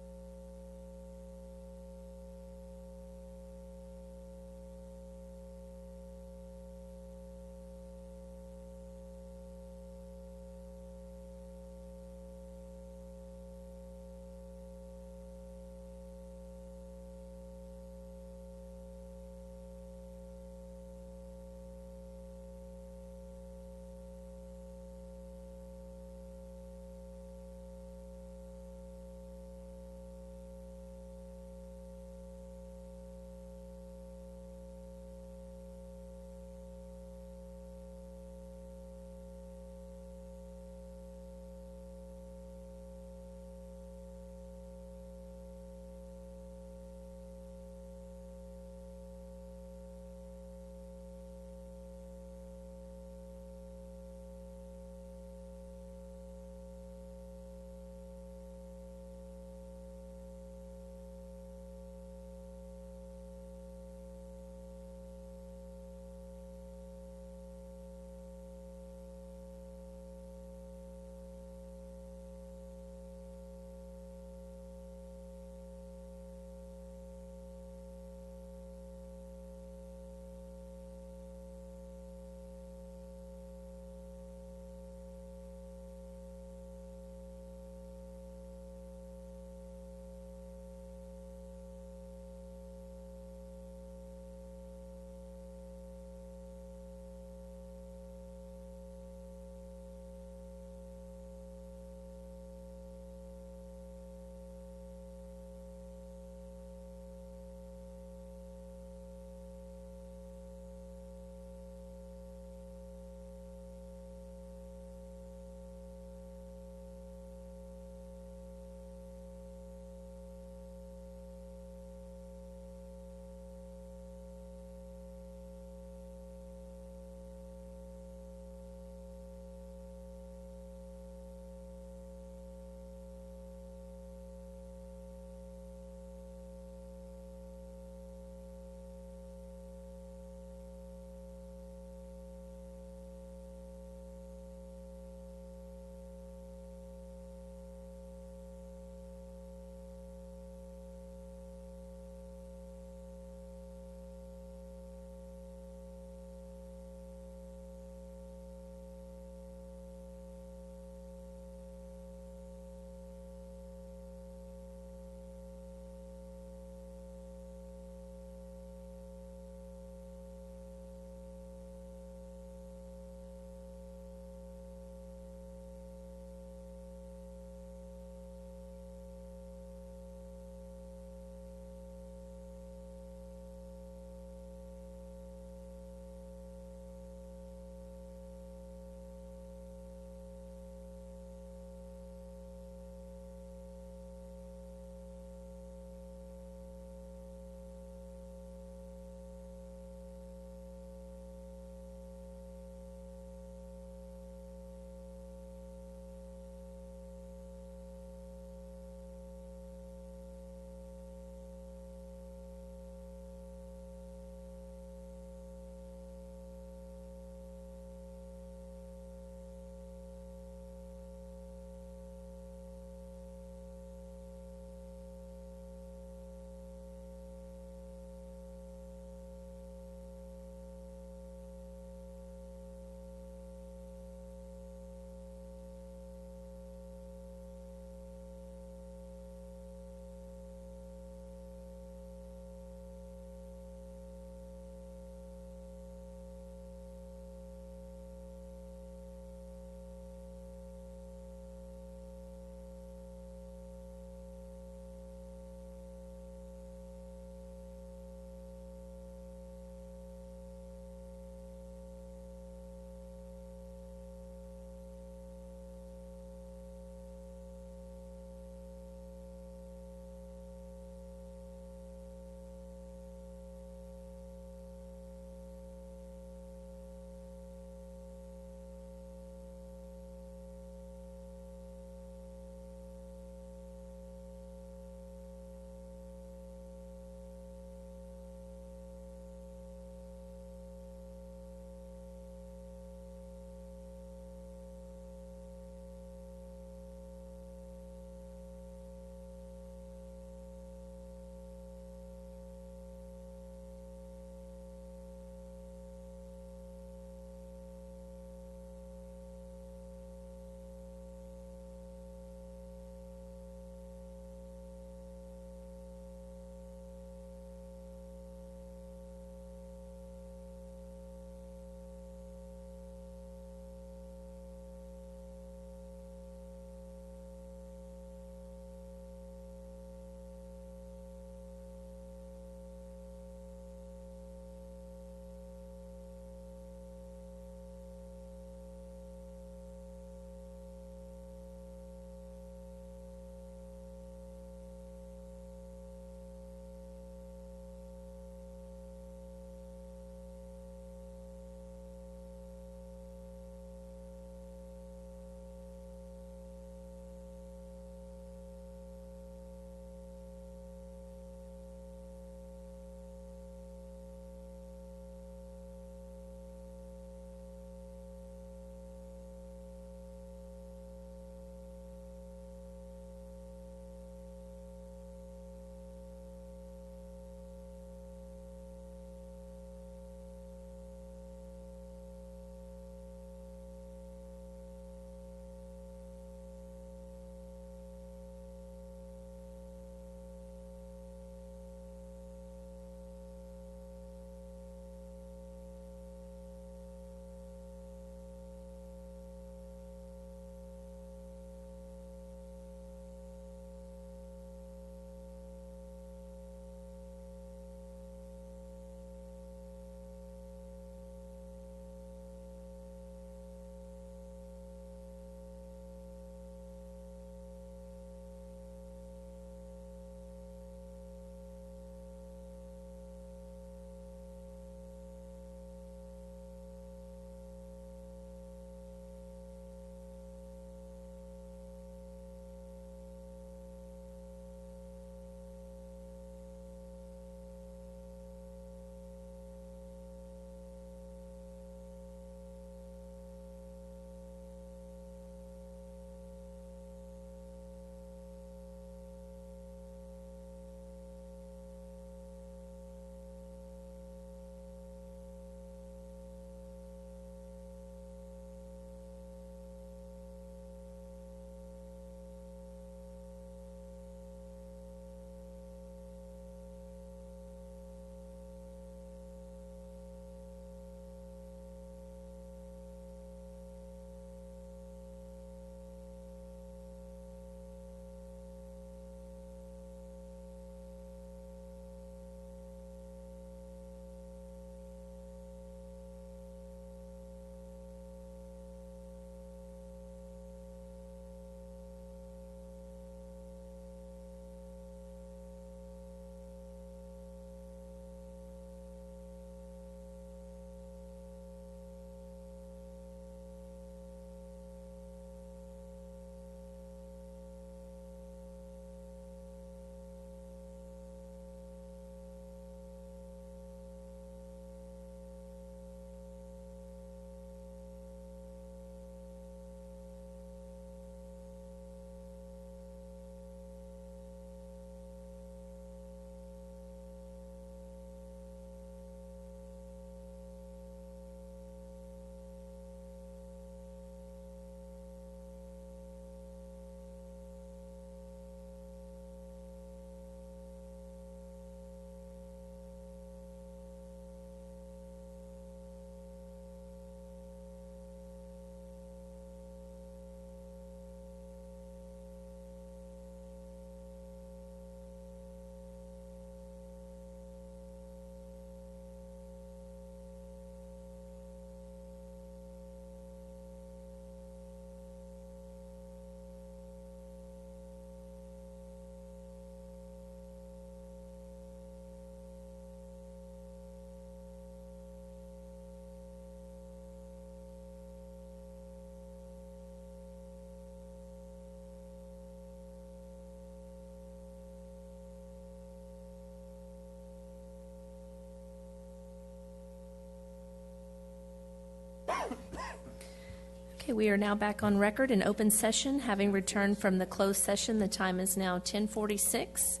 Okay, we are now back on record in open session, having returned from the closed session. The time is now 10:46.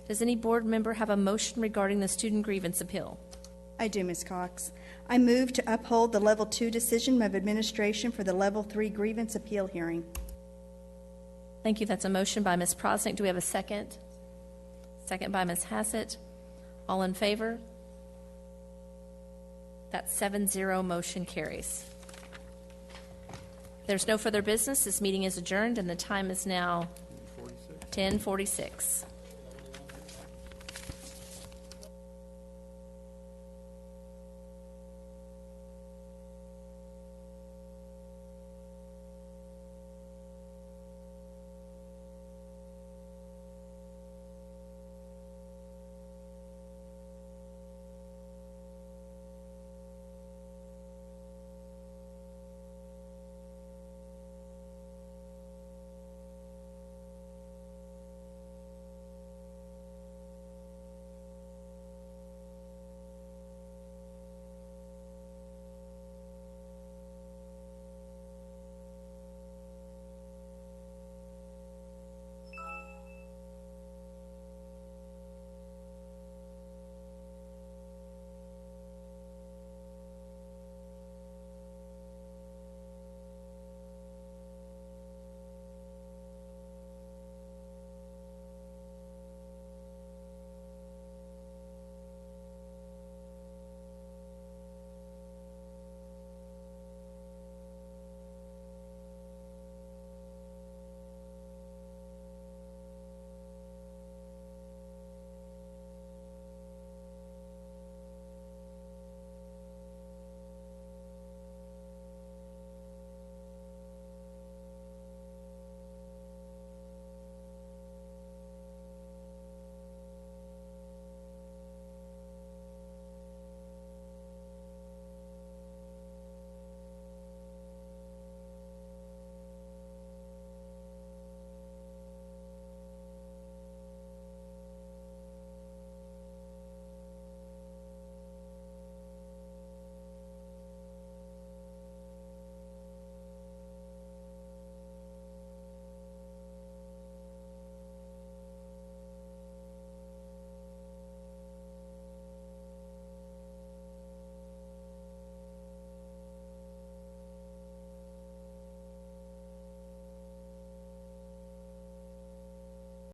Does any board member have a motion regarding the student grievance appeal? I do, Ms. Cox. I move to uphold the Level 2 decision of administration for the Level 3 grievance appeal hearing. Thank you. That's a motion by Ms. Prosnick. Do we have a second? Second by Ms. Hassett. All in favor? That 7-0 motion carries. There's no further business. This meeting is adjourned, and the time is now 10:46.